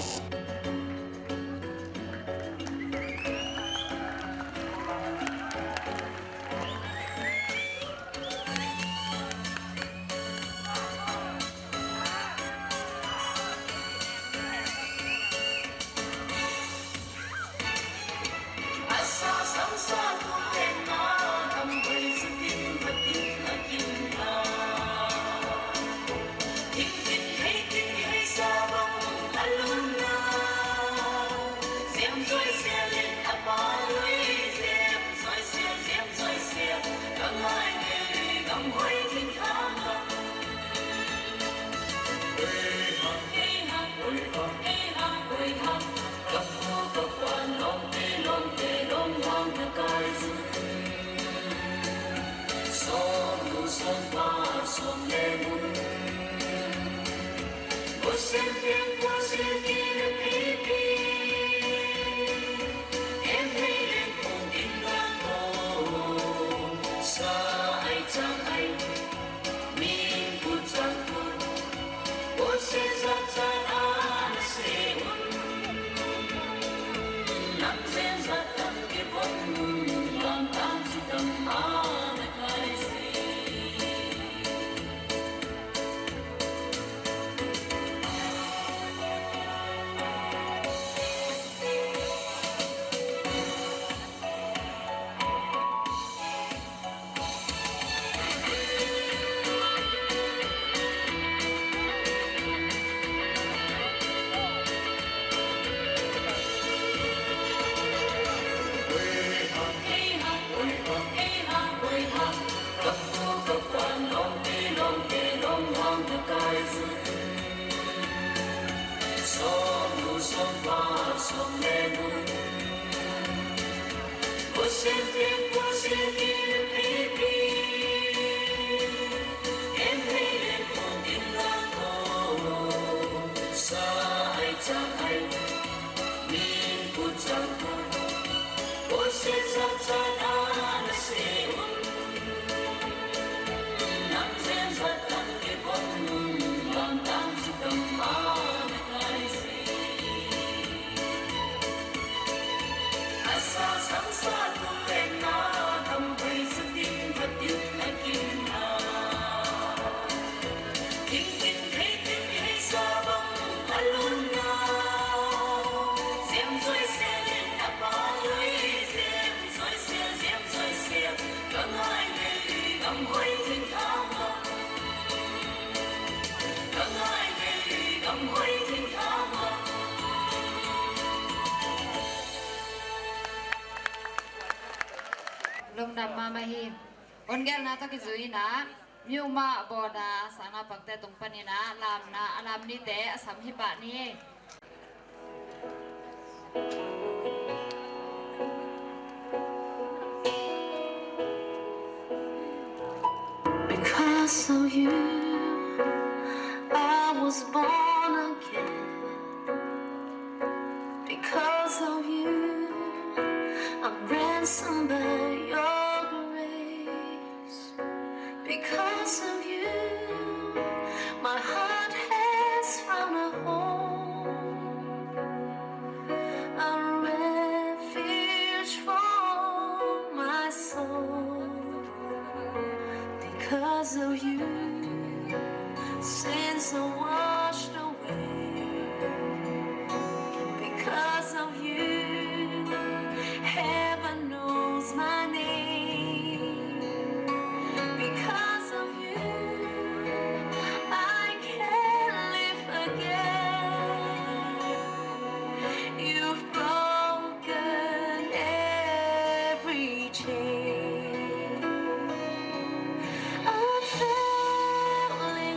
Asa samsa tu kena kambui sukin batin akin na Tin hey sabang alun na Zem zoi se lên apalui zem zoi se Gam ai ne gam hoi tin kham Hey ha Gam ho gam quan long te long wang the guys Som lu som pa som le mun Wo sen ki le pi pi Em hay lên cùng tin la ko Sa ai chang ai Min ku chang ku Wo sen za an se un Nam sen za tam ke bon Lam tam si tam an kai si lông đầm ma hi ôn gel na to ki zui na miu ma boda sana pakte tung pani na alam ni te asam hi pa ni Because of you, I was born again. Because of you, I'm ransomed by your grace. Because of you, Because of you, sins are washed away. Because of you, heaven knows my name. Because of you, I can live again. You've broken every chain. Unfailing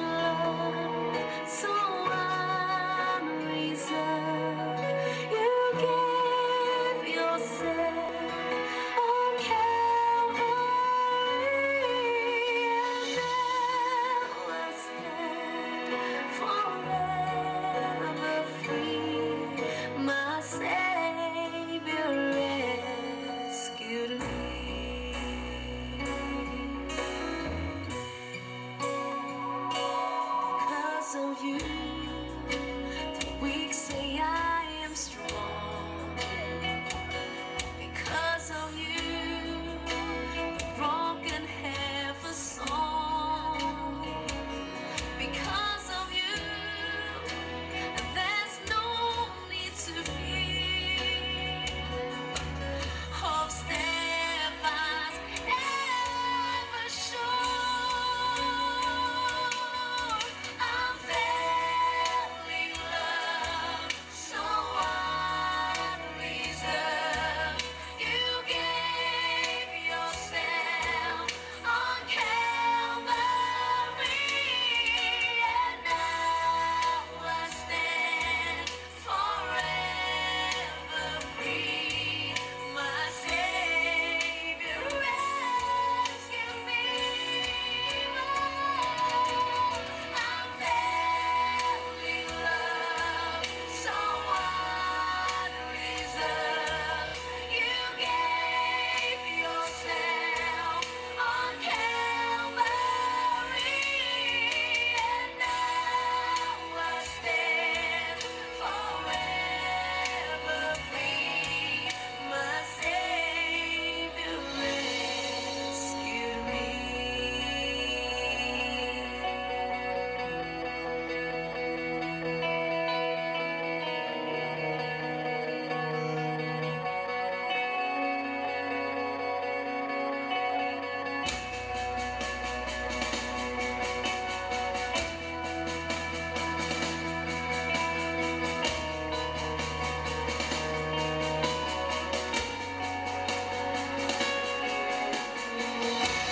love, so unreserved. You gave yourself on Calvary, and now I stand forever free. My Savior rescued me. Because of you, the weak say I am strong. Because of you, the broken have a song. Because of you, there's no need to fear. Hope steadfast, ever sure. Unfailing love, so unreserved. You gave yourself on Calvary, and now I stand forever free. My Savior rescued me. Unfailing love, so unreserved. You gave yourself on Calvary, and now I stand forever free. My Savior rescued me.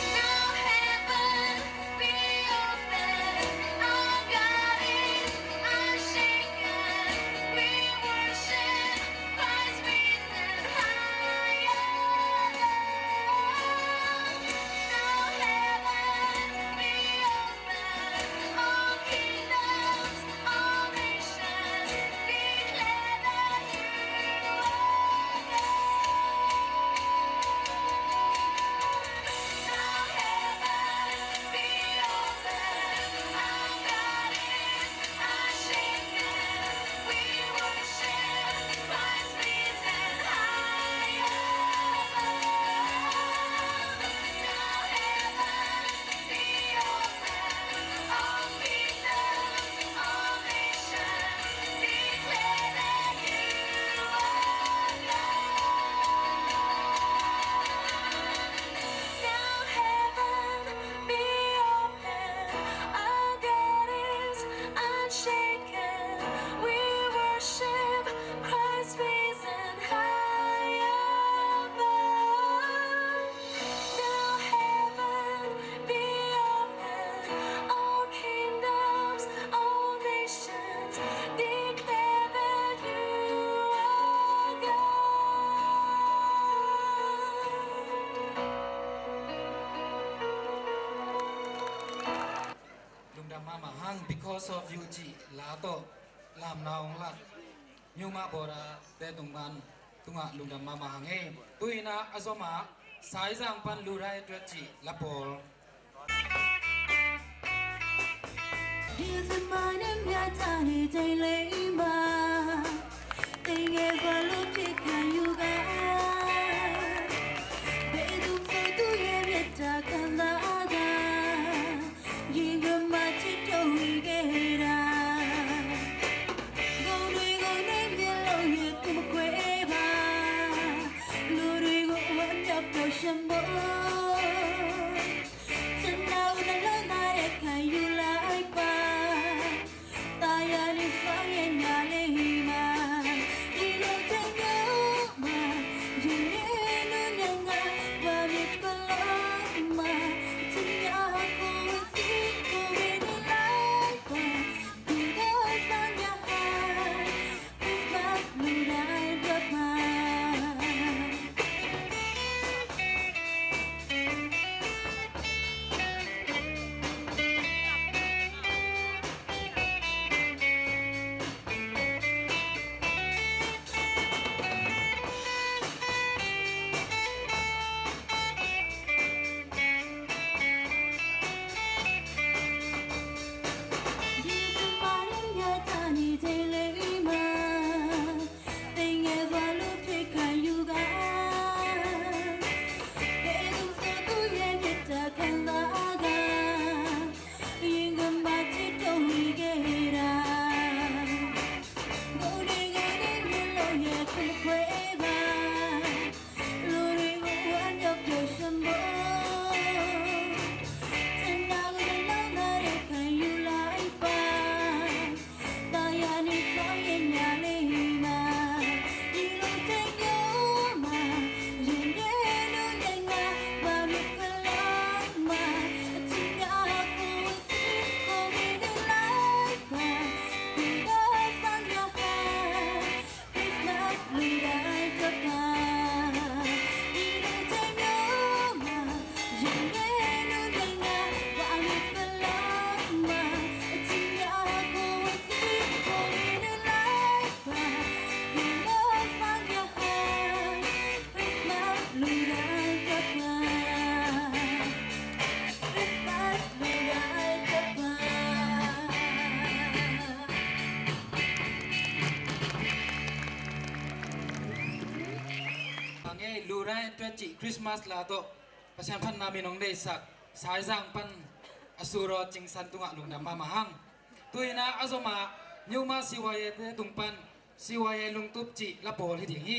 Now heaven be open, our God is unshaken. We worship Christ risen higher. Now heaven be open, all kingdoms, all nations declare that you are Now heaven be open, our God is unshaken. We worship Christ risen higher. Now heaven be open, all kingdoms, all nations declare that you are Now heaven be open, our God is unshaken. We worship Christ risen high above. Now heaven be open, all kingdoms, all nations declare that you are Lungdam mama hang because of you ji lato lam naong lat nyuma bora te tungban tunga lungdam mama hang he tuina azoma sai jang pan lurai trachi lapol Is it mine and my tiny daily ma? They ever look at you guys. They do for do you get dark and ခွဲပါလူတွေကိုဝမ်းရောက်ပြည့်စုံဖို့စင်နာကိုလုံးတဲ့ခံယူလိုက်ပါတာယာနေဆောင်ရင်ညာလေးမှာဒီလိုတဲ့မျိုးမှာရင်ထဲလို့နေငါဘာမကလားမှာအချစ်များကိုစီကိုမင်းလိုက်ပါဒီတော့ဆောင်ရဟာ It's not me that the time ဒီလိုတဲ့မျိုးမှာရင်ထဲလို့နေငါဘာမကလားမှာအချစ်များကိုစီကိုမင်းလိုက်ပါဒီတော့ဆောင်ရဟာ It's not me that the time It's not me that the time างเงลูไรตรจิคริสต์มาสลาโตประชาพันนามีน้องได้สักสายสังปันอสุรจิงสันตุงะลุงดำมามาหังตุยนาอสมานิวมาสิวายเตตุงปันสิวายลุงตุบจิละโปลที่ดิ่งฮี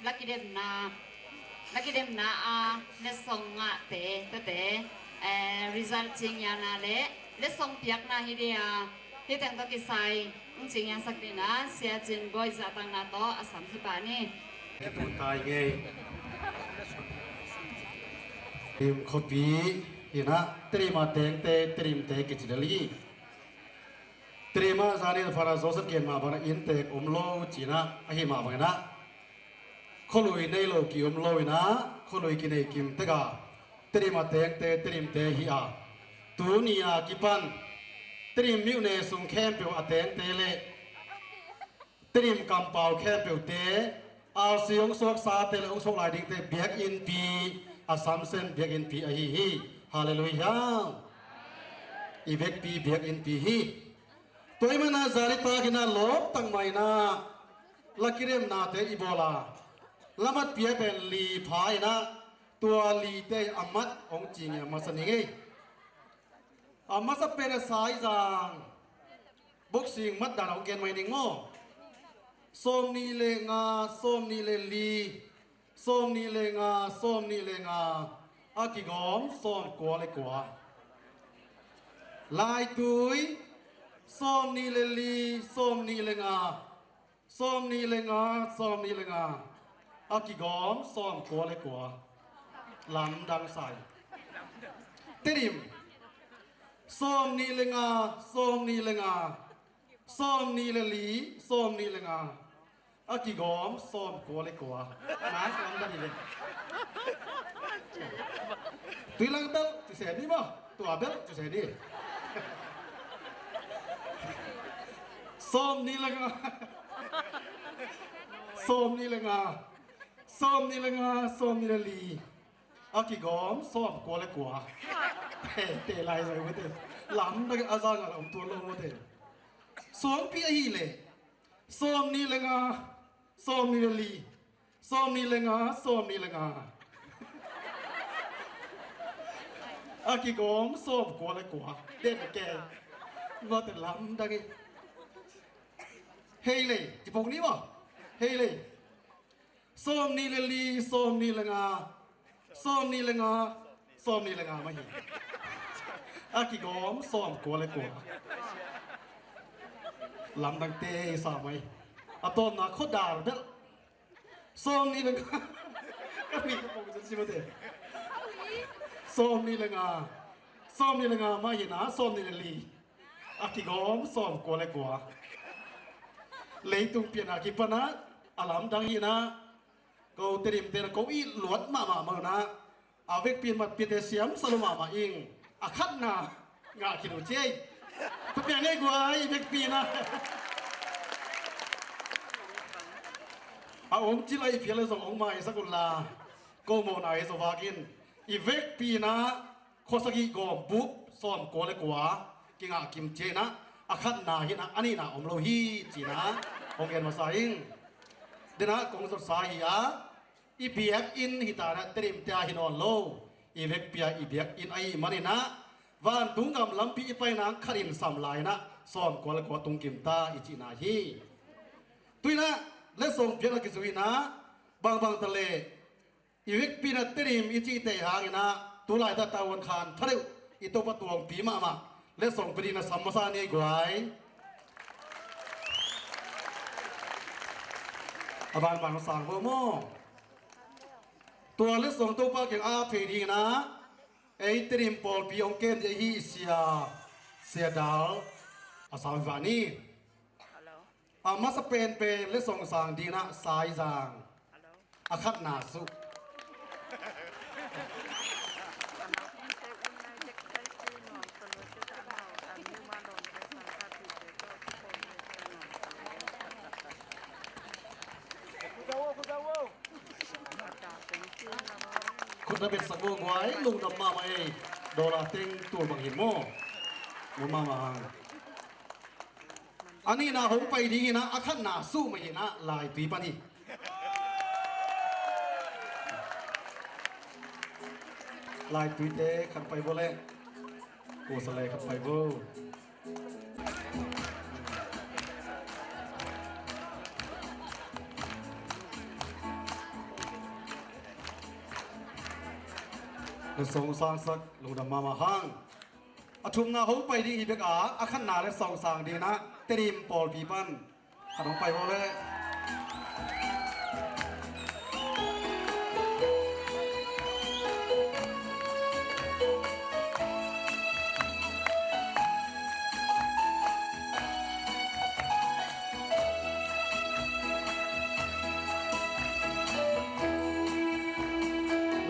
ลักกิเดมนาเลสงงะเตresult จริงยานาเลสงเปียกนาฮิเดียที่แต่งตัวกิไซจริงยังสักดีนะเสียจินบอยจะตั้งนาโตอสัมพิบานี่ ตุนตายไงทีมขบีฮินะตรีมาเตงเตตรีมเตกิจเดลีตรีมาซานีฟาราโซสเกนมาบานะอินเตกอมโลจีนะอหิมาบังนะคนลุยในโลกีอมโลยนะคนลุยกินเอกิมเตกาตรีมาเตงเตตรีมเตฮิอาตูนีอากิปันตรีมมิวเนสุงแคมเปียวอเตงเตเลตรีมกำเปาแคมเปียวเตอาเสียงสวกซาเตลองสวกลายดิ่งเตเบียกอินปีอาซัมเซนเบียกอินปีอหิฮิฮาเลลูยาอีเวกปีเบียกอินปีฮิตัวมันน่าจาริตากินาลบตั้งไม่น่าลักกิเรมนาเตอีโบลาละมัดเปียเป็นลีพายนะตัวลีเตอามัดองจริงมาสนิงอามัดจะเป็นสายจางบุกสิงมัดดานเอาเกณฑ์ไม่นิ่งโง่ส้มนีเลงาส้มนีเลลีส้มนีเลงาส้มนีเลงาอากิกอมส้มกัวเลยกัวลายตุยส้มนีเลลีส้มนีเลงาส้มนีเลงาส้มนีเลงาอากิกอมส้มกัวเลยกัวลำดังใส่ติริมส้มนีเลงาส้มนีเลงาส้มนีเลลีส้มนีเลงาอากิกอมส้มกัวเลยกัวน้าลำดังเลยตุยลังเบลตุเสียดีป่ะตัวเบลตุเสียดีส้มนี่ละงาส้มนี่ละงาส้มนี่ละงาส้มนี่ละลีอากิกอมส้มกัวเลยกัวเตะลายเลยวะเตะหลำตะกี้อาจารย์อะไรตัวลงวะเตะส้มพี่ฮีเลยส้มนี่ละงาส้มนี่ละลีส้มนี่ละงาส้มนี่ละงาอากิกอมส้มกัวเลยกัวเด็ดแกว่าแต่หลำตะกี้เฮ้ยเลยจีบงนี้ป่ะเฮ้ยเลยส้มนี่เลยลีส้มนี่เลยงาส้มนี่เลยงาส้มนี่เลยงาไม่เห็นอากิกอมส้มกัวเลยกัวลำดังเตะสามไหมอะตอนน่ะเขาด่าเด็กส้มนี่เลยงาก็มีกระโปรงจะชิมเตะส้มนี่เลยงาส้มนี่เลยงาไม่เห็นนะส้มนี่เลยลีอากิกอมส้มกัวเลยกัวเลยตุงเปลี่ยนอากิปนะอาลามดังยีนะก็เตรียมเตระก็อีหลวดมานะอาเวกเปลี่ยนมาเปลี่ยนเสียมสโลมาอิงอาคัดนางาคิดดูเจ้ยทุกอย่างนี้กูไอ้เวกเปลี่ยนนะอาองค์จิไลเพียรเลยส่งองค์มาสักุลาโกโมนาเอสวากินอีเวกเปลี่ยนนะโคสกิโกบุบซ้อมโกเลกัวกิงอากิมเจนะอาคัดนาฮินะอันนี้นะอมโลฮีจีนะองเอ็นมาสายงเดนะกงสดสายอ่ะอีเบียกอินฮิตานะเตรียมเตียฮินอนโลอีเวกเปียอีเบียกอินไอมันนี่นะวันตุงกำลังปีไปนังขัดินสามลายนะซ้อมกวลกวตุงกิมตาอิจินาฮีตุยนะและส่งเพียงกิสุยนะบางทะเลอีเวกปีนะเตรียมอิจิเตหางนะตุลายตะวันคานทะเลอีโตปะตวงปีมาและส่งไปดีนะสัมมาสานีกวยอาบานบางสังเบอร์โมตัวและส่งตัวปากอย่างอาเพดีนะไอตริมปอลปีองเกนจะฮีเสียดาวอาสามวานีอามาสเปนเป็นและส่งสังดีนะสายจางอาคัดนาสุคุณจะเป็นสังวายลุงดำมาไหมโดราเต็งตัวบางหินโม่ลุงมาอันนี้นะผมไปดีนะอาคันนาสู้ไม่เห็นนะลายปีปะนี่ลายปีเตะขันไปบ่เล่กูสลายขันไปบ่ ในสองสางสักลุงดำมาห้างอาชุมนาเขาไปดีอีเบกอาขันนาและสองสางดีนะเตรียมปอลปีปันขนมไปพอเลย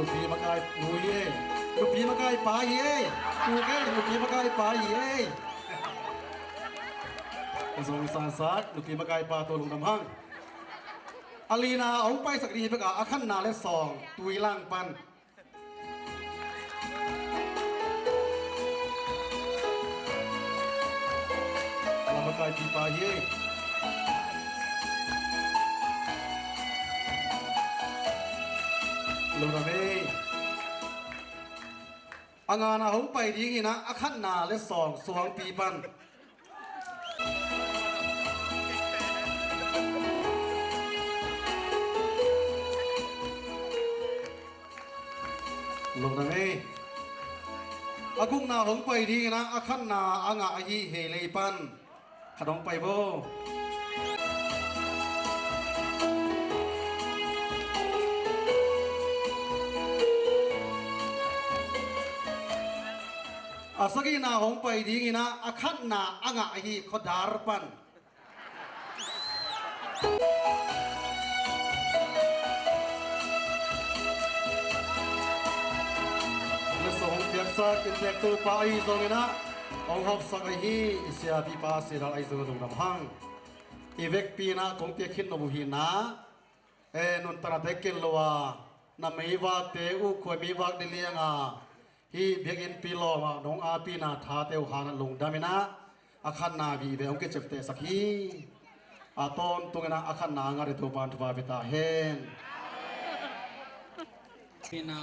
ลูกพี่มากายหนูเย่ลูกพี่มากายปลาเย่กูแก่ลูกพี่มากายปลาเย่สองสางสักลูกพี่มากายปลาตัวลุงดำห้างอาลีนาเอาไปสักดีเบกอาขันนาและสองตุยล่างปันลำบากายปีปลาเย่ลุงดำเอ้อางานาเขาไปดีงี้นะอาขันนาและสองสวงปีปันลุงดำเอ้อากุ้งนาเขาไปดีงี้นะอาขันนาอางาอายีเฮเลยปันขนมไปโบอาสกีนาหงไปดีงี้นะอาขันนาอ่างอาฮีขดาร์ปันเมื่อสองเพียกสักเป็นเพียกตัวไปตรงนี้นะองหอบสักอาฮีอิสยาปีปาสิราไอซ์ตรงน้ำหังอีเวกปีนะตรงเพียกขินนบุหินะนุนตระเด็กกินลัวนำไม่ว่าเตอุควยไม่ว่าเดลียงฮีเบียกินปีโลมาน้องอาปีนาทาเตวหานันลงดามินะอาคันนาบีเบองเกจับเตสักฮีอาตอนตรงนั้นอาคันนางาริตัวบานทวาเบตาเฮนปีนา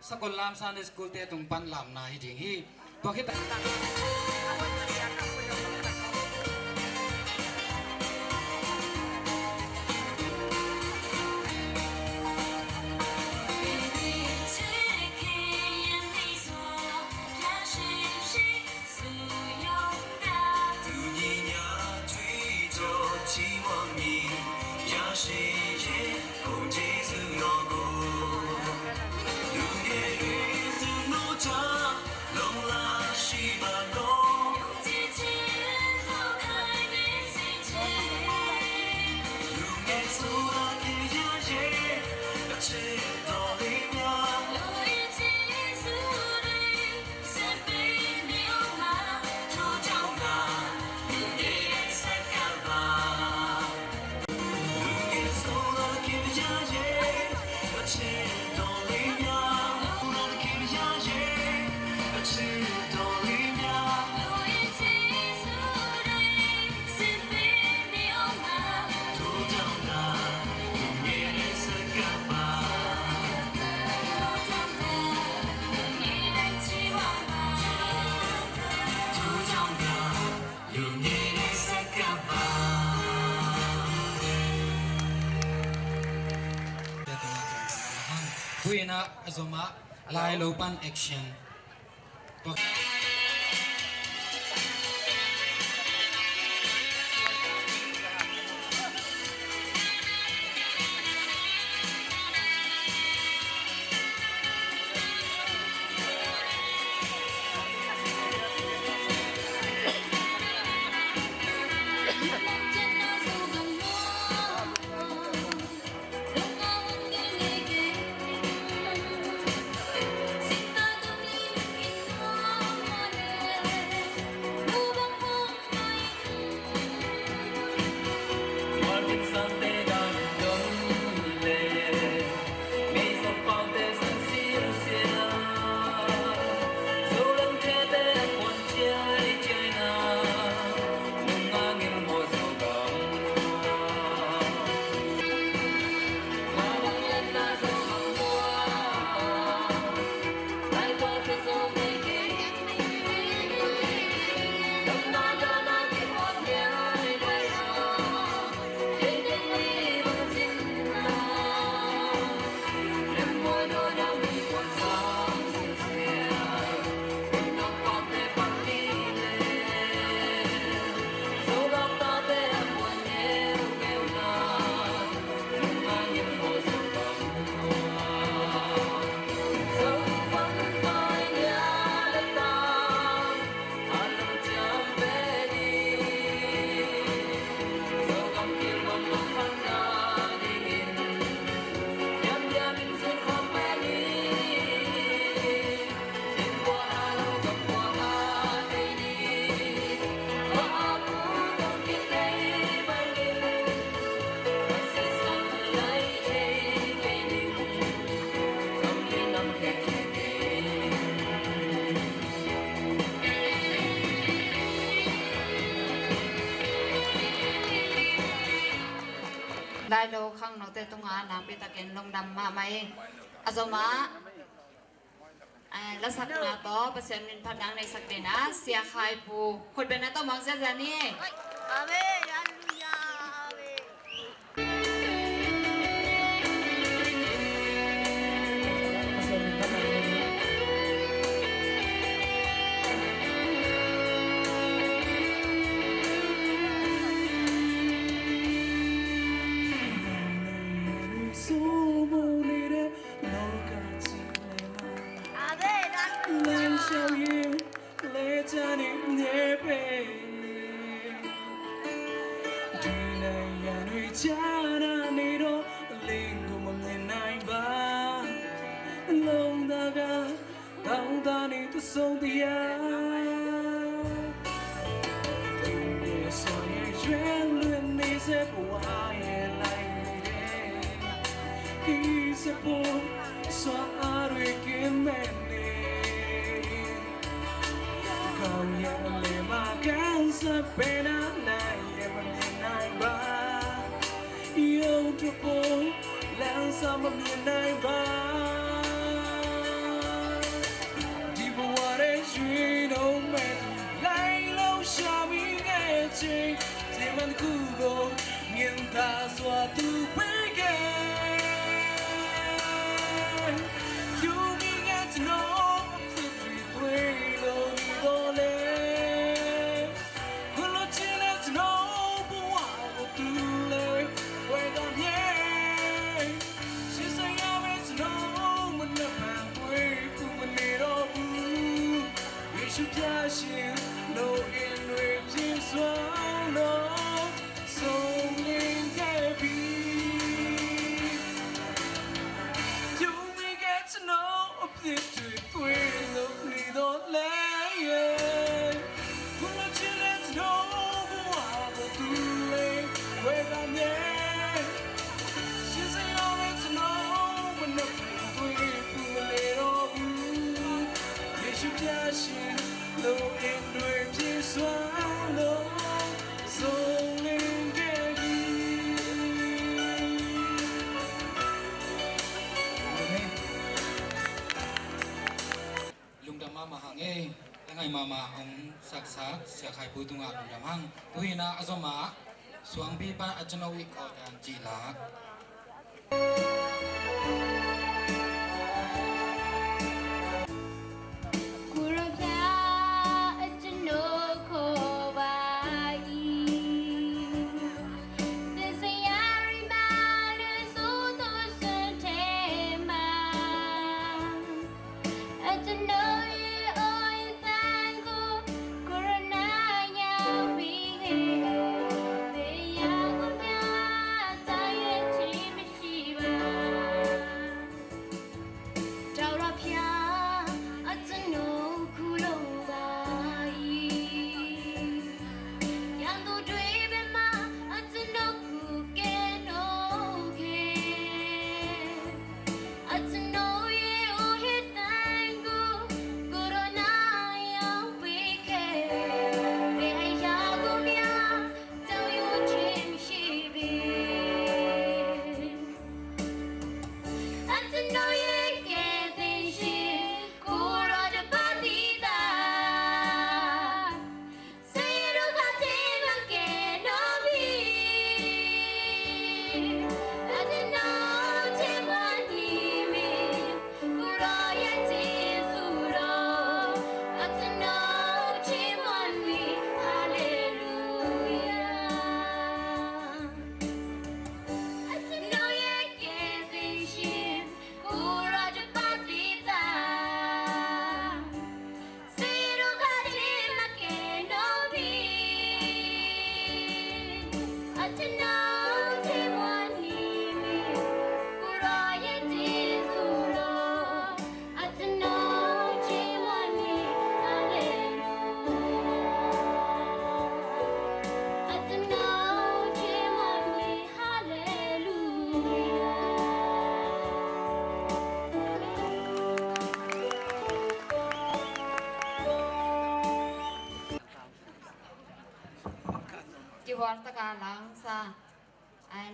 สกุลลามซานสกุลเตตุงปันลามนาฮิดิงฮีตัวคิดคุยนะสมะลายโลปันแอคชั่น te tunga na pitakin long dam ma mai azoma la sak na to pasyan min padang nei sak de na sia khai pu khut be na to mang ja ja ni amen hallelujah sông tia để soi chuyến luyện đi sẽ qua lại khi sẽ buồn xóa đôi kiếm men đi không nhẹ lệ mà càng sẽ bên này em mình này ba yêu cho cô lẽ sao mà miền này ba Duyên ông mẹ lại lâu xa mi nghe chênh Thế mà cứ gồm nghiêng ta xóa từ bế kê Dù mi nghe cho nó Thì tùy tuê lâu đi đô lê Khuôn lô chê lê cho nó Bố hòa vô tư lê Quay gọn nhé Chỉ say nhau mẹ cho nó Mình nập hàng quê Cùng mình đi đó bù Chúc gia xin nấu yên nguyện chim xoáng nó sông lên cái bi chúng mình ghé cho nó ấp thiệt tuyệt quê lúc đi đốt lấy cũng là chuyện lên cho nó vô hòa vô tư lên quê ta nhé xin say nhau lên cho nó mình nập quê cùng mình để đó chúc gia xin lâu yên đuổi chỉ xóa nó sông lên cái đi lung đam ma hang e ngai mama ong sak sak sia khai pu tunga lung đam hang tuina azoma suang bi pa ajnawi ko dan ji la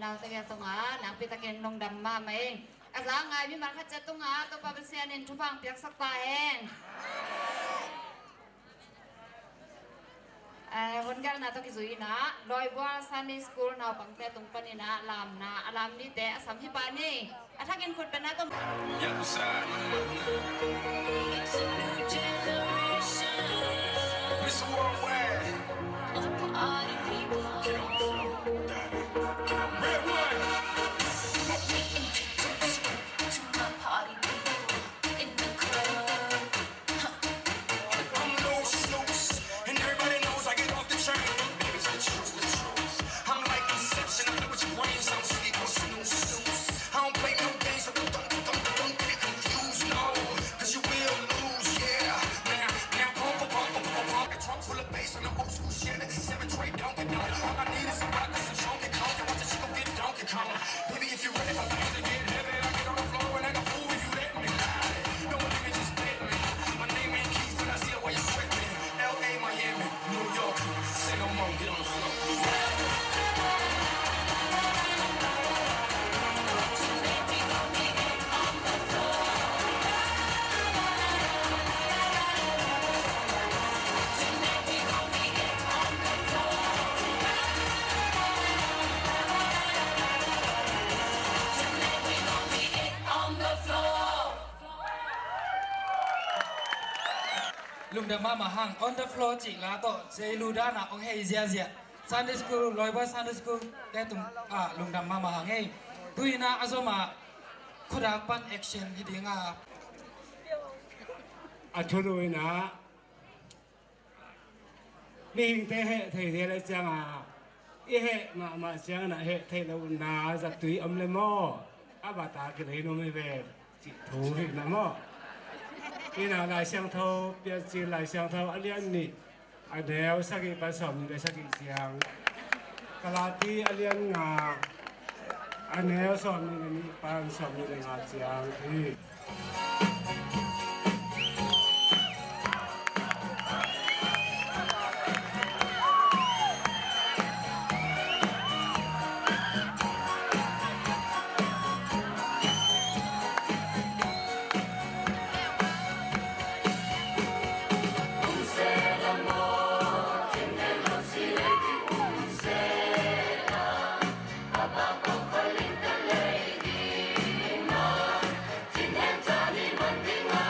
nau tege tunga nang pitaken nong damma maeng asa ngai bi mar khacha tunga to pabsian in thupang piak sak pa heng hon gal na to ki zui na loi bwa Sunday school na pangte tung pani na alam ni te asam hi pa ni athakin khut pe na to It's a new generation. It's worldwide. Of party people. Red one. Let me introduce you to my party people in the club. I'm loose, and everybody knows I get off the train. Baby, it's the truth. I'm like Inception, I play with your brains, I'm sleep on snooze. I don't play no games, so don't get confused, no. Cause you will lose, yeah. Now, pump. A trunk full of bass on the old school Shannon. 7 tray Donkey Kong. All I need is some rock and some chunky conk. Watch the chico get Donkey Kong. Baby, if you're ready for things to get heavy, I get on the floor and I can fool if you let me. No one can just bet me. My name ain't Keith, but I see it while you sweat me. L.A., Miami, New York. Say no more, get on the floor. On the floor. lung da ma hang on the floor chi la to se lu da na ong hei zia Sunday school loi boy Sunday school te tung lung da ma hang hei tuina azoma khodak pan action hidinga Athuruina Ning te he thei the la changa I he ma changa na he thei lo na za tui am le mo abata ke le no me ve chi thu hi na mo ina lai xiang thâu bia chi lai xiang thâu a lian ni a deu sa ki pa som ni le sa ki chiang kalati a lian nga a neo som ni pan som ni le nga chiang thi Hãy subscribe cho kênh Ghiền Mì Gõ để không bỏ lỡ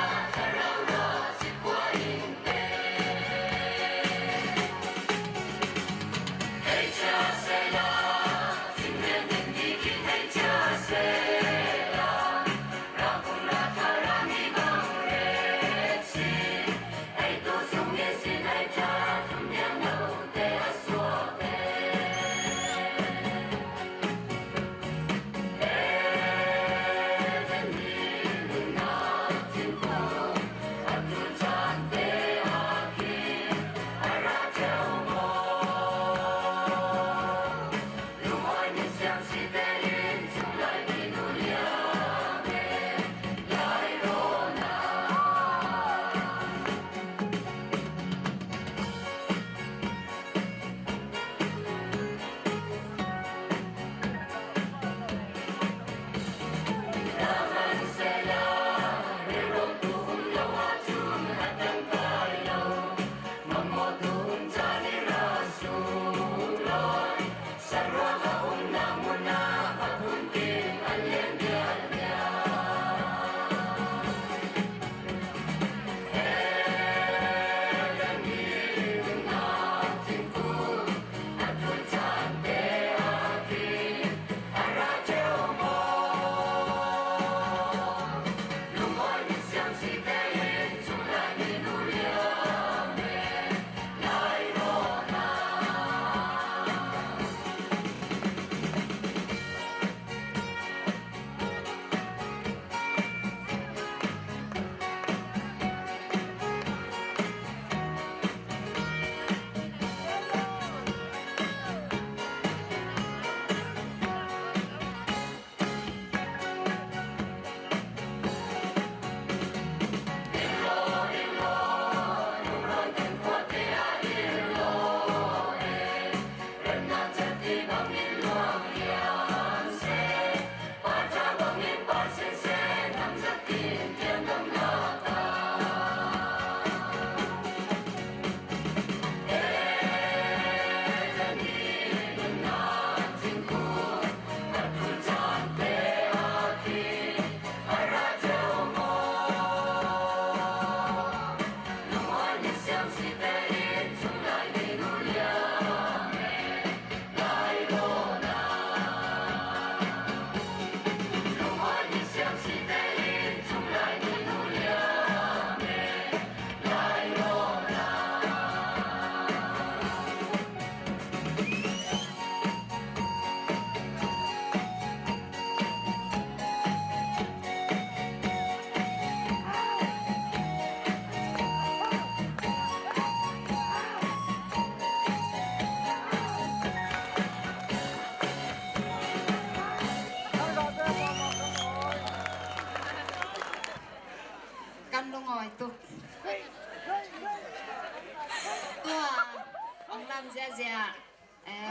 เจีย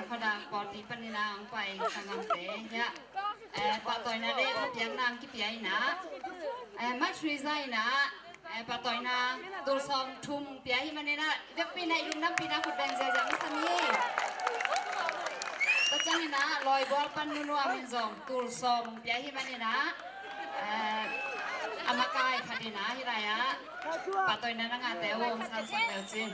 พอดังปอดปีปันนางไปทางงามเตะเนี่ยปะต่อยนาเร่ทับยังนางกิเปียนะมัทรีไซนะปะต่อยนาตัวซองทุ่มเปียหิมันเนี่ยนะเด็กปีไหนลุงน้ำปีนาขุดแดงเจียจะไม่สมีก็จังนี่นะลอยบอลปันนัวมินซองตัวซองเปียหิมันเนี่ยนะอามาไกายคดีนะฮิรายะปะต่อยนานังอาเตวงสันสันเดลจิน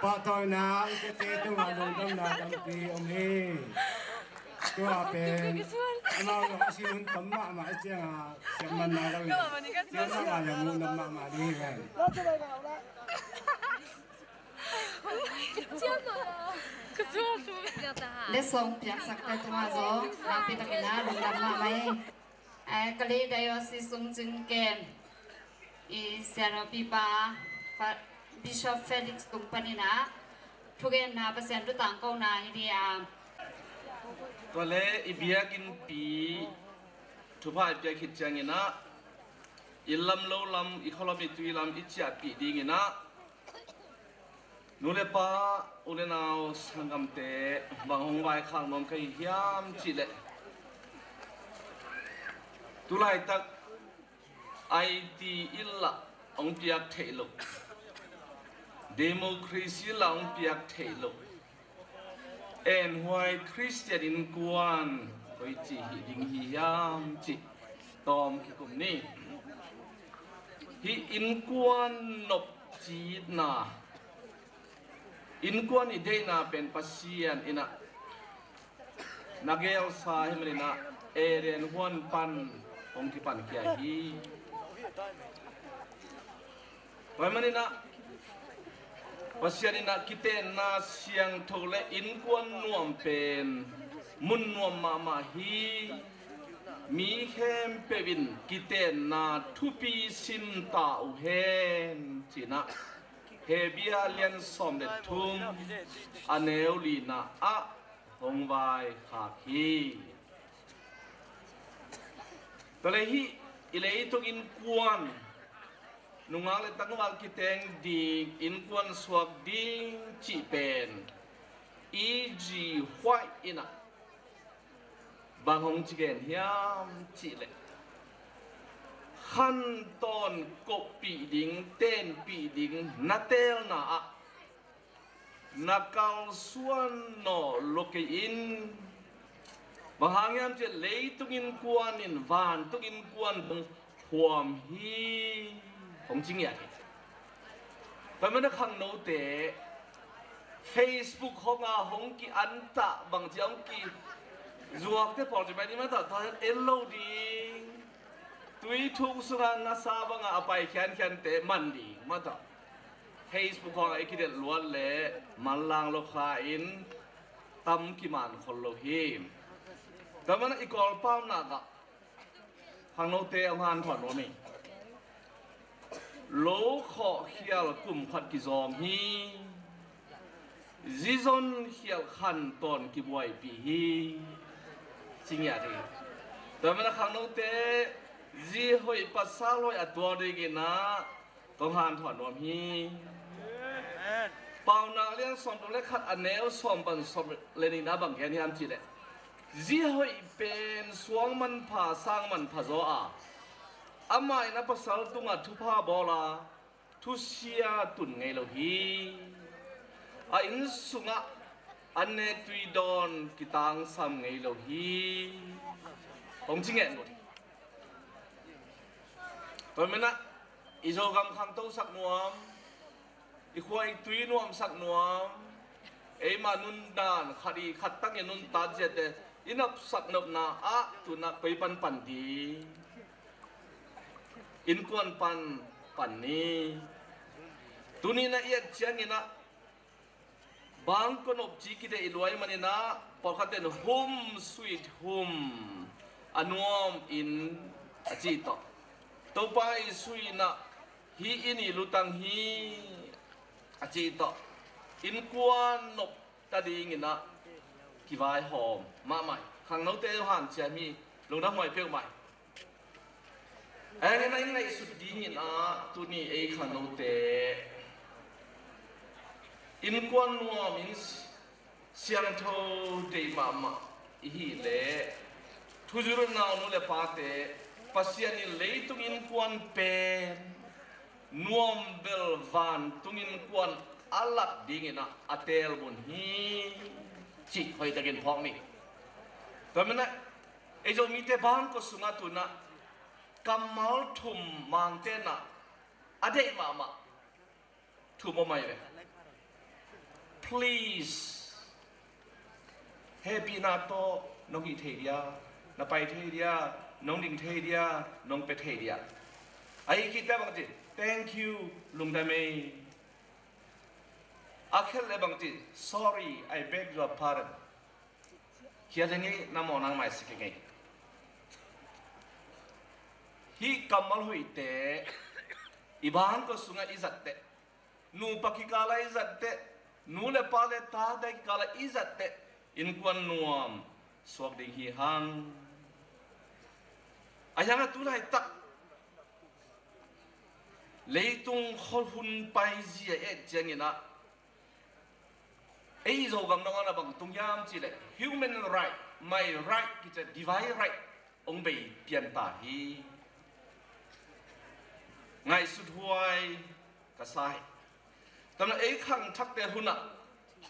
ปะตอยนาจะเตะตัวมาลงตั้งนานตั้งปีอมเฮตัวเป็นเราเราสิมันตั้มมาเจ้าเจ้ามันนาเราเจ้ามาอย่างมุนตั้มมาดีกัน เลสงเปียกสักแต่ตัวโซเราไปตะกินาลุงดำมาไหมกะลีไดโอซิซุงจึงเกมอีเซราปิปาบิชอปเฟลิกซ์ตุงปานินะทุกเอ็นนาเปอร์เซ็นต์ต่างก็นาฮิเดีย ตัวเล่อีเบียกินปีทุพายเบียคิดจังเงินะอีลำโลลำอีขลมีตุยลำอีเจียปีดีเงินะนูเลปาอุเลนาวสังกัมเตบางหงไว้ข้างนมกันยามจิเลตุไลตักไอทีอิลละองเปียกเทลุเดโมครีซีละองเปียกเทลุเอ็นหวยคริสเตียนกวนไปจีหิดิงหิยามจิตอมกิกุมนี่ฮิอินกวนนบจีนาอินกวนอิเดนาเป็นปัสเซียนอินะนักเอลซาฮิมรินะเอเรนฮวนปันองค์ที่ปันเกียฮีไว้มันนี่นะปัสเซียนอินะกิเตนาเสียงโทเลอินกวนนวมเป็นมุนนวมมาฮีมีเข้มเปวินกิเตนาทุปีสินตาอุเฮนจีนะเฮเบียเลียนสมเด็จทุ่มอเนลลีนาอะหงไวขาคีตัวเลหิอิเลตุกินกวนนุงาเลตังวัลกิเตงดีอินกวนสวบดิงจีเป็นอีจีหวายอินะบางหงจิเกนยามจีเลขั้นตอนกบปีดิงเต้นปีดิงนาเตลนาอะนักเกาส่วนนอโลกอินบางหางยามจะเลยตุกินกวนอินวานตุกินกวนบงความฮีของจริงอย่างนี้แต่เมื่อครั้งโน้ตFacebook ของอาหงกีอันตะบางทีองกีจวกที่พอจะไปนี่มาต่อตอนเอลโลดีตุยทุกสุรานาซาบังอาไปแขนเตมันดีมาต่อ Facebook ของไอ้คิดเด็ดล้วนเละมันลางโลคาอินตั้มกิมันคนโลหิมแต่มันอีกอลป้ามนักอะทางโนเตเอางานถอดว่ามีโลขอเขียลกลุ่มขัดกิจอมฮีจิซอนเขียลขันตอนกิบวยปีฮีจริงอย่างนี้แต่มันทางโนเตจีหอยปัสสาวะตัวเด็กนะต้องหานถอนนวมฮีเป่านาเลี้ยงสมตัวเล็กขัดอันเนลสมบันสมเลนินาบังแกนี่ฮัมจีเดจีหอยเป็นสวงมันผ่าสร้างมันผ่าโซอาอามาอินาปัสสาวะตุงอัทุพาบอลาทุเสียตุนไงโลฮีอินสุงะอันเนตุยดอนกิตังซัมไงโลฮีผมจริงเห็นหมดตอนนั้นอิโซกำคังโตสักนวมอีควายตุยนวมสักนวมมานุนดานขัดขัดตั้งยันนุนตาเจเตอินับสักนบนาอะตุนักไปปันดีอินกวนปันนี้ตุนี้นะเอียดเชียงนะบางคนอบจีกิเดอิลวยมันนะพอขัดเต็นหุมสวีทหุมอันวมอินจีโตตัวไปสุยนะฮีอินี่ลุตังฮีอาจีโตอินกวนนบตาดีงินะกิวายหอมมาใหม่ขังโนเตหันเชียมีลงน้ำหอยเพียงใหม่ anh này này sụt đi nhìn tu ni ấy khăn nô tệ in quan nuo means siang thâu de mama hi le thu juru nào nu le pa te pasian in le tung in quan pen nuom bel van tung in quan alat ding ina atel bun hi chi hoi ta gen phong ni to mena e jo mi te ban ko sunga tu na kamal thum mang te na ade mama thu mo mai le please happy na to nong i the dia na pai the dia nong ding the dia nong pe the dia ai ki ta bang ti thank you lung da me akhel le bang ti sorry I beg your pardon kia de ni na mo nang mai sik ngai hi kamal hui te ibang ko sunga izat te nu pakikala izat te nu le pale ta de kala izat te in kwan nuam swak ding hi hang ayang tu lai tak leitung khol hun pai zia e jengina ei zo gam nong ana bang tung yam chi le human right my right ki divine right ong bei pian ta hi ngai sut huai ka sai tam na ei khang thak te huna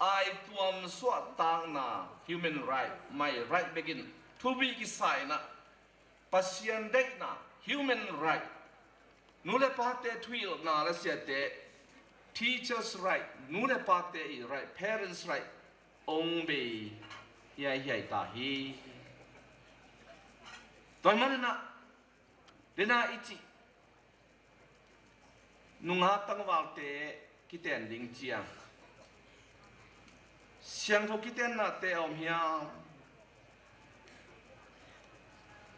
ai tuam so tang na human right my right begin to be ki sai na pasian dek na human right nu le pa te twil na la sia te teachers right nu le pa te I right parents right ong be yai ta hi toy man na dena ichi nunga tang wal te kiten ding chiang siang tho kiten na te om hiam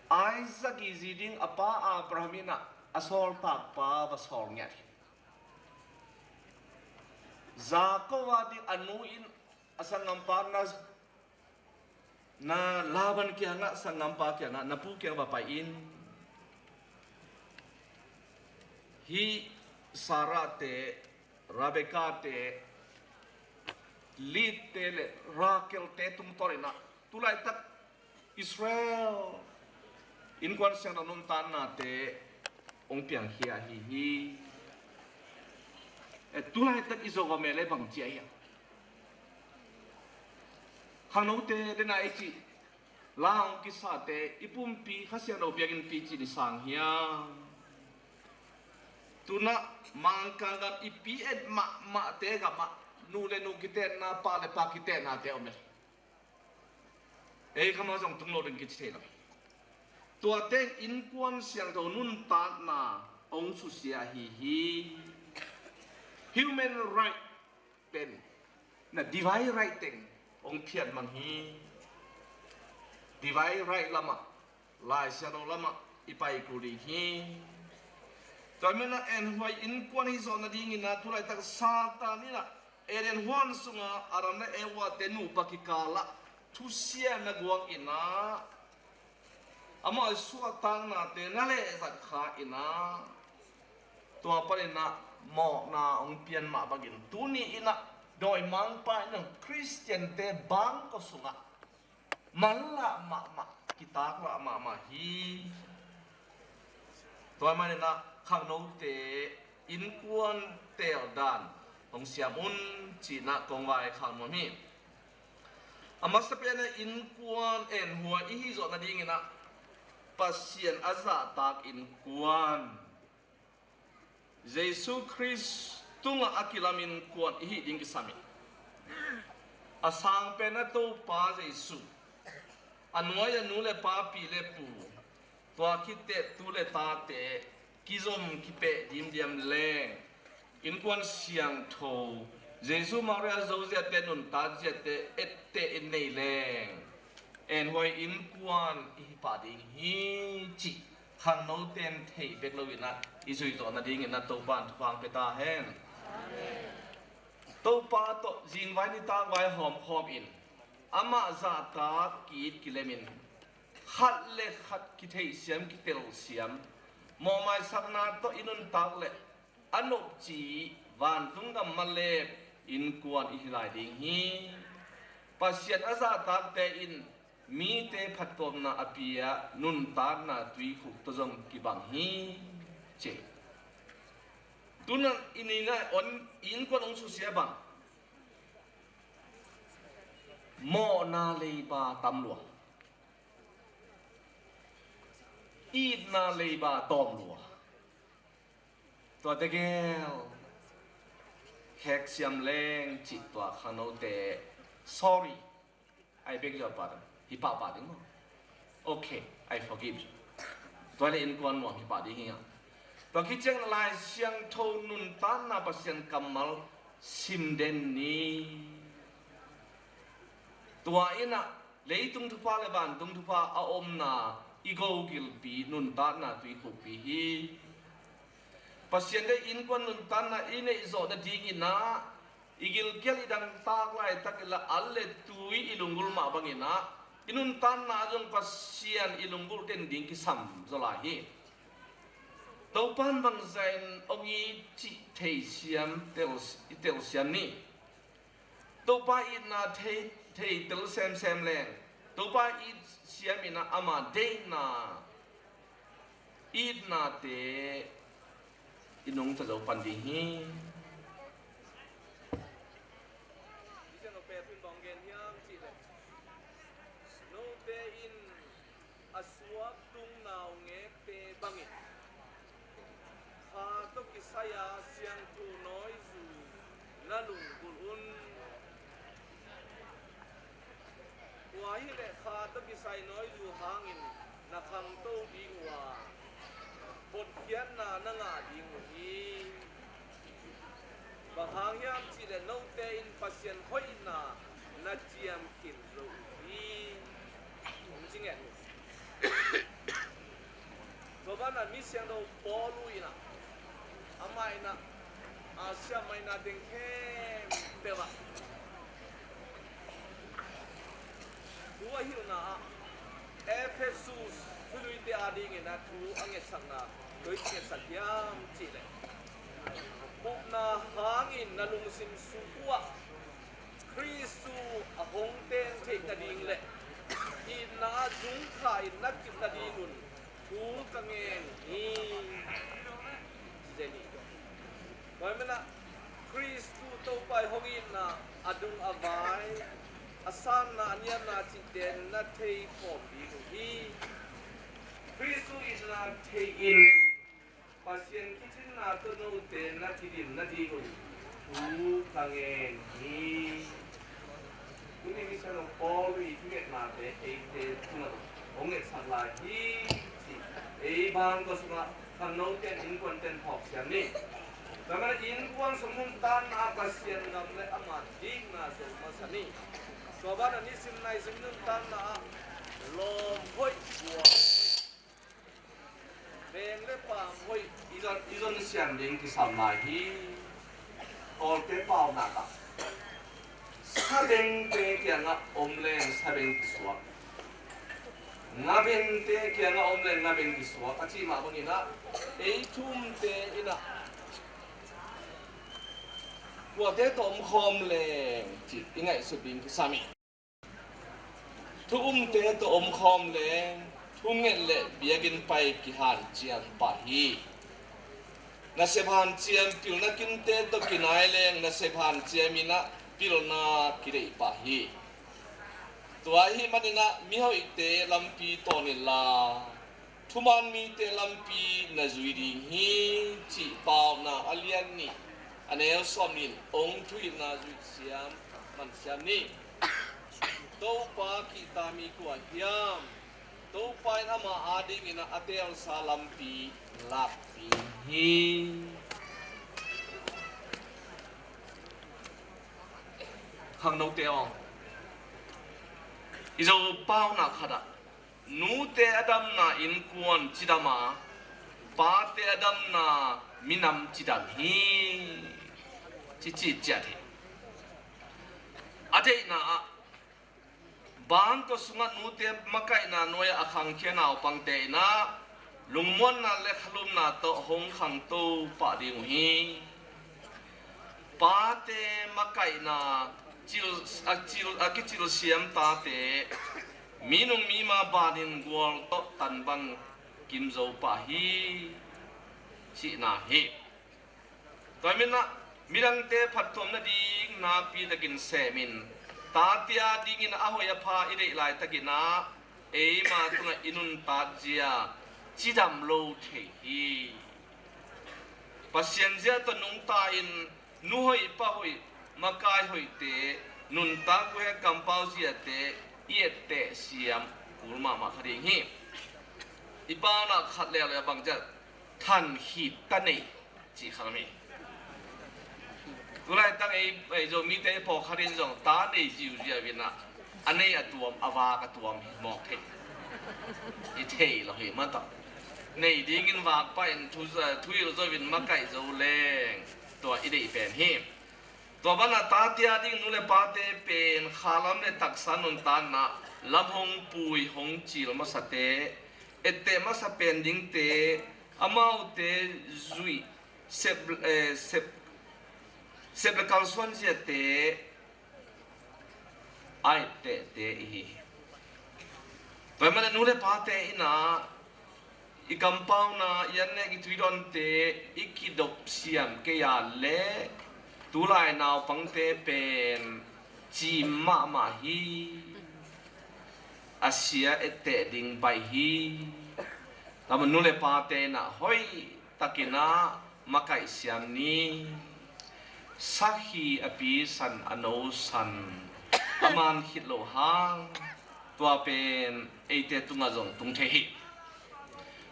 Isaac is eating apa Abrahamina asol tak pa basol ngat Zakowa di anuin asang ngampar na laban kia na sang ngampar kia na napu kia bapain hi Sarah te Rebecca te Lid te le Rakel te tum torina tulai tak Israel in kwan siang na nung tan na te ong piang hia hi tulai tak izo ga mele bang chia ya hanu te de na ichi lang ki sa te ipum pi khasia no biagin pi chi ni sang hia tuna mangkangan ipi et ma te ga ma nu le nu kiten na pa le pa kiten na te ome e kama jong tung lo ding ki che la tua teng in kwan siang do nun ta na ong su sia hi human right pen na divine right teng ong phiat man hi divine right lama lai sia do lama ipai ku ri hi to mena en hoi in kwan hi zona ding ina tulai tak satan ina eren hwan sunga aram na ewa tenu pakikala tu sia na guang ina ama suwa tang na te na le zat kha ina to pa na mo na ong pian ma bagin tu ni ina doi mang pa nang Christian te bang ko sunga malla ma kita la ma hi to ma na khang no te in kuan tel dan ong siamun china kong wai khang mo mi ama sa pe na in kuan en huwa I hi zo na ding ina pasien aza tak in kuan Jesus Christ tunga akilamin kuan I ding kisami asang pe na to pa Jesus anwaya nule pa pi le pu to akite tu le ta te kizom kipe dim diam leng in kuan siang tho Jesus Maria Jose te nun ta je te ette in nei leng en hoi in kuan I pa ding hi chi khang no ten thei bek lo ina isui to na ding ina to ban phang pe ta hen to pa to jing vai ni ta vai hom in ama za ta ki kilemin khat le khat ki thei siam ki tel siam มอมาสักนาโตอินุนตักเล่อนุจีวันตุงดำมาเลอินกวนอิฮิลายดิงฮีปัสยัดอาซาตักเตอินมีเตพัดตอมนาอภิยานุนตานาตุยขุตจงกิบังฮีเจตุนันอินินาอนอินกวนองสุเสียบังโมนาเลบาตำหลวงอีดนาเลบาตอมหลวงตัวเตเกลแขกเสียมแรงจิตตัวขนมเต sorry I beg your pardon ฮิปาปาดิ้งมั้ง okay I forgive you ตัวเลยอินกวนหวังฮิปาดิ้งเฮียตัวคิดจังลายเสียงโทนุนตานาปัสยันกัมมัลซิมเดนนีตัวอินะเลยตุงทุพาเลบันตุงทุพาอาอมนาอีโกกิลปีนุนตานาตุยขุปีฮีปัสยันได้อินกวนนุนตานาอินเอโซดดิ้งอินะอีกิลเกลิดังตากไล่ตักละอัลเลตุยอิลุงกุลมาบังอินะอินุนตานาจงปัสยันอิลุงกุลเดนดิ้งกิสัมจลาฮีตัวปันบางใจองอีจิเทียมเตลเซียมนี่ตัวป้าอินาเทเตลเซมแรงตัวป้าอิเซียมินาอามาเดนาอินาเตอินุงจะเอาปันดีฮีsaya siang tu noizu lalung bulun wahi le kha to kisai noizu hangin na khang to dingwa bot khian na nga ding hi bahang yam chi le no te in pasien hoi na chiam kin ro hi ong jing e to ba na mi siang do polu ina amai na asia mai na ding hem tewa dua hiu na Ephesus tului te ading na tu ange sakna doi che sakyam chi le pop na hangin na lungsim suwa Kristu ahong ten te na ding le in na jung khai na kip na dinun tu kangen ni Jenny. Bagaimana Kristu topai hongin na adung avai asan na anya na ciden na tei kopi hi Kristu is na tei in pasien kitin na to no te na tidin na di ko u kangen hi kuni misano poli tiget na te tuna onget sakla hi ei bang ko sunga kan no ten in kon ten hok siam ni bagaimana in kuang semun tan apasian ngam le amat ding na so masani sobana ni sim nai sim nun tan na lom hoi bua beng le pa hoi idon siam ding ki sam na hi ol te pao na ka sa ding te kya nga om len sa beng ki suwa ngaben te kya nga om len ngaben ki suwa achi ma bang ina ei thum te ina wa te tom khom leng chi ingai su bin ki sami thum te to om khom leng thum nge le biagin pai ki han chiam pa hi na se bhan chiam pil na kin te to kinai leng na se bhan chiam ina pil na ki rei pa hi tua hi manina mi hoi te lampi to ni la thuman mi te lampi na zui di hi chi pau na alian ni anel som nin ong thui na zui siam man siam ni to pa ki ta mi kwa hiam to pa na ma ading ina atel sa lampi lap hi hang no te ong izo pau na khada nu te adam na in kuan chidama pa te adam na minam chidam hi chi chi chati ate na bang to sunga nu te makai na noya akhang khena pang te na ลุงม้วนนั่นและขลุ่มนาโตหงขังตูปะดิงฮีปาเตมาไก่นาจิลกิจิลเสียมตาเตมีนุงมีมาบาดินกวลโตตันบันกิมโจปะฮีสินาเฮตัวมินะมิรันเตพัดทมนาดีนาปีตะกินเซมินตาเตียดิงินอาหอยพาอิเดไลตะกินาเอมาตุงอินุนตาเจียจิดำโลเทฮีปัสยันเจียตนุงตาอินนูหอยปะหอยมากายหอยเตนุนตากุเฮกัมปาวเจียเตเอียเตเสียมกุลมามาคดีฮีอีบ้านักขัดเลี้ยบังจัดท่านขีดตันนี่จีขมิ้นกุไลตั้งไอ้โจมีแต่พอคดีจงตาในจิวเจียวินะอันนี้ตัวอาวากตัวหมอกเทอีเทเราเห็นมาต่อในดิ้งวากไปทุยเราจะวินมาไก่โจแรงตัวอีเดเป็นเฮมตัวบ้านตาเตียดิ้งนู่นเลยปาเตเป็นขาลำเลยตักสันนุนตานะลำหงปุยหงจีลมาสเตเอเตมาสเป็นดิ้งเตอามาอุเตจุยเซบกัลสวนเสียเตไอเตอีตัวมันนู่นเลยปาเตอินะอีกัมปาวนายันเนกิทุยดอนเตอีกิดบเสียมเกียเล่ตุลายนาวปังเตเป็นจีมาฮีอาเซียเอเตดิงไปฮีแต่มันนู่นเลยปาเตนะหอยตะกินะมาไก่เสียมนี้สักฮีอภิสันอโนสันอามันฮิตโลหังตัวเป็นเอเตตุงาจงตุงเทหิ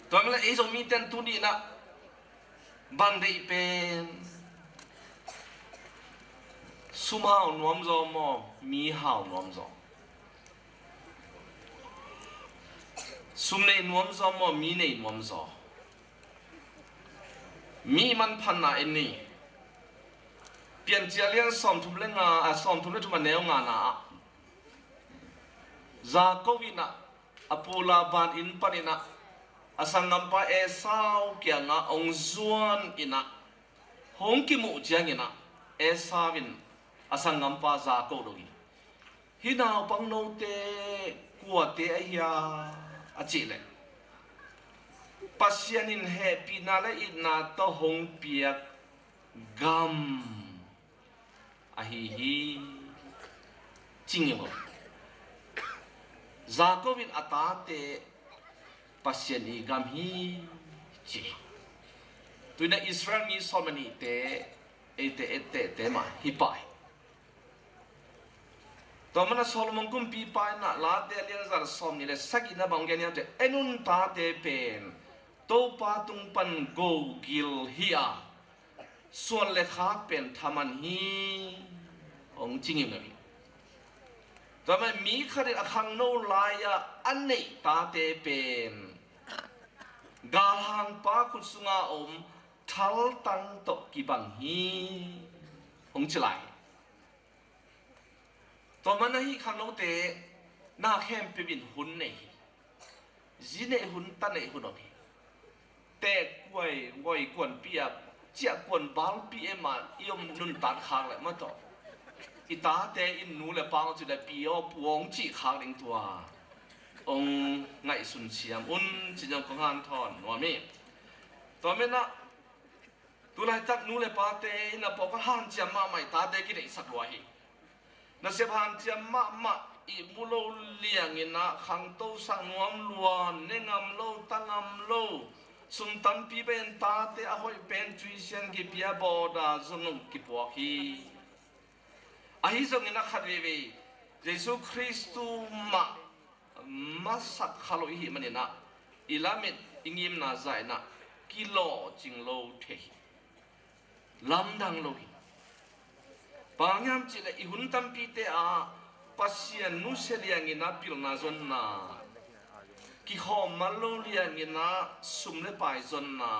ตัวมันไอ้สมีเต็นตุนีนะบันไดเป็นสุมหาวนวมจอมอมีหาวนวมจอสุมในนวมจอมอมีในนวมจอมีมันพันนาเอ็นนี่เปลี่ยนเจียเลี้ยงสอมทุบเล่งสอมทุบเล่งทุบมันแนวงานะจากโควินะอโปลาบานอินปานินะasangam pa esau kia nga ong zuan ina hong ki mu jiang ina esawin asangam pa za ko dogi hinau pang no te kwa te ya achile pasyanin happy na la ina to hong piak gam ahihi chingemo zakovin atate pasien i gam hi chi tuina Israel mi so many te ma hi pai to mana Solomon kum pi pai na la te lian zar som ni le sakina bang gen ya te enun ta te pen to pa tung pan go gil hia suan le kha pen thaman hi ong chingim ngai to ma mi khari akhang no la ya an nei ta te pen gahan pa kusunga thal tang to ki bang hi ong chlai to man hi khang no te na khem pe bin hun nei zine hun ta nei hun ok te wai kwan pia chia kwan bal pi ema iom nun tan khang la ma to ita te in nu le pang chu le pi o puong chi khang ding tuaองไงสุนเชียมอุ่นจิจังของฮันทอนนัวมีตัวเมนะตัวไรตักนู้เลยปาเตนะพอก็ฮันเจียมมาใหม่ตาเด็กกินสักวัยนะเสียฮันเจียมมาอีมุโลเลียงอินะขังโตสังนวมลวนเนงามโลตังามโลสุนตัมปีเป็นตาเตอหอยเป็นจุยเชียนกิปียบอดาจงกิปวกฮีอาฮิจงอินะขัดเวเยซูคริสต์มาสักขลุ่ยมันนะอิลามิดอิงิมนาใจนะกิโลจิงโลเทลำดังโลหิบางยามจิเลอิหุนตัมปีเตอาปัสยานุเสลียงินะปิลนาจนนากิขอมาโลเลียงินะสุมเลปายจนนา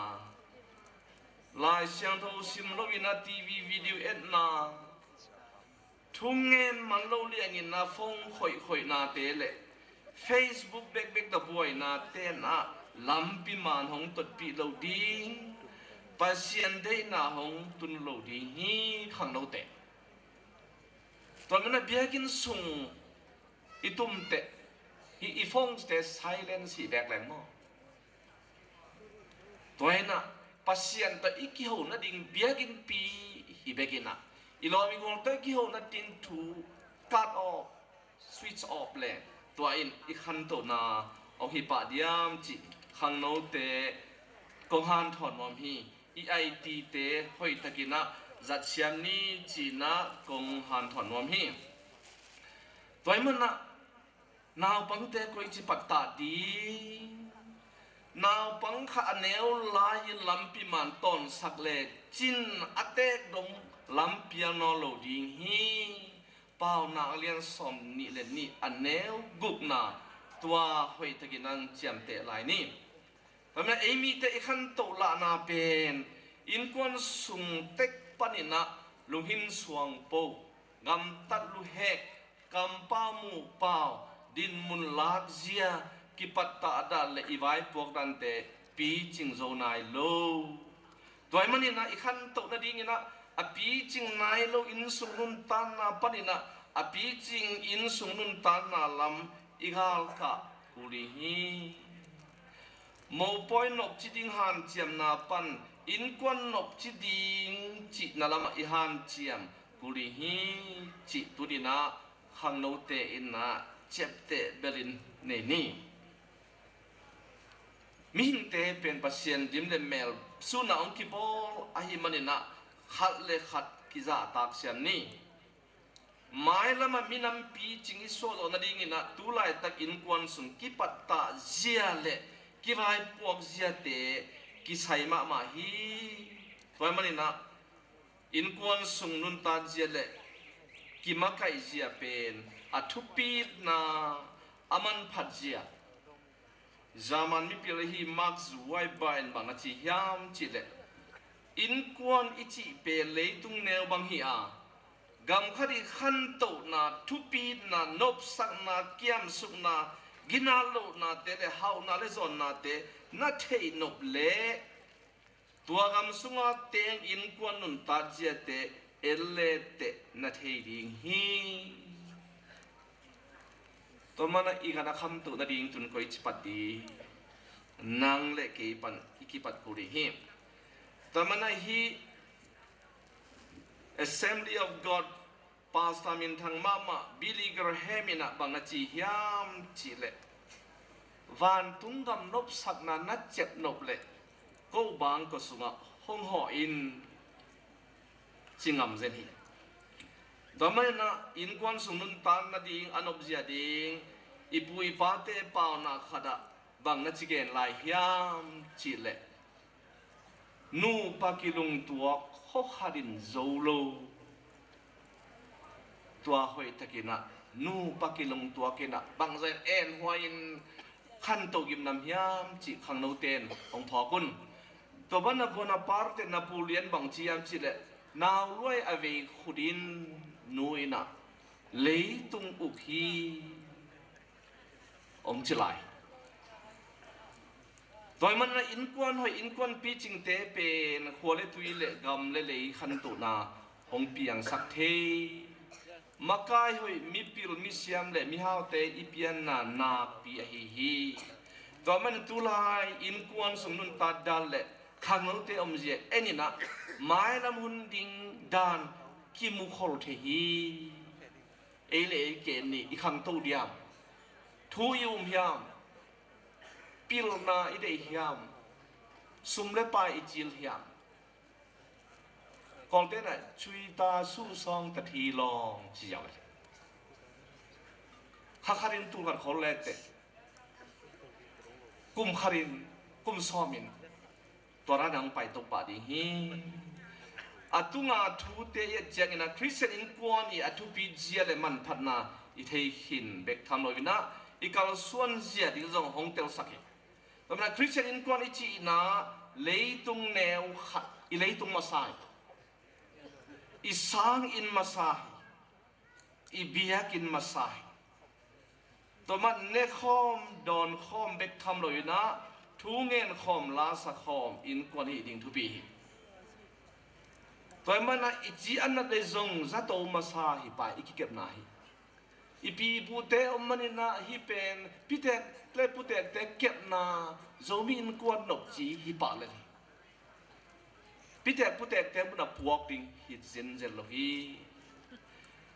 ลายเสียงโทซิมโลวินาทีวีวิดีโอเอ็ดนาทุ่งเงินมันโลเลียงินะฟงข่อยนาเตเลFacebook เบกตะบวยนาเต้นอะ ลำปีมานหงตดปีเหลาดิงปัสยันได้นาหงตุนเหลาดิงฮีขังเราเตะตอนนั้นเบียกินส่งอีตุ่มเตะอีฟงเตะไซเลนสีแบกแหลงมั้งตัวนั้นปัสยันตัวอีกเขานั่นดิ่งเบียกินปีฮีเบกินนะอีลอมีคนตัวอีกเขานั่นดิ่งถูกcut off switch off เลยตัวอินอีขันตัวน่ะเอาฮีปะเดียมจิขังโนเตกงฮันถอนมอมฮีอีไอทีเตหอยตะกินะจัดเชียมนี้จีนะกงฮันถอนมอมฮีตัวมันน่ะนาวปังเตก็อีจิปัตตาดีนาวปังข้าเนวลายลำปีมันตอนสักเล่จินอเตกดงลำปีนอโลดิงฮีเป่านาเลียนสมนี่เลนี่อันเนวกุกนาตัวหอยตะกินังเจียมเตะลายนี่แต่เมื่อเอมีเตะขันโตละนาเป็นอินควนสุงเต็กปันินะลุหินสวงโปกำตัดลุเฮกกำป้ามูเป่าดินมุนลากเจียกิปัตตาดัลเลอีไว้พวกนั้นเตะปีจิงโซนายโลตัวมันนี่นะอีขันโตนาดีนี่นะอปีจิงนายโลอินสุงนุนตานาปันินะอปีจิงอินสุงนุนตานาลำอีกาลกะกุลิฮีโมปอยนบจิดิงฮันเจียมนาปันอินควนนบจิดิงจินาลามอีฮันเจียมกุลิฮีจิตุดินะขังโนเตอินนะเจ็บเตเบลินเนนี่มิหินเตเป็นปัสยันดิมเลเมลสุนาองกิบอลอาหิมันินะขัดเลขัดกิจาตักเสียนนี่หมายละมันมีน้ำปีจิงอิโซโดนาดิงินะตุลายตักอินควนสุนกิปัตตาเจียเลกิไว้พวกเจียเตกิไซมามาฮีตัวมันนี่นะอินควนสุนนุนตาเจียเลกิมาไกเจียเป็นอัทุปีนาอามันพัดเจียzaman mi pilih max wai bain bang aci hiam cile in kuan ichi pe leitung neo bang hi a gam khari khan to na thupi na nop sak na kiam suk na ginalo na te le hau na le zon na te na thei nop le tua gam sunga teng in kuan nun ta je te elle te na thei ding hiตัวมันอีกนะคำตัวนั่นเองตุนก็อิจปัดดีนางเล็กกี่ปันอีกปัดกุริฮิตัวมันฮี Assembly of God ปาสตามินทางมามาบิลิกร์เฮมินะบังจีฮิมจิเลวันตุงกำนบสักนานัดเจ็ดนบเลก็บางก็สุงะห้องห่ออินจิงำเซนฮีตัวมันนะอินควันสุนุนตานนาดิงอันอบเจียดิงอีปุยปาเตปาวนาขดาบางนัดจิเกนลายฮิมจิเลนูปากิลุงตัวข้อขาดินโซโลตัวหอยตะกินะนูปากิลุงตัวกินะบางใจเอ็นหัวอินขันโตกิมนำฮิมจิขังโนเตนองพอกุนตัวบ้านนับนาปาร์เตนนาปูเลียนบางจียมจิเลนาวรวยอเวขุดินนูอินะเลยตุงอุคีองจิไลโดยมันอินควนหอยอินควนปีจิงเตเป็นขัวเลตุยเลกำเลเลยขันตุนาองเปียงสักเทมักกายหอยมีปิลมีเสียมเลมีฮาวเตอีเปียนนาปีฮีฮีโดยมันตุลายอินควนสมนุนตาดัลเลขังโนเตอมเจเอ็นี่นะไม้ลำหุนดิงดานกิมุขอลเทฮีเอเลเกนี่อีขังโตเดียมทูยุมยามปิลนาอิเดยามสุมเลปายอิจิลยามก่อนเต้นน่ะชุยตาสู้ซองตะทีลองจีเอาเลยข้าคารินตูกันขอแลเตกุมคารินกุมซอมินตัวนั้นนังไปตกป่าดีฮีอาตุงาทูเตยเจงินะคริสเตียนอินกวนอีอาตุปีเจียเลมันพัดนาอีเทหินเบกทำลอยนะอีกาลส่วนเจียดิจงฮงเตลสักแต่มันคริสเตียนอินกวนอีจีนะเลยตุงแนวขัดอีเลยตุงมาสายอีสางอินมาสายอีเบียกินมาสายตัวมันเนคอมดอนคอมเบกทำลอยนะท ทุเงินคอมลาสคอมอินกวนฮีดิ่งทุปีตัวมันนะอิจิอันนั้นได้จงจะโตมาซาฮิไปอีกเก็บนาฮิอีปีพูเตอมันนี่นะฮิเป็นพิเตเลพูเตเตเก็บนาโจมีอินกวนนกจีฮิปะเลยพิเตพูเตเตมันนะพวกดิ่งฮิจินเจลโลฮี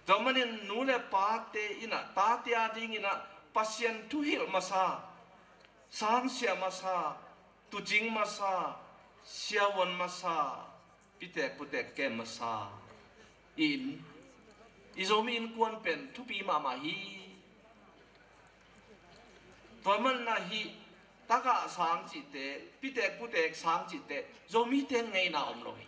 ตัวมันนี่นูเลปาเตอินะตาเตียดิ่งอินะpasien tu hil masa sang sia masa tu jing masa sia wan masa pitek putek ke masa in izomi in kuan pen tu pi mama hi toman na hi taka sang chi te pitek putek sang chi te zomi te ngai na om loi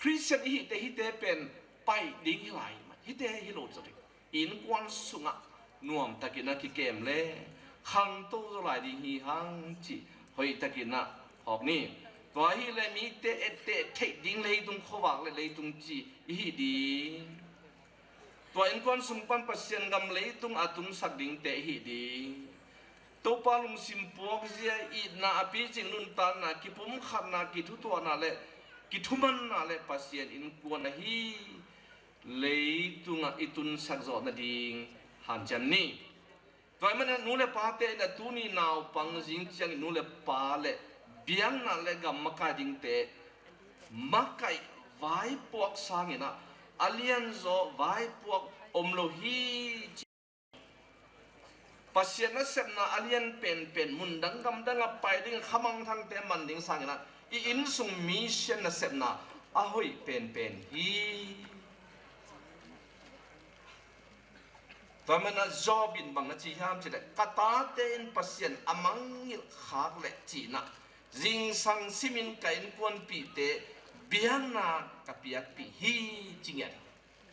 Christian hi te pen pai ding lai hi te hi lo chari in quan sunga nuam takina ki kem le khang to zo lai ding hi hang chi hoi takina hok ni to hi le mi te ette thei ding le tung khowak le tung chi hi di to in quan sung pan pasien gam le tung atung sak ding te hi di to palung sim puak zia I na api jing nun ta na ki pum khat na ki thu to na le ki thuman na le pasien in quan na hi lấy tu ngã itun sắc giọt na ding hàn chân ni vậy mà nô lệ pa te na tu ni nào pang jing chiang nô lệ pa lệ biang na lệ gam makai ding te makai vai puak sang ina alien zo vai puak lo hi pasien na sep na alien pen mun dang gam dang pai ding khamang thang te man ding sang ina I in sung mission na sep na ahoi pen hiตัวมันน่ะจอบินบังนะจีฮามจีเลยกตาเต้นปัสยันอมังยิลขาดเลยจีน่ะจิงสังซิมินกันกวนปีเตเบียงน่ะกับเปียกปีฮีจิงยัน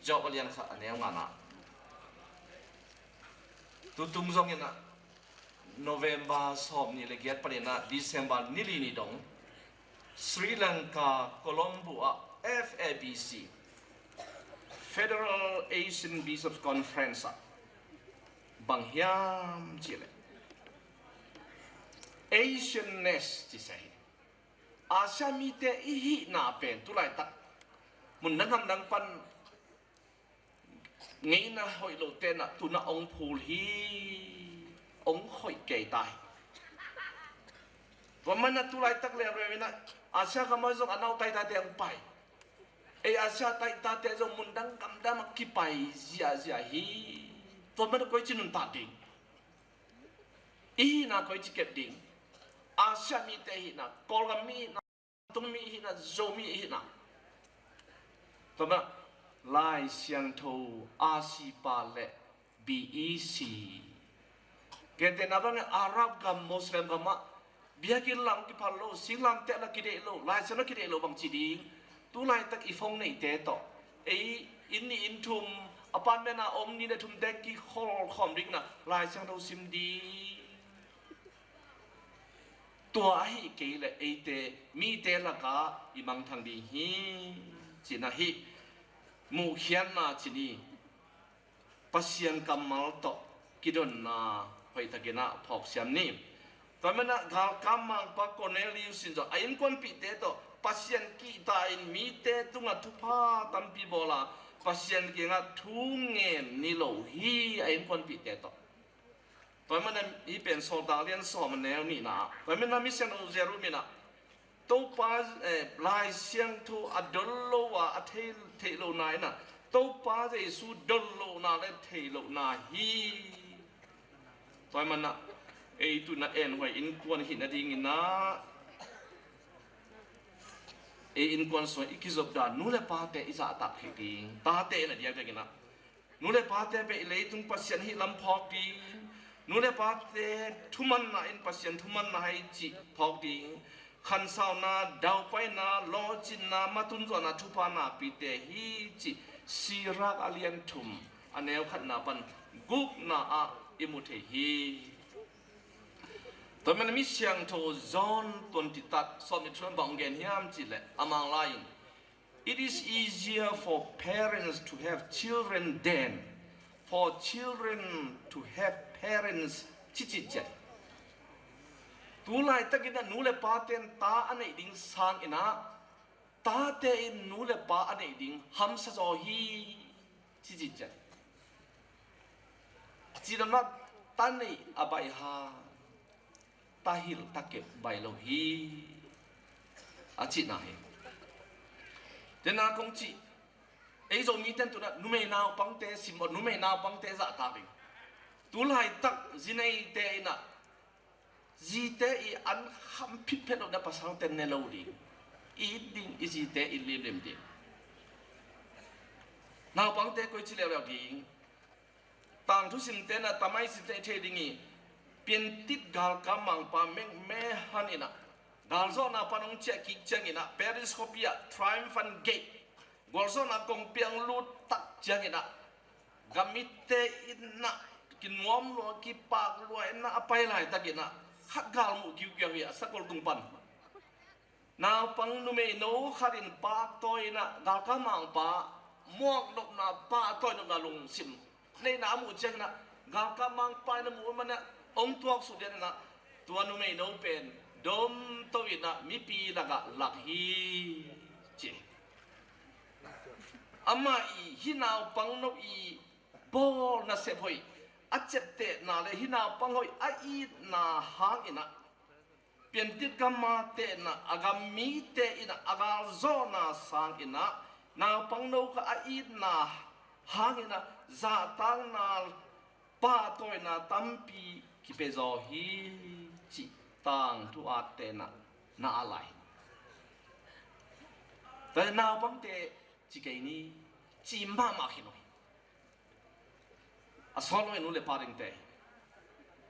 จอบเลียนข้าอันนี้งานะตุ้มซองยันน่ะโนเวมบาสอบนี่เลยเกียรติปริญญาเดซemberนี่ลีนี่ดงสรีลังกาโคลอมโบอะ FABC Federal Asian Bishops Conference bang hiam chile Asian nest chi sai Asia mi te ihi na pen tu lai tak mun nangam dang pan ngei na hoi lo te na tu na ong phul hi ong khoi ke tai wa man na tu lai tak le re na Asia ka ma zong anau tai ta te ang pai Asia tai ta te zong mun dang kam da ma ki pai zia hiตัวมันก็จะนุนตาดิ่งอีน่ะก็จะเก็บดิ่งอาเซียมีแต่หิน่ะกอลกามีน่ะตุ้มมีหิน่ะโจมีหิน่ะตัวมันลายเสียงโทอาซีปาเล BEC เกณฑ์นับว่าอาหรับกับมุสลิมกับมะเบียกินลำกิพัลโลสิงลำเตะละกิเดโลลายเสียงกิเดโลบางจีดิ่งตัวลายตักอีฟงในเตะต่ออินนี่อินทุมอปานเมนาอมนี่ได้ทุ่มเด็กกี่ข้อคอมริกนะลายเสียงเราซิมดีตัวไอ้เกย์เลยเตมีเตละกาอีมังทางดีฮีจีน่ะฮีมูเขียนนาจีนี่ปัสยันกำมัลโตกิดอนนาไปตะกินะพอกเสียมนี่ตอนนั้นกากำมังปะโกเนลิวสินจ้ะไอ้คนคนปีเตโตปัสยันกีตาอินมีเตตุงะทุพาตัมปีโบลาpasien kinga thungen ni lo hi ain kon pi te to toy man i pen so da lian so man ne ni na toy man mi sen o zero mi na to pa lai siang thu adol lo wa a the lo nai na to pa je su dol lo na le the lo na hi toy man na tu na en hoi in kon hi na ding na in kwan so ikizop da nule pate isa tak hiting tate na dia kagina nule pate pe leitung pasien hi lam phok di nule pate thuman na in pasien thuman na hai chi phok di khan sao na dau pai na lo chin na matun zo na thupa na pi te hi chi sirak alian thum aneu khat na pan guk na a imuthe hiตอนมันมีเสียงโทจอนตนติตัดสอบในช่วงบางเกณฑ์ที่ห้ามจิตเลยอมังไลน์ It is easier for parents to have children than for children to have parents จิตจิต tu lai takina nu le pa ten ta anei ding sang ina ta te in nu le pa anei ding ham sa zo hi chi chi cha chi dam na tan nei abai ha ta hil takep bai lo hi a chi na he te na kong chi ấy rồi mi tên tụi nó núi nào băng tê xìm một núi nào băng tê dạ ta bình tú lại tắc gì này tê nè gì tê ý ăn ham phít phết đâu đã bắt sang tên này lâu đi ý định ý gì tê ý liêm liêm đi nào băng tê coi chỉ leo leo đi tàng thu xin tê nè tam ai xin tê chơi đi nghỉ biến tít gal cam mang pa meng me han ina gal zo na panong check kik cheng ina periscopia triumphant gate Golso na kong piang lut tak jang ina gamite ina kinwam lo ki pak lo ina apai lai tak ina khat gal mu kiu kiu ya sakol tung pan na pang nu me no kharin pak to ina gal ka mang pa muak dok na pa to no na lung sim nei na mu cheng na gal ka mang pa na mu mana ong tuak su den na tua nu me no pen dom to ina mi pi laga lak hi che ama i hinau pang no i bol na se hoi achete na le hinau pang hoi a i na hang ina piantit kama te na agam mi te ina agal zo na sang ina na pang no ka a i na hang ina za tang na pa toy na tampi ki pe zo hi chi tang tu a te na alai ta na pang te chỉ cái ní chỉ mà khi nói à sau này nó lại phá đình tệ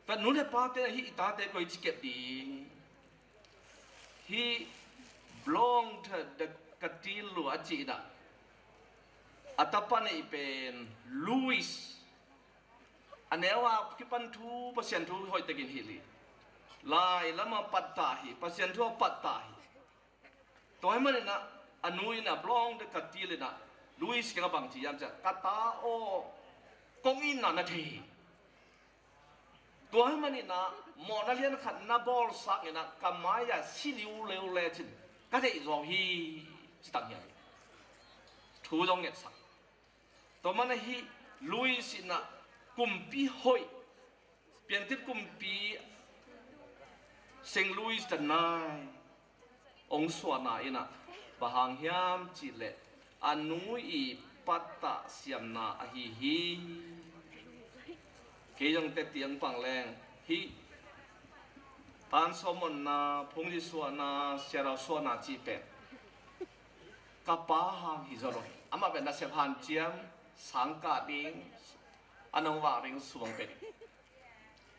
và nó lại phá tệ hi ta tệ coi chỉ kẹp đi hi belong to the katilu aji da atapan này pen Louis anewa kipan thu pasien thu hoi tekin hili lai lama pattahi pasien thu pattahi toy man na anui na blong de katile na Louis ka bang ti yam cha kata o kong in na thi toy man na mo na lian khat na bol sak na kamaya siliu leu le chin ka dei zo hi stang ya thu dong net sak to man hi Louis na kumpi hoi pian tit kumpi Saint Louis the nai ong swana ina bahang hiam chile anui patta siamna ahi hi ke jong te tiang pang leng hi tan somon na phongji swana sera swana chi pe kapa hang hi zoro ama ben na se phan chiam sangka ding anong wa ring suang pe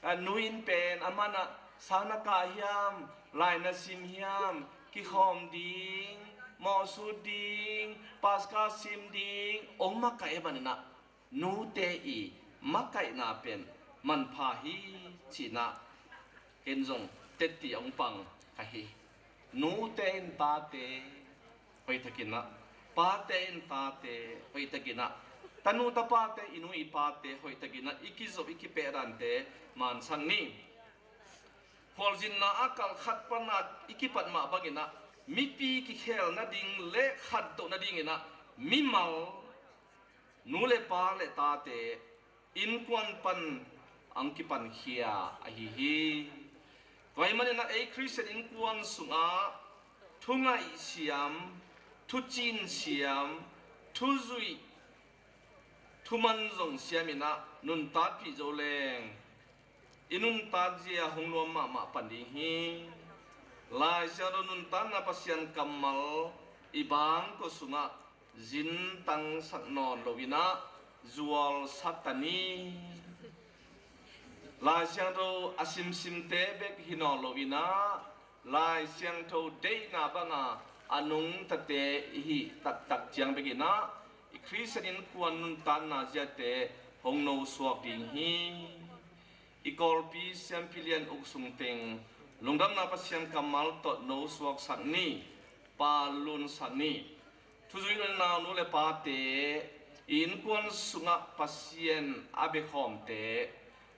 anuin pen amana sana ka hiam lai na sim hiam ki khom ding mo su ding paska sim ding ong ma kai ban na nu te i ma kai na pen man pha hi china ken jong te ti ong pang ka hi nu te in ta te pai thakina pa te in ta te pai thakina tanu ta pa te inu i pa te hoi thakina ikizo ikiperan te man sang ni Holjin na akal khat pana ikipat ma bagina mipi ki khel na ding le khat to na ding ina mi mal nu le pa le ta te in kwan pan angki pan khia a hi hi toy man na a Christian in kwan sunga thungai siam thu chin siam thu zui thu man zong siam ina nun ta pi zo leng inun tajia honglo ma pandi hi lai saro nun tan na pasian kamal ibang ko sunga zin tang saknon lovina zual satani lai saro asim sim tebek hino lovina lai siang tho de na banga anung tate hi tak tak chiang begina Christian kuan nun tan na jate hongno suak ding hi ikol pi siam pilian uksung teng lungdam na pasiam kamal to no suak sakni palun sakni tuzui na nu le pa te in kwan sunga pasien abe khom te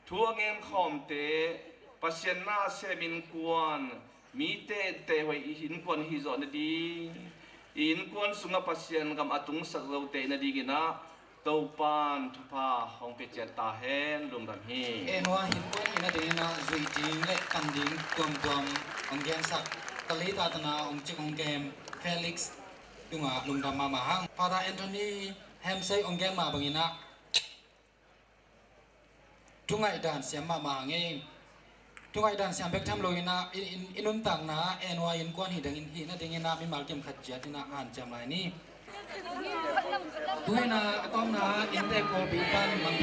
thuangem khom te pasien na semin kuan mi te hoi in kuan hi zo na di in kuan sunga pasien kam atung sak lo te na di gina topan thupa hong pe chet ta hen lung dam hi enwa hin kuan ina de na zui jing le kan ding tuam ong gen sak kali ta na ong chik ong kem Felix tunga lung dam ma hang Father Anthony Hamsay ong gen ma bangina tungai dan siam ma nge tungai dan siam bek tham loina inun tang na enwa in kwan hi dang in hi na ding na mi mal kem khat ja tina an jam lai ni tuina atom na in te ko bi pan mang